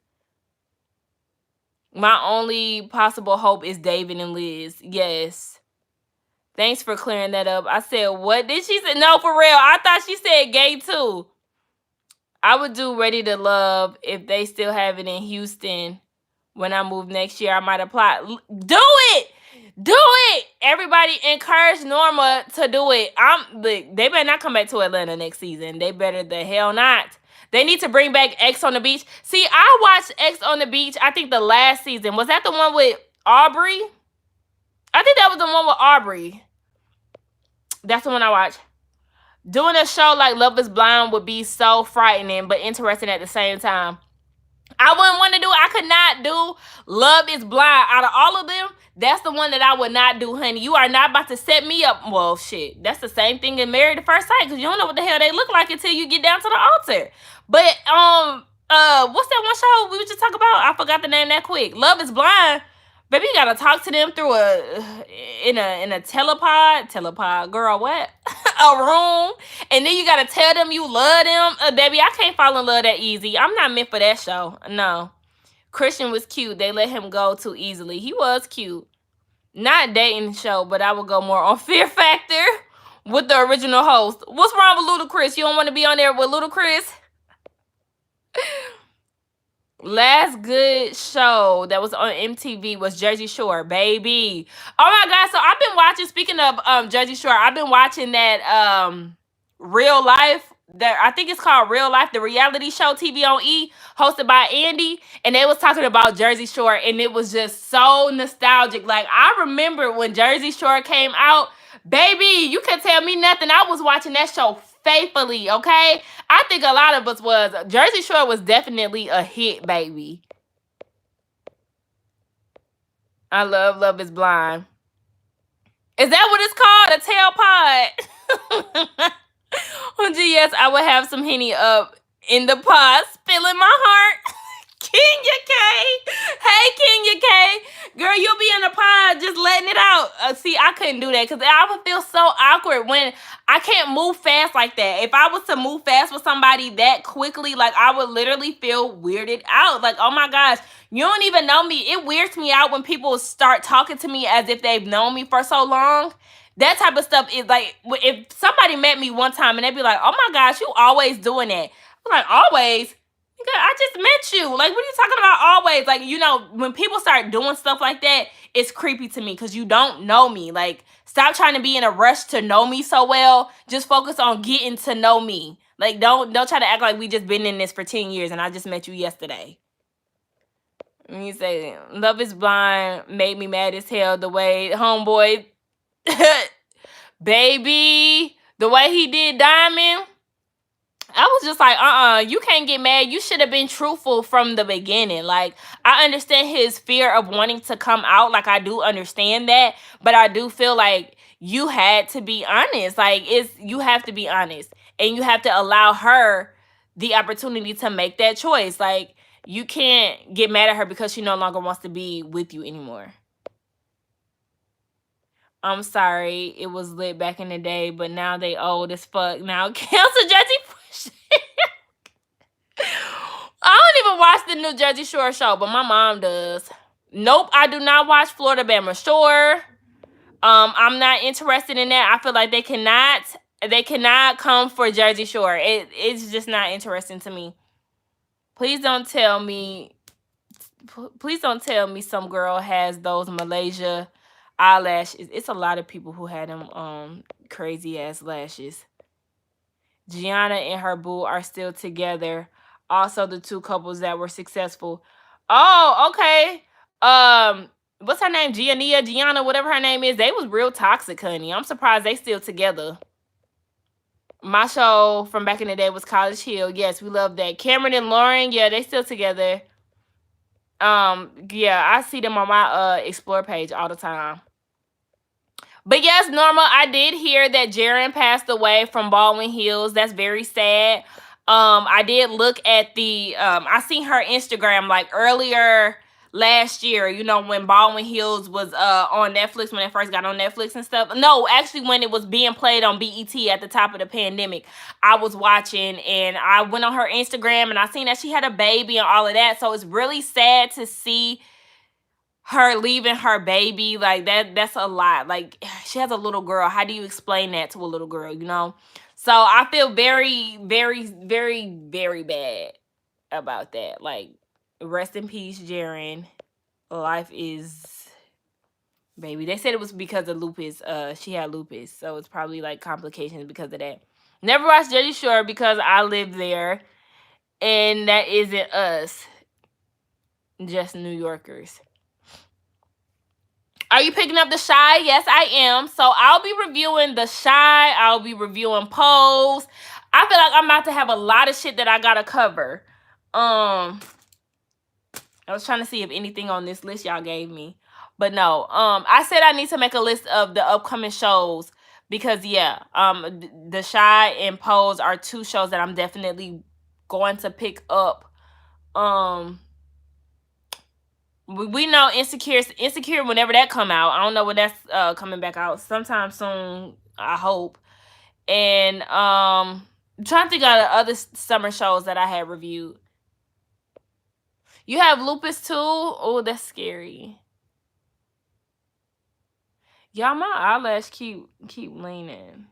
My only possible hope is David and Liz. Yes. Thanks for clearing that up. I said, what did she say? No, for real. I thought she said gay too. I would do Ready to Love if they still have it in Houston. When I move next year, I might apply. Do it! Do it! Everybody encourage Norma to do it. They better not come back to Atlanta next season. They better the hell not. They need to bring back X on the Beach. See, I watched X on the Beach, I think the last season. Was that the one with Aubrey? I think that was the one with Aubrey. That's the one I watched. Doing a show like Love is Blind would be so frightening, but interesting at the same time. I wouldn't want to do it. I could not do Love is Blind. Out of all of them, that's the one that I would not do, honey. You are not about to set me up. Well, shit. That's the same thing in Married at First Sight, because you don't know what the hell they look like until you get down to the altar. But, what's that one show we were just talking about? I forgot the name that quick. Love is Blind. Baby, you gotta talk to them through in a telepod, girl, what? A room. And then you gotta tell them you love them. Baby, I can't fall in love that easy. I'm not meant for that show. No. Christian was cute. They let him go too easily. He was cute. Not dating show, but I would go more on Fear Factor with the original host. What's wrong with Ludacris? You don't want to be on there with Ludacris? Last good show that was on MTV was Jersey Shore, baby. Oh my God. So I've been watching, speaking of Jersey Shore, I've been watching that Real Life. I think it's called Real Life, the reality show, TV on E, hosted by Andy. And they was talking about Jersey Shore, and it was just so nostalgic. Like, I remember when Jersey Shore came out, baby, you can tell me nothing. I was watching that show faithfully, okay? I think a lot of us was. Jersey Shore was definitely a hit, baby. I love Love is Blind. Is that what it's called? A tailpot? Oh, gee, yes, I would have some Henny up in the pot, spilling my heart. Kenya K. Hey, Kenya K. Girl, you'll be in the pod just letting it out. See, I couldn't do that because I would feel so awkward when I can't move fast like that. If I was to move fast with somebody that quickly, like, I would literally feel weirded out. Like, oh my gosh, you don't even know me. It weirds me out when people start talking to me as if they've known me for so long. That type of stuff is like, if somebody met me one time and they'd be like, oh my gosh, you always doing that. I'm like, always? I just met you. Like, what are you talking about always? Like, you know, when people start doing stuff like that, it's creepy to me because you don't know me. Like, stop trying to be in a rush to know me so well. Just focus on getting to know me. Like, don't try to act like we just been in this for 10 years and I just met you yesterday. And you say, Love is Blind made me mad as hell the way homeboy, baby, the way he did Diamond. I was just like, you can't get mad. You should have been truthful from the beginning. Like, I understand his fear of wanting to come out. Like, I do understand that. But I do feel like you had to be honest. Like, you have to be honest. And you have to allow her the opportunity to make that choice. Like, you can't get mad at her because she no longer wants to be with you anymore. I'm sorry. It was lit back in the day, but now they old as fuck. Now cancel Jersey Push. I don't even watch the New Jersey Shore show, but my mom does. Nope, I do not watch Florida Bama Shore. I'm not interested in that. I feel like they cannot come for Jersey Shore. It's just not interesting to me. Please don't tell me some girl has those Malaysia eyelashes. It's a lot of people who had them crazy ass lashes. Gianna and her boo are still together. Also, the two couples that were successful. Oh, okay. What's her name? Gianna, whatever her name is. They was real toxic, honey. I'm surprised they still together. My show from back in the day was College Hill. Yes, we love that. Cameron and Lauren, yeah, they still together. Yeah, I see them on my explore page all the time. But yes, Norma, I did hear that Jaren passed away from Baldwin Hills. That's very sad. I did look at the I seen her Instagram like earlier last year, you know, when Baldwin Hills was on Netflix, when it first got on Netflix and stuff. No, actually when it was being played on BET at the top of the pandemic, I was watching and I went on her Instagram and I seen that she had a baby and all of that. So it's really sad to see her leaving her baby. Like, that's a lot. Like, she has a little girl. How do you explain that to a little girl, you know? So I feel very, very, very, very bad about that. Like, rest in peace, Jaren. Life is, baby. They said it was because of lupus. She had lupus, so it's probably like complications because of that. Never watched Jersey Shore because I live there, and that isn't us, just New Yorkers. Are you picking up The Shy? Yes, I am. So I'll be reviewing The Shy. I'll be reviewing Pose. I feel like I'm about to have a lot of shit that I gotta cover. I was trying to see if anything on this list y'all gave me. But no. I said I need to make a list of the upcoming shows because yeah, The Shy and Pose are two shows that I'm definitely going to pick up. We know Insecure whenever that come out. I don't know when that's coming back out. Sometime soon, I hope. And I'm trying to think of the other summer shows that I had reviewed. You have lupus too? Oh, that's scary. Y'all, my eyelash keep leaning.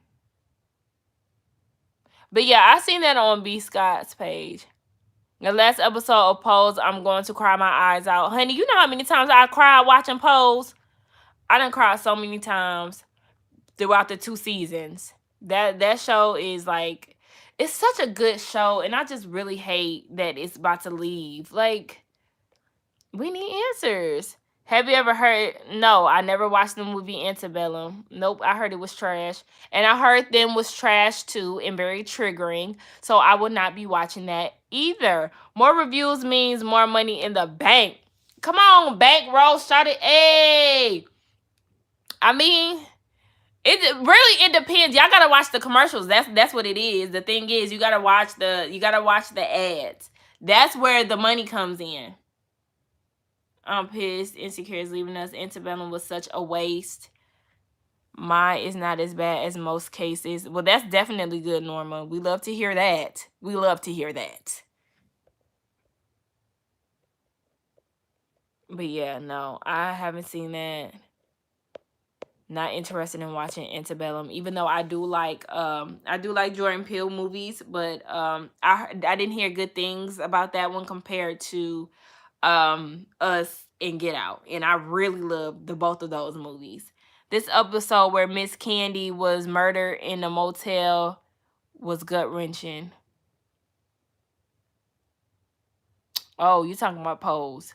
But yeah, I seen that on B Scott's page. The last episode of Pose, I'm going to cry my eyes out. Honey, you know how many times I cried watching Pose? I done cried so many times throughout the 2 seasons. That show is like, it's such a good show, and I just really hate that it's about to leave. Like, we need answers. Have you ever heard? No, I never watched the movie Antebellum. Nope, I heard it was trash. And I heard them was trash too and very triggering. So I would not be watching that either. More reviews means more money in the bank. Come on, bankroll, shout it. Hey. I mean, it depends. Y'all gotta watch the commercials. That's what it is. The thing is, you gotta watch the ads. That's where the money comes in. I'm pissed. Insecure is leaving us. Antebellum was such a waste. Mine is not as bad as most cases. Well, that's definitely good, Norma. We love to hear that. We love to hear that. But yeah, no, I haven't seen that. Not interested in watching Antebellum, even though I do like Jordan Peele movies, but I didn't hear good things about that one compared to Us and Get Out, and I really love the both of those movies. This episode where Miss Candy was murdered in a motel was gut wrenching. Oh, you talking about Pose?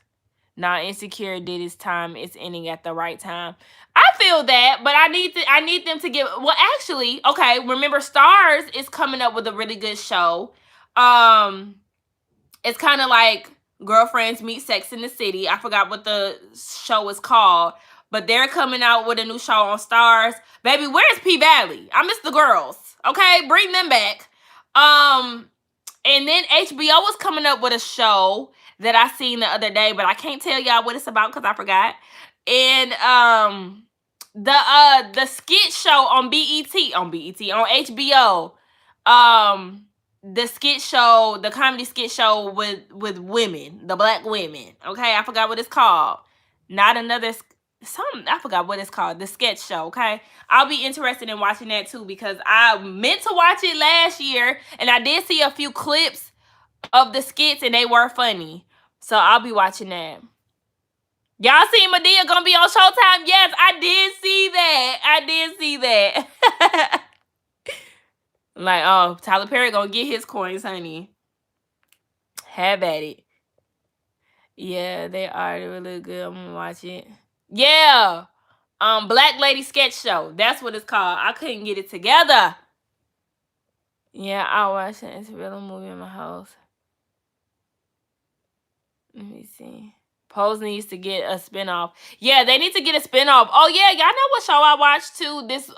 Now Insecure did his time. It's ending at the right time. I feel that, but I need them to give. Well, actually, okay. Remember, Stars is coming up with a really good show. It's kind of like Girlfriends Meet Sex in the City. I forgot what the show is called, but they're coming out with a new show on Stars. Baby, where's P Valley? I miss the girls. Okay, bring them back. And then HBO was coming up with a show that I seen the other day, but I can't tell y'all what it's about because I forgot. And the skit show on HBO, the skit show, the comedy skit show with women, the black women. Okay, I forgot what it's called. Not another something, I forgot what it's called. The sketch show. Okay, I'll be interested in watching that too because I meant to watch it last year and I did see a few clips of the skits and they were funny. So I'll be watching that. Y'all see Madea gonna be on Showtime? Yes, I did see that. Like, oh, Tyler Perry gonna get his coins, honey. Have at it. Yeah, they are really good. I'm gonna watch it. Yeah. Black Lady Sketch Show. That's what it's called. I couldn't get it together. Yeah, I'll watch an Antebellum movie in my house. Let me see. Pose needs to get a spinoff. Yeah, they need to get a spinoff. Oh yeah, y'all know what show I watched too this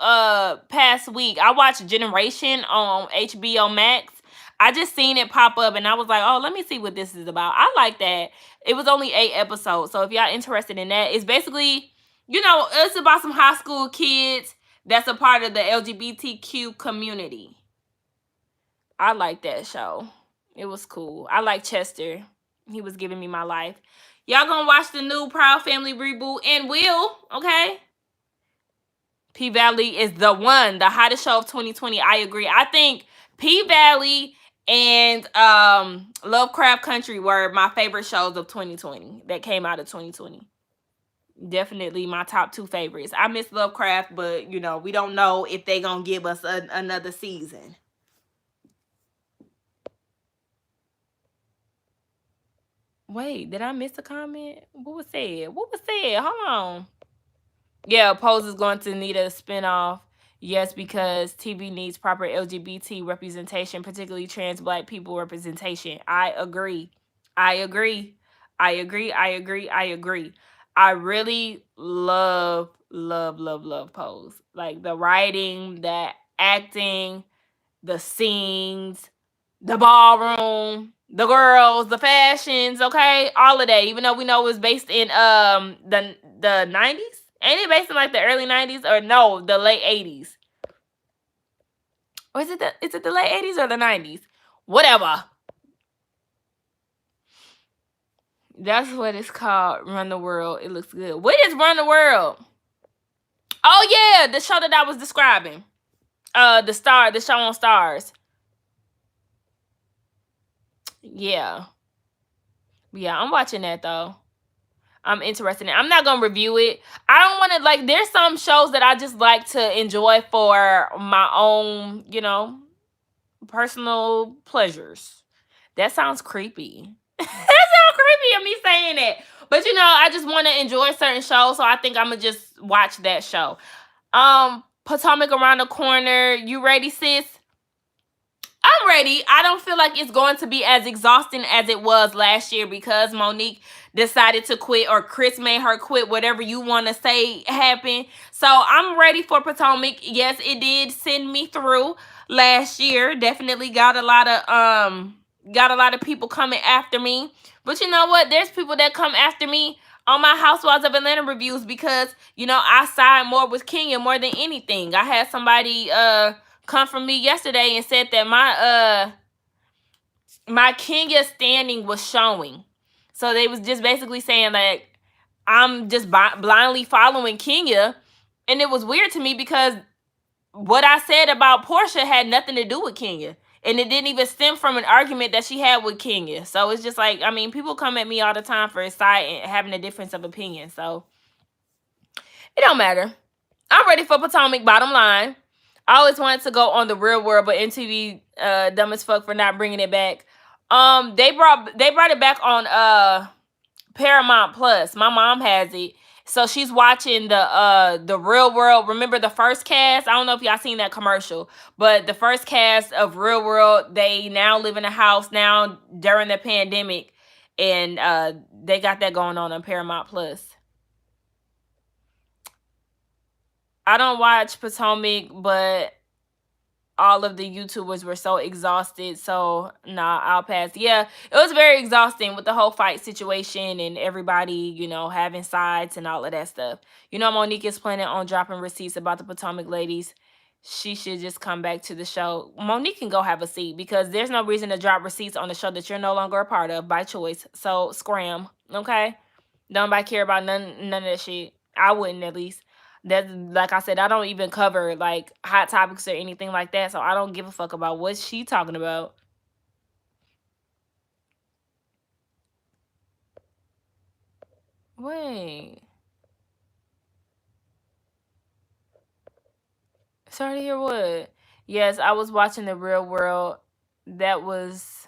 past week? I watched Generation on HBO Max. I just seen it pop up and I was like, oh, let me see what this is about. I like that. It was only 8 episodes. So if y'all interested in that, it's basically, it's about some high school kids that's a part of the LGBTQ community. I like that show. It was cool. I like Chester. He was giving me my life. Y'all gonna watch the new Proud Family reboot and will, okay? P Valley is the one, the hottest show of 2020. I agree. I think P Valley and Lovecraft Country were my favorite shows of 2020 that came out of 2020. Definitely my top 2 favorites. I miss Lovecraft, but we don't know if they gonna give us another season. Wait, did I miss a comment? What was said? Hold on. Yeah, Pose is going to need a spinoff. Yes, because TV needs proper LGBT representation, particularly trans black people representation. I agree. I really love Pose. Like the writing, the acting, the scenes, the ballroom, the girls, the fashions, okay? All of that. Even though we know it was based in the 90s. Ain't it based in like the early 90s or no, the late 80s? Or is it the late 80s or the 90s? Whatever. That's what it's called, Run the World. It looks good. What is Run the World? Oh yeah, the show that I was describing. The show on Stars. Yeah. Yeah, I'm watching that though. I'm interested in it. I'm not gonna review it. I don't want to, like, there's some shows that I just like to enjoy for my own, personal pleasures. That sounds creepy. That sounds creepy of me saying it. But I just want to enjoy certain shows, so I think I'm gonna just watch that show. Potomac Around the Corner. You ready, sis? I'm ready. I don't feel like it's going to be as exhausting as it was last year because Monique decided to quit, or Chris made her quit, whatever you want to say happened. So I'm ready for Potomac. Yes, it did send me through last year. Definitely got a lot of people coming after me. But you know what? There's people that come after me on my Housewives of Atlanta reviews because, I side more with Kenya more than anything. I had somebody come from me yesterday and said that my Kenya standing was showing. So they was just basically saying like I'm just blindly following Kenya And it was weird to me because what I said about Portia had nothing to do with Kenya. And it didn't even stem from an argument that she had with Kenya. So it's just like, I mean, people come at me all the time for a side and having a difference of opinion. So it don't matter. I'm ready for Potomac, bottom line. I always wanted to go on The Real World, but MTV dumb as fuck for not bringing it back. They brought it back on Paramount Plus. My mom has it. So she's watching the Real World. Remember the first cast? I don't know if y'all seen that commercial, but the first cast of Real World, they now live in a house now during the pandemic, and they got that going on Paramount Plus. I don't watch Potomac, but all of the YouTubers were so exhausted. So nah, I'll pass. Yeah, it was very exhausting with the whole fight situation and everybody, having sides and all of that stuff. Monique is planning on dropping receipts about the Potomac ladies. She should just come back to the show. Monique can go have a seat because there's no reason to drop receipts on the show that you're no longer a part of by choice. So scram, okay? Nobody care about none of that shit. I wouldn't, at least. That, like I said, I don't even cover like hot topics or anything like that, so I don't give a fuck about what she talking about. Wait, sorry to hear what? Yes, I was watching The Real World. That was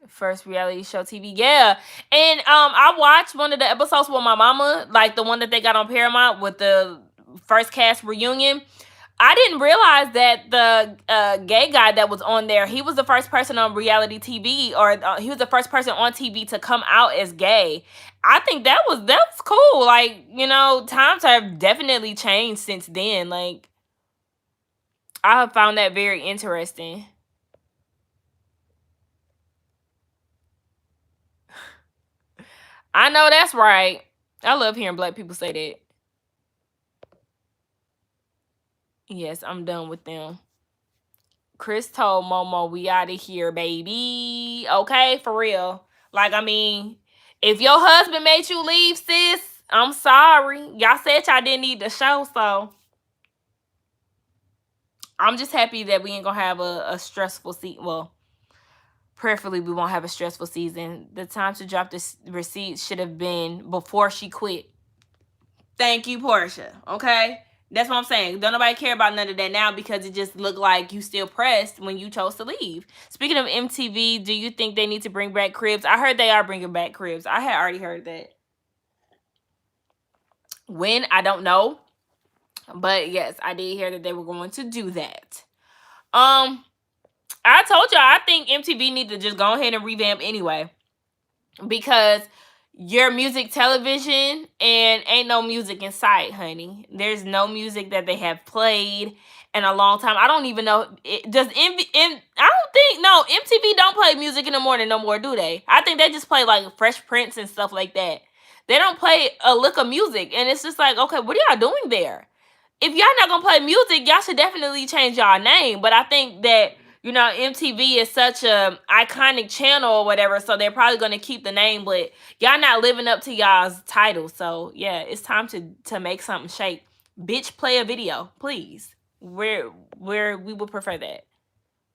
first reality show TV. Yeah, and I watched one of the episodes with my mama, like the one that they got on Paramount with the first cast reunion. I didn't realize that the gay guy that was on there, he was the first person on reality TV, or he was the first person on TV to come out as gay. I think that was cool. Like, times have definitely changed since then. Like, I have found that very interesting. I know that's right. I love hearing black people say that. Yes, I'm done with them. Chris told Momo, we out of here, baby. Okay, for real. Like, I mean, if your husband made you leave, sis, I'm sorry. Y'all said y'all didn't need the show, so I'm just happy that we ain't gonna have a stressful season. Well, preferably we won't have a stressful season. The time to drop this receipt should have been before she quit. Thank you, Portia. Okay? That's what I'm saying. Don't nobody care about none of that now because it just looked like you still pressed when you chose to leave. Speaking of MTV, do you think they need to bring back Cribs? I heard they are bringing back Cribs. I had already heard that. When? I don't know. But yes, I did hear that they were going to do that. I told y'all, I think MTV need to just go ahead and revamp anyway. Because your music television and ain't no music in sight, honey. There's no music that they have played in a long time. I don't even know. Does I don't think, no, MTV don't play music in the morning no more, do they? I think they just play like Fresh Prince and stuff like that. They don't play a lick of music. And it's just like, okay, what are y'all doing there? If y'all not gonna play music, y'all should definitely change y'all name. But I think that MTV is such a iconic channel or whatever, so they're probably gonna keep the name, but y'all not living up to y'all's title. So yeah, it's time to make something shake. Bitch, play a video, please. We would prefer that.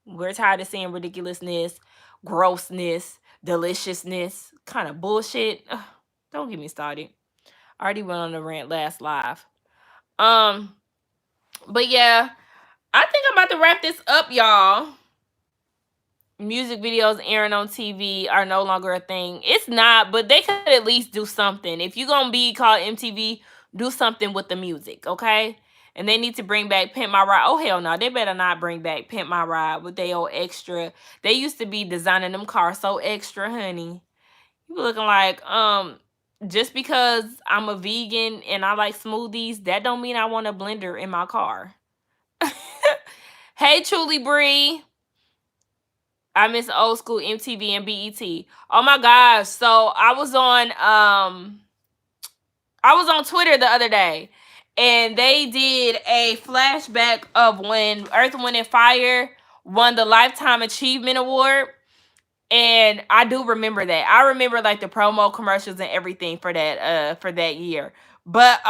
We're tired of seeing ridiculousness, grossness, deliciousness, kind of bullshit. Ugh, don't get me started. I already went on the rant last live. Um, but yeah, I think I'm about to wrap this up, y'all. Music videos airing on TV are no longer a thing. It's not, but they could at least do something. If you're gonna be called MTV, do something with the music, okay? And they need to bring back Pimp My Ride. Oh hell no, they better not bring back Pimp My Ride with they old extra. They used to be designing them cars so extra, honey. You be looking like just because I'm a vegan and I like smoothies, that don't mean I want a blender in my car. Hey, Truly Bree. I miss old school MTV and BET. Oh my gosh. So I was on Twitter the other day and they did a flashback of when Earth, Wind and Fire won the Lifetime Achievement Award. And I do remember that. I remember like the promo commercials and everything for that year. But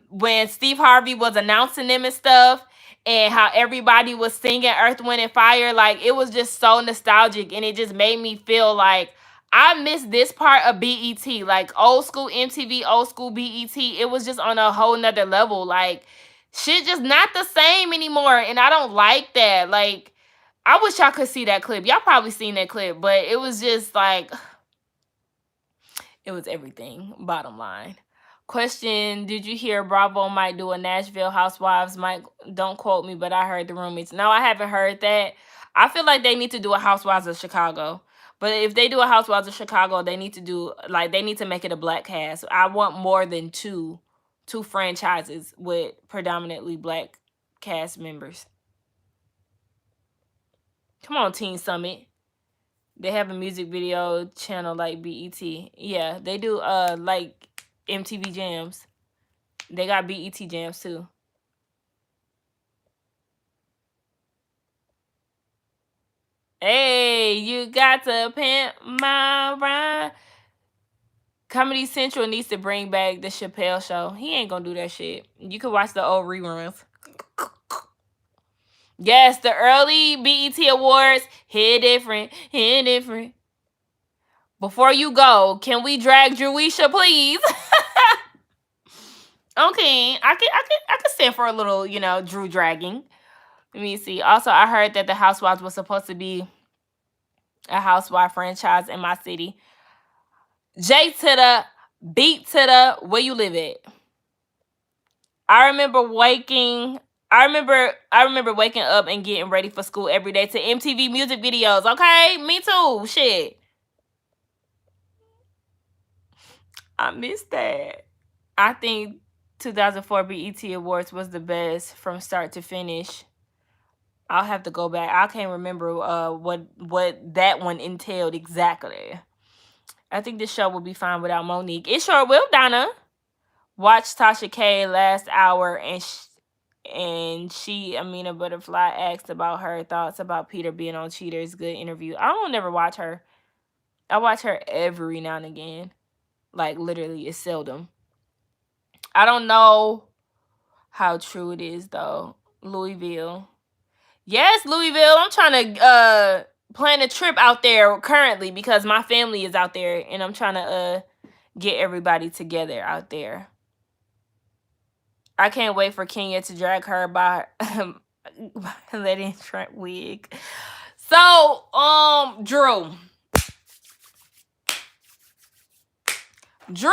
when Steve Harvey was announcing them and stuff, and how everybody was singing Earth, Wind, and Fire, like it was just so nostalgic, and it just made me feel like I miss this part of BET, like old school MTV, old school BET. It was just on a whole nother level. Like shit just not the same anymore, and I don't like that. Like I wish y'all could see that clip. Y'all probably seen that clip, but it was just like it was everything. Bottom line. Question: did you hear Bravo might do a Nashville Housewives? Might, don't quote me, but I heard the rumors. No, I haven't heard that. I feel like they need to do a Housewives of Chicago. But if they do a Housewives of Chicago, they need to do they need to make it a black cast. I want more than two franchises with predominantly black cast members. Come on, Teen Summit. They have a music video channel like BET. Yeah, they do like MTV Jams. They got BET Jams too. Hey, you got to pimp my ride. Comedy Central needs to bring back the Chappelle Show. He ain't gonna do that shit. You can watch the old reruns. Yes, the early BET Awards hit different, hit different. Before you go, can we drag Druisha, please? Okay, I could stand for a little, Drew dragging. Let me see. Also, I heard that the Housewives was supposed to be a housewife franchise in my city. J to the beat to the where you live at. I remember waking up and getting ready for school every day to MTV music videos. Okay, me too. Shit. I missed that. I think 2004 BET Awards was the best from start to finish. I'll have to go back. I can't remember what that one entailed exactly. I think this show will be fine without Monique. It sure will, Donna. Watch Tasha K last hour, and she Amina Butterfly asked about her thoughts about Peter being on Cheaters. Good interview. I don't never watch her. I watch her every now and again. Like literally, it's seldom. I don't know how true it is though. Louisville. Yes, Louisville. I'm trying to plan a trip out there currently because my family is out there and I'm trying to get everybody together out there. I can't wait for Kenya to drag her by letting Trent wig. So, Drew. Drew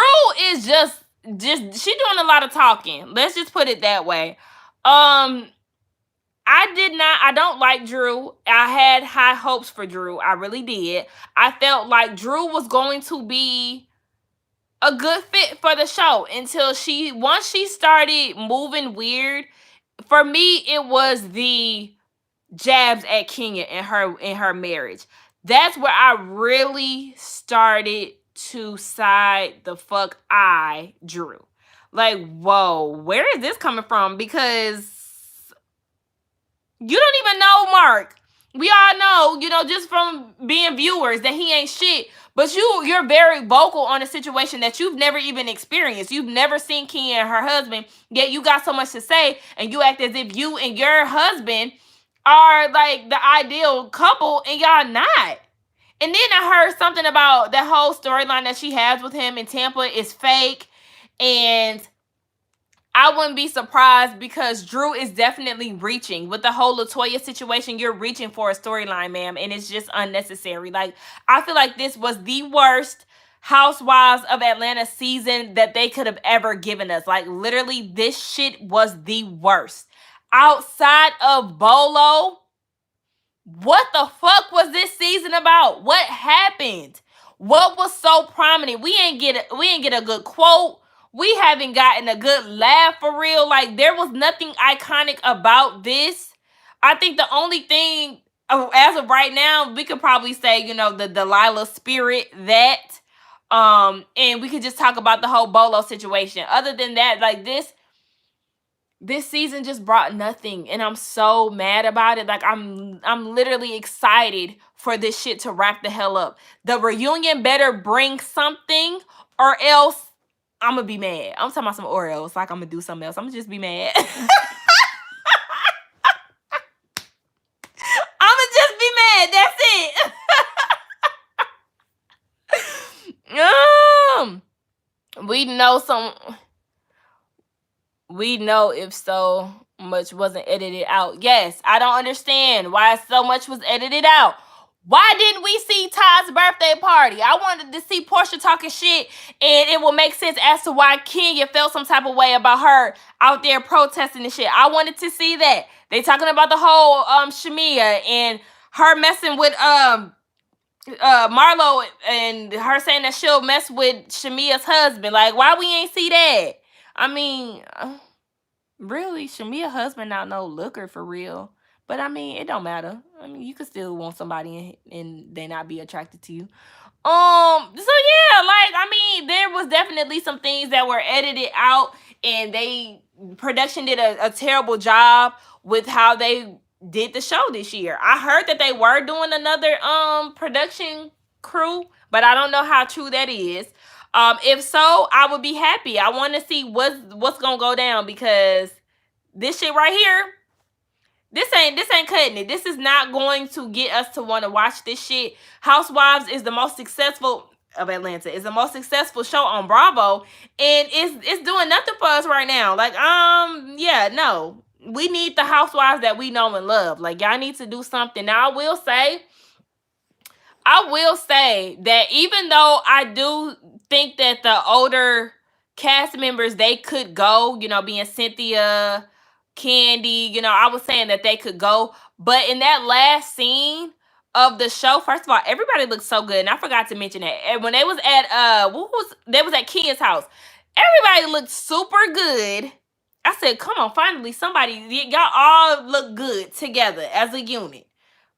is just she doing a lot of talking. Let's just put it that way. I don't like Drew. I had high hopes for Drew. I really did. I felt like Drew was going to be a good fit for the show until once she started moving weird. For me, it was the jabs at Kenya in her marriage. That's where I really started to side the fuck Drew. Like, whoa, where is this coming from? Because you don't even know Mark. We all know, just from being viewers that he ain't shit. But you're very vocal on a situation that you've never even experienced. You've never seen Kenya and her husband, yet you got so much to say, and you act as if you and your husband are like the ideal couple, and y'all not. And then I heard something about that whole storyline that she has with him in Tampa is fake, and I wouldn't be surprised because Drew is definitely reaching. With the whole LaToya situation, you're reaching for a storyline, ma'am, and it's just unnecessary. Like, I feel like this was the worst Housewives of Atlanta season that they could have ever given us. Like, literally, this shit was the worst. Outside of Bolo, what the fuck was this season about? What happened? What was so prominent? We ain't get a good quote. We haven't gotten a good laugh for real. Like, there was nothing iconic about this. I think the only thing, as of right now, we could probably say, the Delilah spirit that. And we could just talk about the whole Bolo situation. Other than that, like this season just brought nothing, and I'm so mad about it. Like, I'm literally excited for this shit to wrap the hell up. The reunion better bring something, or else I'm gonna be mad. I'm talking about some Oreos, like I'm gonna do something else. I'm gonna just be mad. I'm gonna just be mad. That's it. We know if so much wasn't edited out. Yes, I don't understand why so much was edited out. Why didn't we see Ty's birthday party? I wanted to see Portia talking shit, and it will make sense as to why Kenya felt some type of way about her out there protesting and shit. I wanted to see that. They talking about the whole Shamia and her messing with Marlo and her saying that she'll mess with Shamia's husband. Like, why we ain't see that? I mean, really, Shamia's husband not no looker for real. But I mean, it don't matter. I mean, you could still want somebody and they not be attracted to you. So yeah, like, I mean, there was definitely some things that were edited out, and production did a terrible job with how they did the show this year. I heard that they were doing another production crew, but I don't know how true that is. If so, I would be happy. I want to see what's gonna go down, because this shit right here, this ain't cutting it. This is not going to get us to want to watch this shit. Housewives is the most successful of Atlanta. Is the most successful show on Bravo, and it's doing nothing for us right now. Like, yeah, no. We need the Housewives that we know and love. Like, y'all need to do something. Now, I will say that even though I do think that the older cast members, they could go, being Cynthia, Candy, I was saying that they could go. But in that last scene of the show, first of all, everybody looked so good. And I forgot to mention that. And when they was at they was at Kenya's house, everybody looked super good. I said, come on, finally somebody, y'all all look good together as a unit.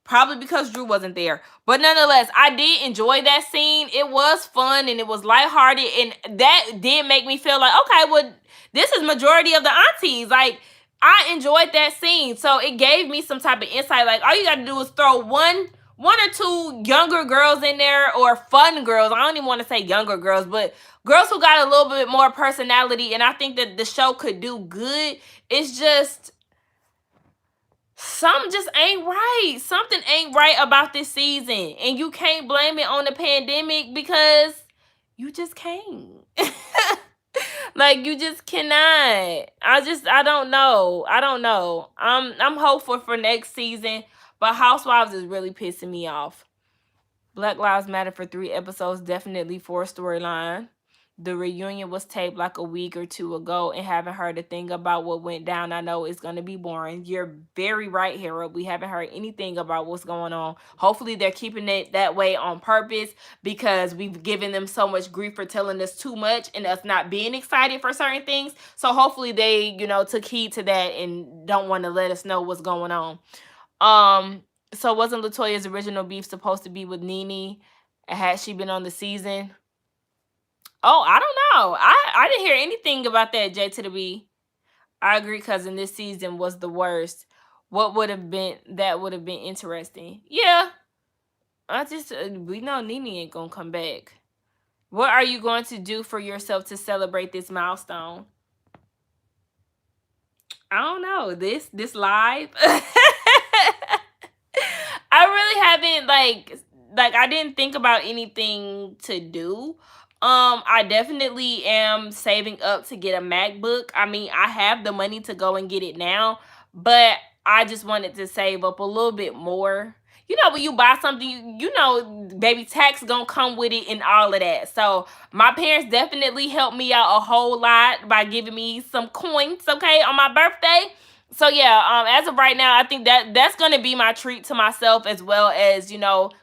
Probably because Drew wasn't there. But nonetheless, I did enjoy that scene. It was fun and it was lighthearted. And that did make me feel like, okay, well, this is majority of the aunties. Like, I enjoyed that scene. So it gave me some type of insight. Like, all you got to do is throw one or two younger girls in there, or fun girls. I don't even want to say younger girls, but girls who got a little bit more personality. And I think that the show could do good. It's just, something just ain't right. Something ain't right about this season. And you can't blame it on the pandemic, because you just can't. Like, you just cannot. I don't know. I'm hopeful for next season, but Housewives is really pissing me off. Black Lives Matter for 3 episodes, definitely for a storyline. The reunion was taped like a week or two ago, and haven't heard a thing about what went down. I know it's going to be boring. You're very right, Harold. We haven't heard anything about what's going on. Hopefully they're keeping it that way on purpose, because we've given them so much grief for telling us too much and us not being excited for certain things. So hopefully they, took heed to that and don't want to let us know what's going on. So wasn't LaToya's original beef supposed to be with Nene? Had she been on the season? Oh, I don't know. I didn't hear anything about that, J to the B. I agree, cousin. This season was the worst. What would have been interesting. Yeah. We know Nene ain't gonna come back. What are you going to do for yourself to celebrate this milestone? I don't know. This live. I really haven't like I didn't think about anything to do. I definitely am saving up to get a MacBook. I mean, I have the money to go and get it now, but I just wanted to save up a little bit more. When you buy something, baby, tax gonna come with it and all of that. So my parents definitely helped me out a whole lot by giving me some coins, okay, on my birthday. So yeah, as of right now, I think that's gonna be my treat to myself, as well as,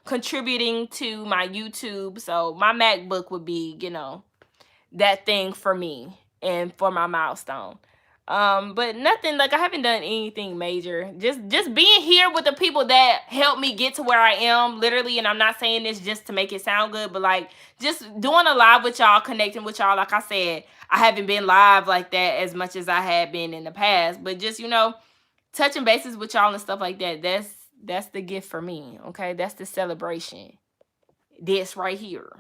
contributing to my YouTube. So my MacBook would be, that thing for me and for my milestone. But nothing, like, I haven't done anything major. Just being here with the people that helped me get to where I am, literally. And I'm not saying this just to make it sound good, but like, just doing a live with y'all, connecting with y'all. Like I said, I haven't been live like that as much as I had been in the past, but just, touching bases with y'all and stuff like that. That's the gift for me. Okay. That's the celebration. This right here.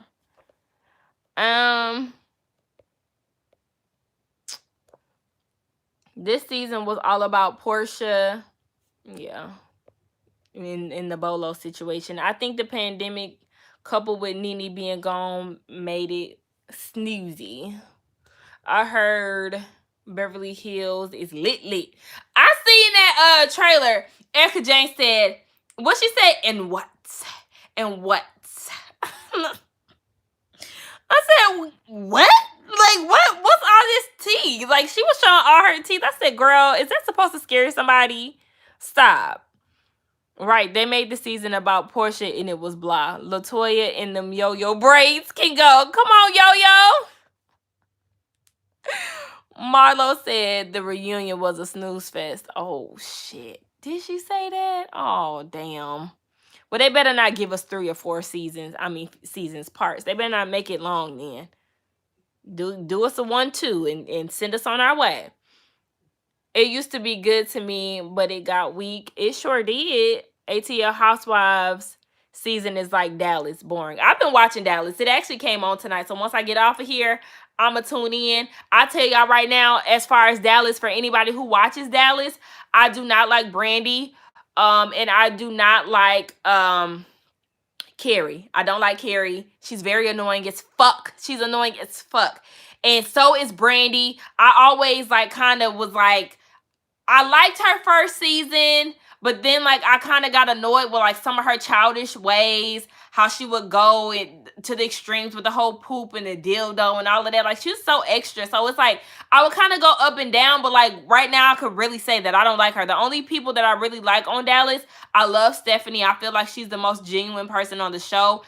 This season was all about Portia. Yeah. In the Bolo situation. I think the pandemic coupled with Nene being gone made it snoozy. I heard Beverly Hills is lit lit. I seen that trailer. Erica Jane said, what she said, and what? And what? I said, what? Like, what? What's all this tea? Like, she was showing all her teeth. I said, girl, is that supposed to scare somebody? Stop. Right, they made the season about Portia and it was blah. LaToya and them yo-yo braids can go. Come on, yo-yo. Marlo said the reunion was a snooze fest. Oh, shit. Did she say that? Oh, damn. Well, they better not give us 3 or 4 seasons. Seasons parts. They better not make it long then. Do us a 1-2 and send us on our way. It used to be good to me, but it got weak. It sure did. ATL Housewives season is like Dallas, boring. I've been watching Dallas. It actually came on tonight. So once I get off of here, I'ma tune in. I tell y'all right now, as far as Dallas, for anybody who watches Dallas, I do not like Brandy. And I do not like Carrie. I don't like Carrie. She's very annoying as fuck. She's annoying as fuck. And so is Brandy. I always kind of was like, I liked her first season, but then I kind of got annoyed with some of her childish ways, how she would go to the extremes with the whole poop and the dildo and all of that. She was so extra. So it's I would kind of go up and down, but right now I could really say that I don't like her. The only people that I really like on Dallas, I love Stephanie. I feel like she's the most genuine person on the show.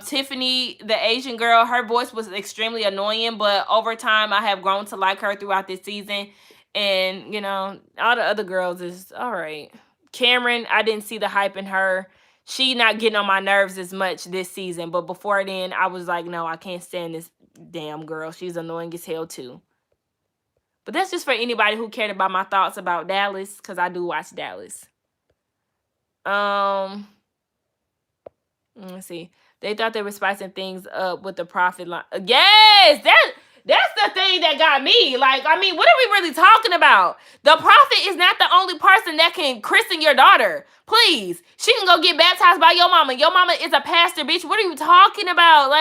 Tiffany, the Asian girl, her voice was extremely annoying, but over time I have grown to like her throughout this season. And, all the other girls is all right. Cameron, I didn't see the hype in her. She not getting on my nerves as much this season. But before then, I was like, no, I can't stand this damn girl. She's annoying as hell, too. But that's just for anybody who cared about my thoughts about Dallas, because I do watch Dallas. Let's see. They thought they were spicing things up with the Prophet line. Yes! That's the thing that got me. What are we really talking about? The Prophet is not the only person that can christen your daughter. Please. She can go get baptized by your mama. Your mama is a pastor, bitch. What are you talking about?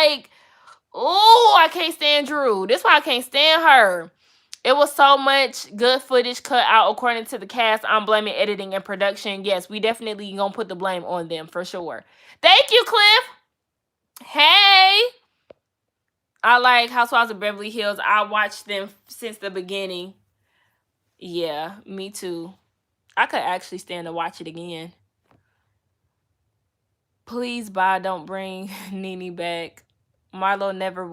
Oh, I can't stand Drew. This is why I can't stand her. It was so much good footage cut out according to the cast. I'm blaming editing and production. Yes, we definitely gonna put the blame on them for sure. Thank you, Cliff. Hey. I like Housewives of Beverly Hills. I watched them since the beginning. Yeah, me too. I could actually stand to watch it again. Please, don't bring Nene back. Marlo never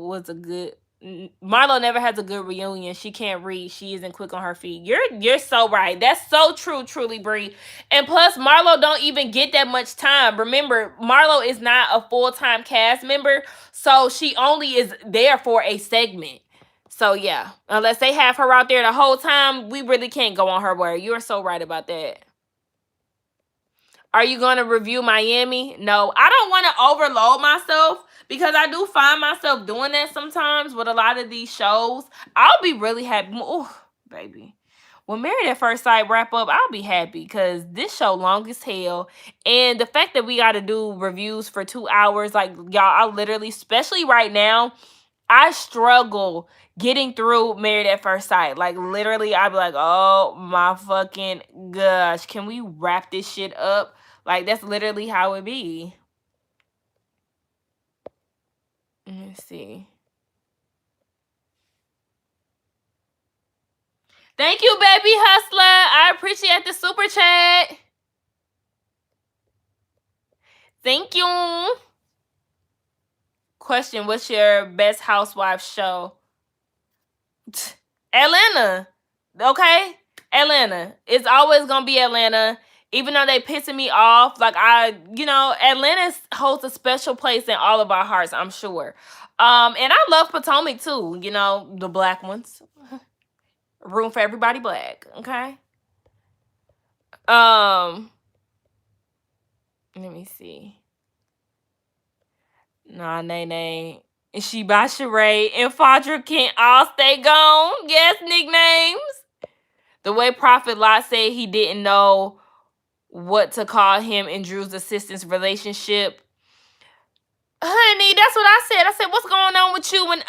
has a good reunion. She can't read. She isn't quick on her feet. You're so right. That's so true, truly, Bree. And plus, Marlo don't even get that much time. Remember, Marlo is not a full-time cast member, so she only is there for a segment. So yeah, unless they have her out there the whole time, we really can't go on her word. You're so right about that. Are you going to review Miami? No, I don't want to overload myself because I do find myself doing that sometimes with a lot of these shows. I'll be really happy. Oh, baby. When Married at First Sight wrap up, I'll be happy because this show long as hell. And the fact that we got to do reviews for 2 hours, y'all, I literally, especially right now, I struggle getting through Married at First Sight. Literally, I'd be like, oh my fucking gosh, can we wrap this shit up? That's literally how it be. Let's see. Thank you, baby hustler. I appreciate the super chat. Thank you. Question, what's your best housewife show? Atlanta. Okay? Atlanta. It's always going to be Atlanta. Even though they pissing me off, Atlanta holds a special place in all of our hearts, I'm sure. And I love Potomac too, the black ones. Room for everybody black, okay? Let me see. Nah, Nene. And she by Sheree and Fadra can't all stay gone. Yes, nicknames. The way Prophet Lot said he didn't know what to call him and Drew's assistant's relationship. Honey, that's what I said. I said, what's going on with you and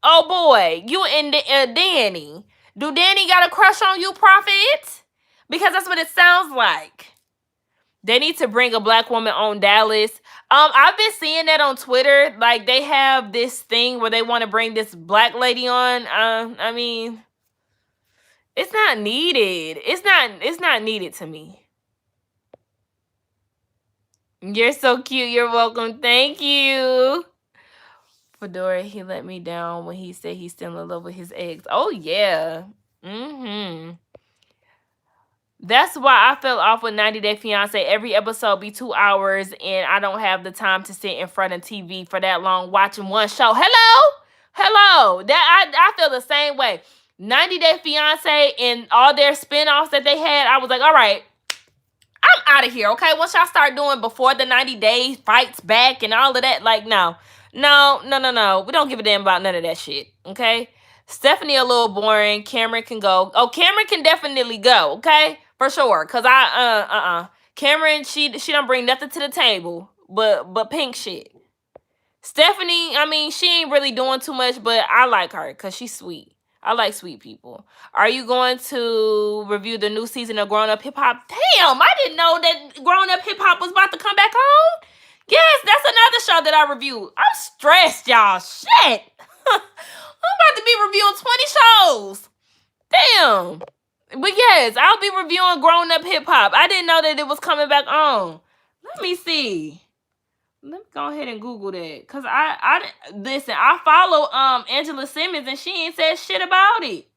oh boy, you and Danny? Do Danny got a crush on you, Prophet? Because that's what it sounds like. They need to bring a black woman on Dallas. I've been seeing that on Twitter. Like, they have this thing where they want to bring this black lady on. I mean, it's not needed. It's not needed to me. You're so cute. You're welcome. Thank you. Fedora, he let me down when he said he's still in love with his ex. Oh yeah. That's why I fell off with 90 Day Fiance. Every episode be 2 hours, and I don't have the time to sit in front of TV for that long watching one show. Hello. That I feel the same way. 90 Day Fiance and all their spinoffs that they had, I was like, all right, I'm out of here, okay? Once y'all start doing before the 90 days, fights back and all of that, like, no. We don't give a damn about none of that shit, okay? Stephanie a little boring. Cameron can go. Oh, Cameron can definitely go, okay? For sure. Cause Cameron, she don't bring nothing to the table but pink shit. Stephanie, I mean, she ain't really doing too much, but I like her because she's sweet. I like sweet people. Are you going to review the new season of Grown Up Hip Hop? Damn, I didn't know that Grown Up Hip Hop was about to come back on. Yes, that's another show that I reviewed. I'm stressed, y'all. Shit. I'm about to be reviewing 20 shows. Damn. But yes, I'll be reviewing Grown Up Hip Hop. I didn't know that it was coming back on. Let me see. Let me go ahead and Google that. Cause listen, I follow Angela Simmons and she ain't said shit about it.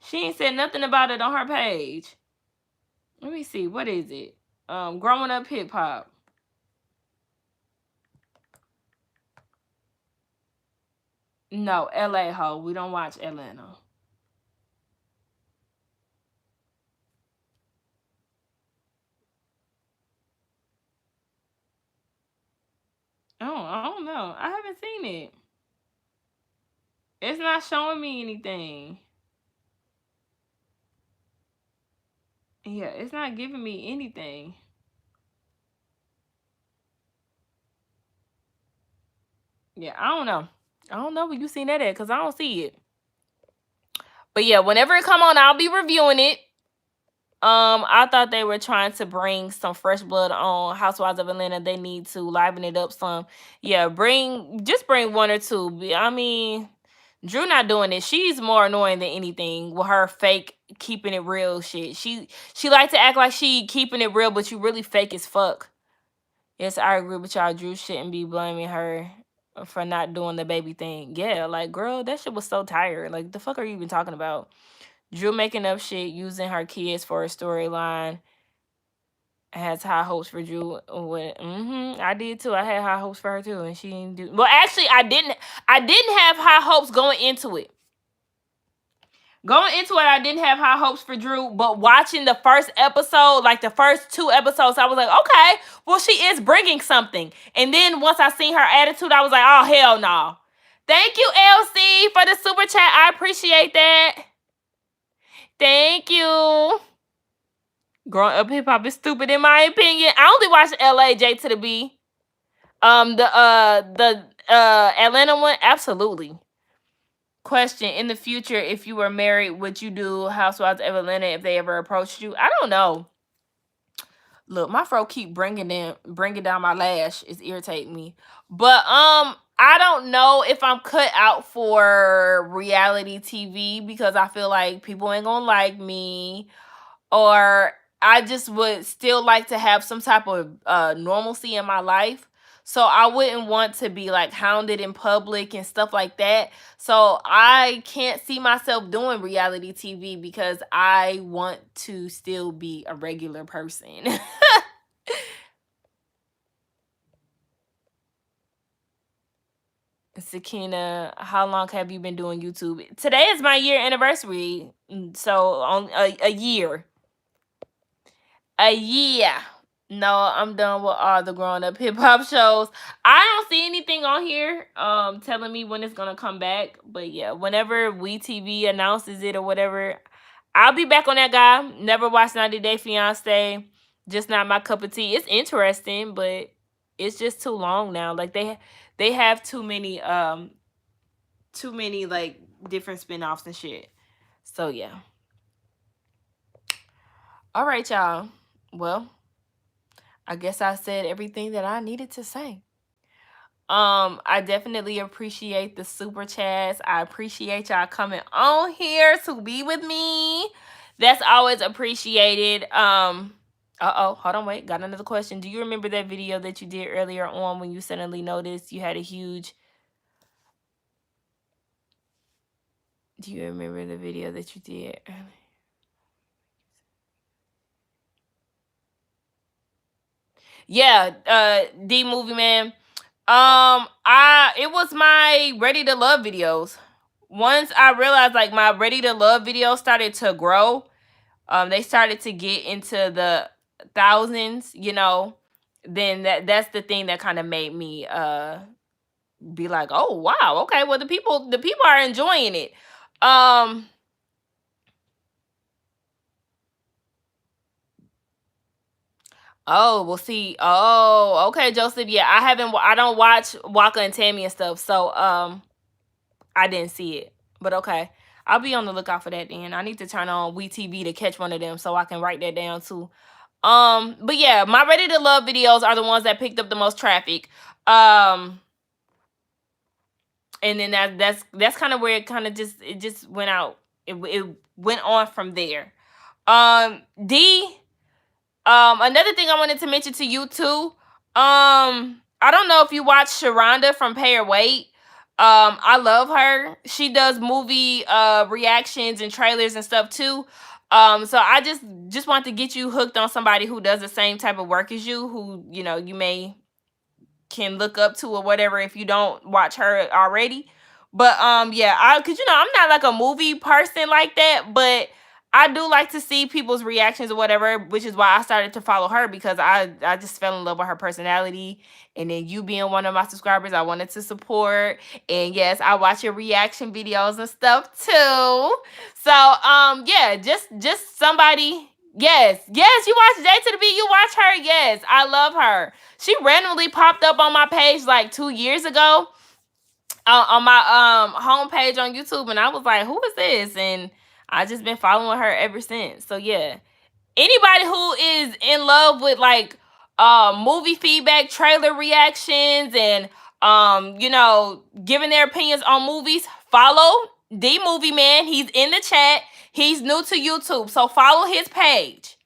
She ain't said nothing about it on her page. Let me see, what is it? Growing Up Hip Hop. No, LA ho. We don't watch Atlanta. Oh, I don't know. I haven't seen it. It's not showing me anything. Yeah, it's not giving me anything. Yeah, I don't know. I don't know where you seen that at because I don't see it. But yeah, whenever it come on, I'll be reviewing it. I thought they were trying to bring some fresh blood on Housewives of Atlanta. They need to liven it up some. Yeah, just bring one or two. I mean, Drew not doing it. She's more annoying than anything with her fake keeping it real shit. She like to act like she keeping it real, but you really fake as fuck. Yes, I agree with y'all. Drew shouldn't be blaming her for not doing the baby thing. Yeah, like, girl, that shit was so tired. Like, the fuck are you even talking about? Drew making up shit, using her kids for a storyline. Has high hopes for Drew. I did too. I had high hopes for her too, and she didn't do. Well, actually, I didn't have high hopes going into it. I didn't have high hopes for Drew, but watching the first episode, like the first 2 episodes, I was like, okay, well, she is bringing something. And then once I seen her attitude, I was like, oh, hell no. Thank you, LC, for the super chat. I appreciate that. Thank you. Growing Up Hip Hop is stupid in my opinion. I only watched LA J to the B. The Atlanta one, absolutely. Question: in the future, if you were married, would you do Housewives of Atlanta if they ever approached you? I don't know. Look, my fro keep bringing down my lash. It's irritating me. But I don't know if I'm cut out for reality TV because I feel like people ain't gonna like me, or I just would still like to have some type of normalcy in my life. So I wouldn't want to be like hounded in public and stuff like that. So I can't see myself doing reality TV because I want to still be a regular person. Sakina, how long have you been doing YouTube? Today is my year anniversary. So on a year. A year. No, I'm done with all the growing up hip hop shows. I don't see anything on here telling me when it's gonna come back. But yeah, whenever WeTV announces it or whatever, I'll be back on that guy. Never watched 90 Day Fiance. Just not my cup of tea. It's interesting, but it's just too long now. Like they have too many like different spin-offs and shit. So yeah. All right, y'all. Well, I guess I said everything that I needed to say. I definitely appreciate the super chats. I appreciate y'all coming on here to be with me. That's always appreciated. Hold on, wait. Got another question. Do you remember that video that you did earlier on when you suddenly noticed you had a huge... Do you remember the video that you did earlier? Yeah, D Movie Man. It was my Ready to Love videos. Once I realized like my Ready to Love videos started to grow, they started to get into the thousands, you know, then that's the thing that kind of made me be like, oh wow, okay, well the people are enjoying it. Oh, well, see. Oh, okay, Joseph. Yeah, I don't watch Waka and Tammy and stuff, so I didn't see it. But okay, I'll be on the lookout for that. Then I need to turn on WeTV to catch one of them, so I can write that down too. But yeah, my Ready to Love videos are the ones that picked up the most traffic. And then that's kind of where it kind of just went out. It went on from there. Another thing I wanted to mention to you too. I don't know if you watch Sharonda from Pay Her Weight. I love her. She does movie reactions and trailers and stuff too. So I just want to get you hooked on somebody who does the same type of work as you, who, you know, you may can look up to or whatever if you don't watch her already. But yeah, cause you know, I'm not like a movie person like that, but I do like to see people's reactions or whatever, which is why I started to follow her, because I just fell in love with her personality. And then you being one of my subscribers, I wanted to support. And yes, I watch your reaction videos and stuff too. So yeah, just somebody. Yes, you watch J to the B, you watch her. Yes, I love her. She randomly popped up on my page like 2 years ago on my homepage on YouTube, and I was like, who is this? And I just been following her ever since. So yeah, anybody who is in love with like movie feedback, trailer reactions, and you know, giving their opinions on movies, follow D Movie Man. He's in the chat. He's new to YouTube, so follow his page.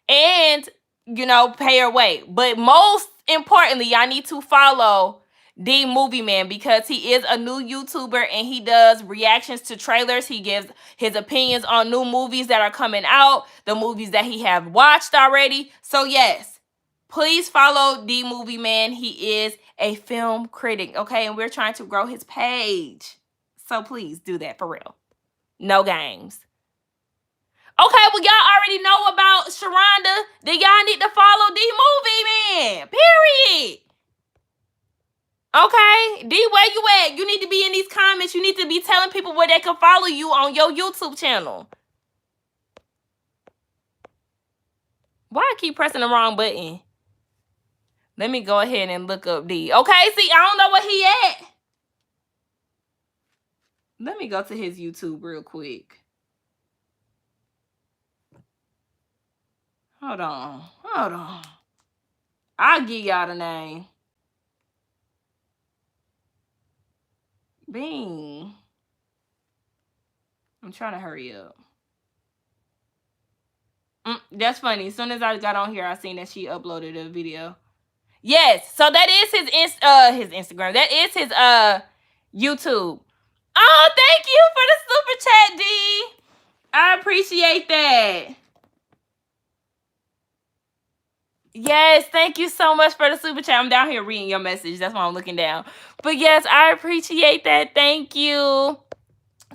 And, you know, Pay Her Weight. But most importantly, y'all need to follow D Movie Man, because he is a new YouTuber and he does reactions to trailers. He gives his opinions on new movies that are coming out, the movies that he have watched already. So yes, please follow D Movie Man. He is a film critic, okay? And we're trying to grow his page. So please do that for real. No games. Okay, well, y'all already know about Sharonda. Then y'all need to follow D Movie Man. Period. Okay, D, where you at? You need to be in these comments. You need to be telling people where they can follow you on your YouTube channel. Why I keep pressing the wrong button? Let me go ahead and look up D. Okay, see, I don't know where he at. Let me go to his YouTube real quick. Hold on. I'll give y'all the name. Bing. I'm trying to hurry up. That's funny. As soon as I got on here, I seen that she uploaded a video. Yes, so that is his Instagram. That is his YouTube. Oh, thank you for the super chat, D. I appreciate that. Yes, thank you so much for the super chat. I'm down here reading your message. That's why I'm looking down. But yes, I appreciate that. Thank you.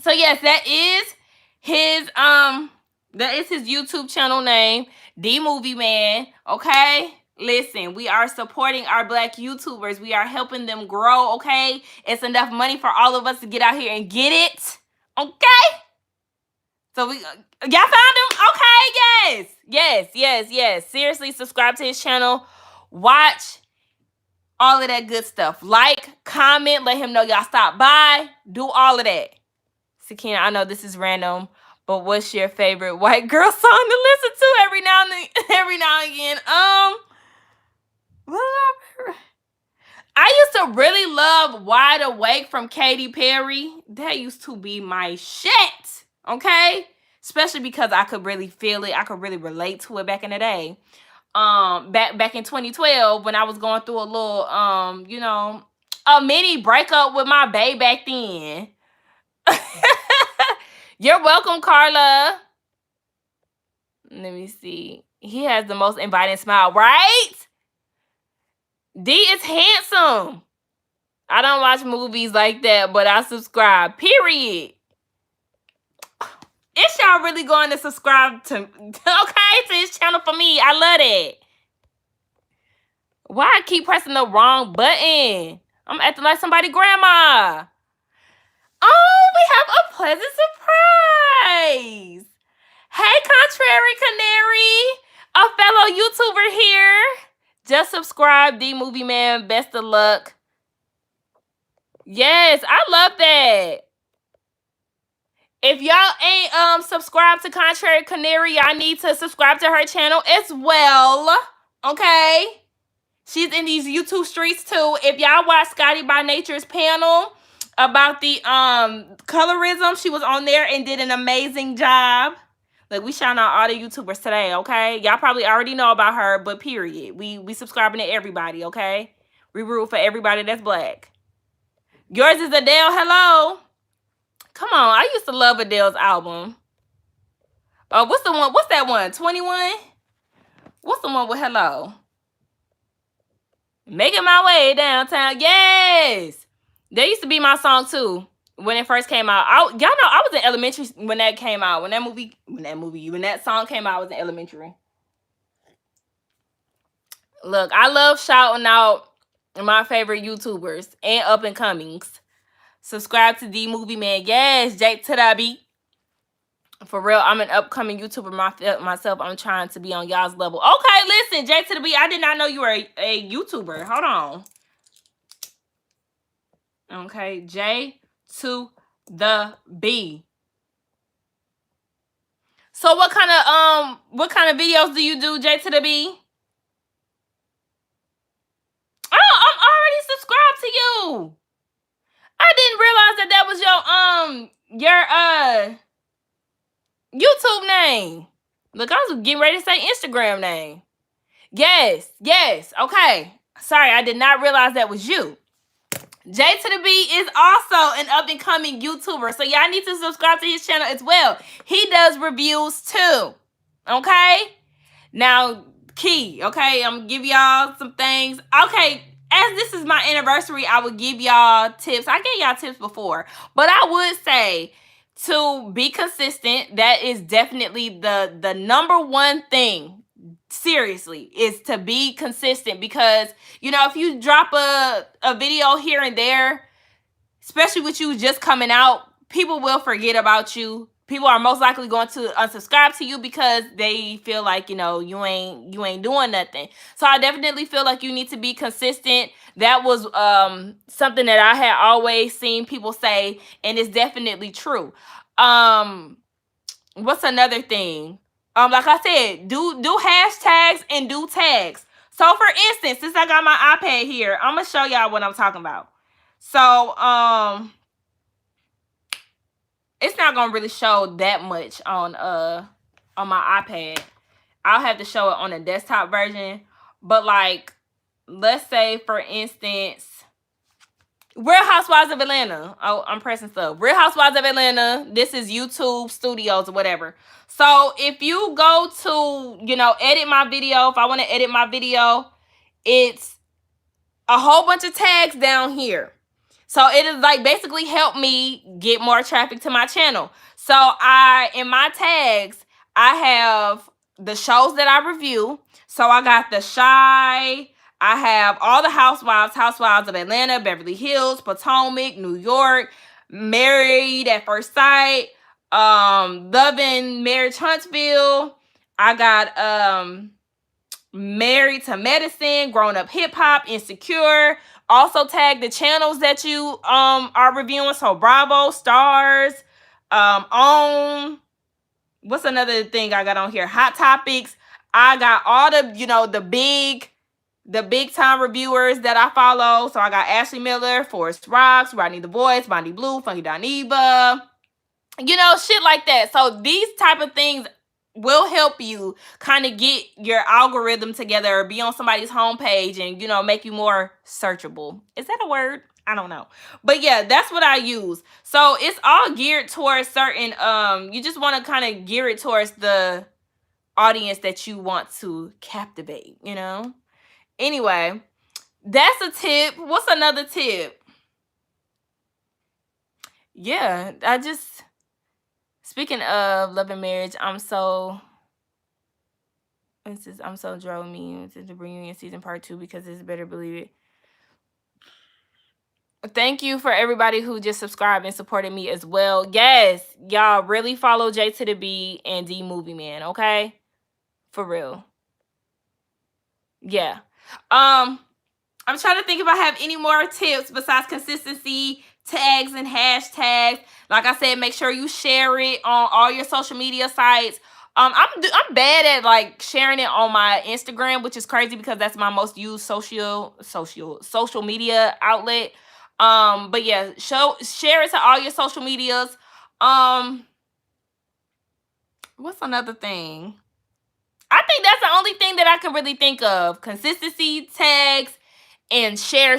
So yes, that is his YouTube channel name, D Movie Man. Okay? Listen, we are supporting our Black YouTubers. We are helping them grow, okay? It's enough money for all of us to get out here and get it, okay? So y'all found him? Okay, yes. Seriously, subscribe to his channel. Watch all of that good stuff. Like, comment, let him know y'all stop by. Do all of that. Sakina, I know this is random, but what's your favorite white girl song to listen to every now and again? I used to really love Wide Awake from Katy Perry. That used to be my shit, okay? Especially because I could really feel it. I could really relate to it back in the day. Back in 2012 when I was going through a little, a mini breakup with my bae back then. You're welcome, Carla. Let me see. He has the most inviting smile, right? D is handsome. I don't watch movies like that, but I subscribe. Period. It's y'all really going to subscribe to his channel for me. I love it. Why I keep pressing the wrong button? I'm acting like somebody's grandma. Oh, we have a pleasant surprise. Hey, Contrary Canary, a fellow YouTuber here. Just subscribe, D Movie Man. Best of luck. Yes, I love that. If y'all ain't subscribed to Contrary Canary, y'all need to subscribe to her channel as well. Okay? She's in these YouTube streets too. If y'all watch Scotty by Nature's panel about the colorism, she was on there and did an amazing job. Like, we shouting out all the YouTubers today, okay? Y'all probably already know about her, but period. We subscribing to everybody, okay? We root for everybody that's Black. Yours is Adele. Hello. Come on, I used to love Adele's album. What's the one? What's that one? 21? What's the one with Hello? Making my way downtown. Yes. That used to be my song too when it first came out. Y'all know I was in elementary when that came out. When that song came out, I was in elementary. Look, I love shouting out my favorite YouTubers and up and comings. Subscribe to D Movie Man. Yes, Jake to the beat. For real, I'm an upcoming YouTuber myself. I'm trying to be on y'all's level. Okay, listen, Jake to the beat. I did not know you were a YouTuber. Hold on. Okay, J to the B. So what kind of videos do you do, J to the B? Oh, I'm already subscribed to you. I didn't realize that was your YouTube name. Look, I was getting ready to say Instagram name. Yes. Okay. Sorry, I did not realize that was you. J to the B is also an up and coming YouTuber, so y'all need to subscribe to his channel as well. He does reviews too. Okay. Now, key. Okay, I'm gonna give y'all some things. Okay. As this is my anniversary, I would give y'all tips. I gave y'all tips before, but I would say to be consistent. That is definitely the number one thing. Seriously, is to be consistent, because if you drop a video here and there, especially with you just coming out, people will forget about you. People are most likely going to unsubscribe to you because they feel like you ain't doing nothing. So I definitely feel like you need to be consistent. That was something that I had always seen people say, and it's definitely true. What's another thing? Like I said, do hashtags and do tags. So for instance, since I got my iPad here, I'm gonna show y'all what I'm talking about. So it's not gonna really show that much on my iPad. I'll have to show it on a desktop version. But like, let's say for instance, Real Housewives of Atlanta. Oh, I'm pressing stuff. Real Housewives of Atlanta. This is YouTube Studios or whatever. So if you go to, edit my video, if I want to edit my video, it's a whole bunch of tags down here. So it is like basically help me get more traffic to my channel. So in my tags, I have the shows that I review. So I got The Shy. I have all the Housewives of Atlanta, Beverly Hills, Potomac, New York, Married at First Sight, Love and Marriage Huntsville. I got Married to Medicine, Grown Up Hip Hop, Insecure. Also tag the channels that you are reviewing. So Bravo, Stars, OWN. What's another thing I got on here? Hot Topics. I got all the big time reviewers that I follow. So I got Ashley Miller, Forest Rocks, Rodney the Voice, Bondi Blue, Funky Doniva, shit like that. So these type of things will help you kind of get your algorithm together or be on somebody's homepage and, make you more searchable. Is that a word? I don't know. But yeah, that's what I use. So it's all geared towards certain, you just want to kind of gear it towards the audience that you want to captivate, Anyway, that's a tip. What's another tip? Yeah, speaking of love and marriage, I'm so drove me to the reunion season part 2 because it's better believe it. Thank you for everybody who just subscribed and supported me as well. Yes, y'all really follow J to the B and D Movie Man, okay? For real. Yeah. I'm trying to think if I have any more tips besides consistency, tags, and hashtags. Like I said, make sure you share it on all your social media sites. I'm bad at like sharing it on my Instagram, which is crazy because that's my most used social media outlet. But yeah, share it to all your social medias. What's another thing? I think that's the only thing that I can really think of. Consistency, tags, and share,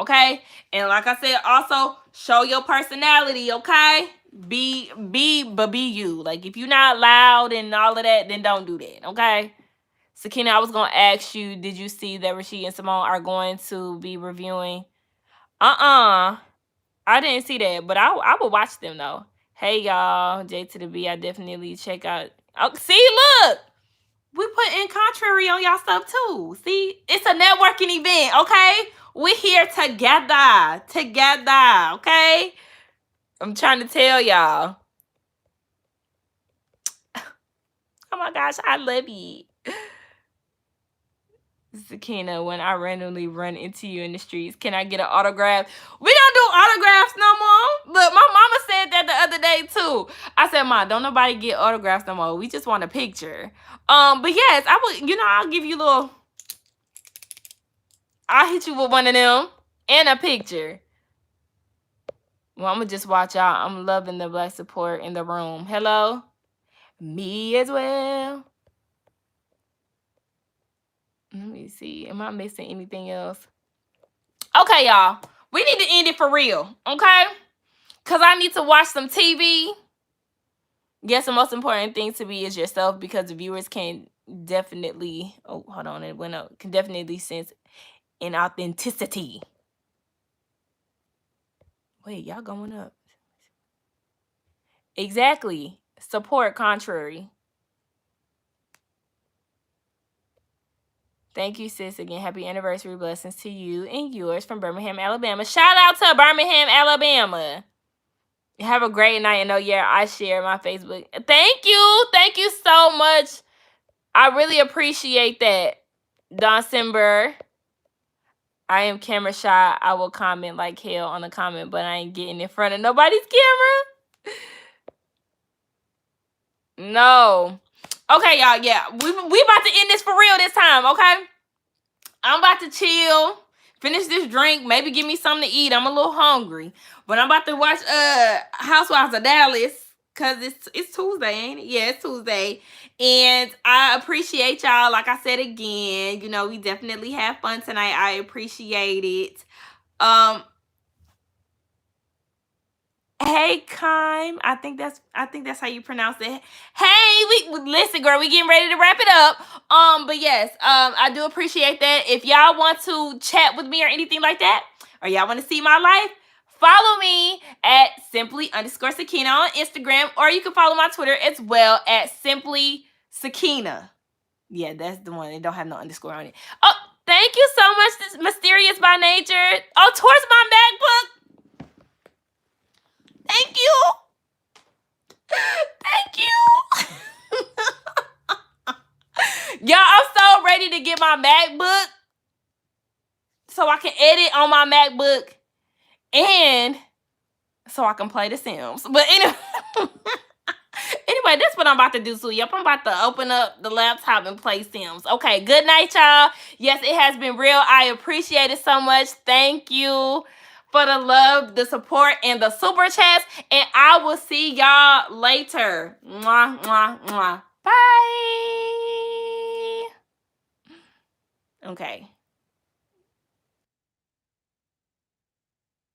okay? And like I said, also show your personality, okay? Be you. Like if you're not loud and all of that, then don't do that, okay? Sakina, I was gonna ask you, did you see that Rasheed and Simone are going to be reviewing? I didn't see that, but I will watch them though. Hey y'all, J to the B. I definitely check out. Oh, see, look. We put in contrary on y'all stuff too. See, it's a networking event, okay? We're here together, okay? I'm trying to tell y'all. Oh my gosh, I love you. Sakina, when I randomly run into you in the streets, can I get an autograph? We don't do autographs no more. Look, my mama said that the other day too. I said, Ma, don't nobody get autographs no more. We just want a picture. But yes, I will, I'll give you I'll hit you with one of them and a picture. Well, I'm gonna just watch out. I'm loving the black support in the room. Hello? Me as well. Let me see. Am I missing anything else? Okay, y'all. We need to end it for real, okay? Because I need to watch some TV. Yes, the most important thing to be is yourself because the viewers can definitely... Oh, hold on. It went up. Can definitely sense inauthenticity. Wait, y'all going up. Exactly. Support contrary. Thank you, sis. Again, happy anniversary. Blessings to you and yours from Birmingham, Alabama. Shout out to Birmingham, Alabama. Have a great night. And oh, yeah, I share my Facebook. Thank you. Thank you so much. I really appreciate that, December. I am camera shy. I will comment like hell on the comment, but I ain't getting in front of nobody's camera. No. Okay, y'all. Yeah, we about to end this for real this time, okay? I'm about to chill, finish this drink, maybe give me something to eat. I'm a little hungry. But I'm about to watch Housewives of Dallas because it's Tuesday, ain't it? Yeah, it's Tuesday. And I appreciate y'all. Like I said again, we definitely have fun tonight. I appreciate it. Hey, Kime. I think that's how you pronounce it. Hey, we listen, girl. We getting ready to wrap it up. But yes, I do appreciate that. If y'all want to chat with me or anything like that, or y'all want to see my life, follow me at simply_Sakina on Instagram, or you can follow my Twitter as well at simply Sakina. Yeah, that's the one. It don't have no underscore on it. Oh, thank you so much, this Mysterious by Nature. Oh, towards my MacBook. Thank you. Thank you. Y'all, I'm so ready to get my MacBook so I can edit on my MacBook and so I can play The Sims. But anyway, that's what I'm about to do. So, yep, I'm about to open up the laptop and play Sims. Okay, good night, y'all. Yes, it has been real. I appreciate it so much. Thank you for the love, the support, and the super chats. And I will see y'all later. Mwah, mwah, mwah. Bye. Okay.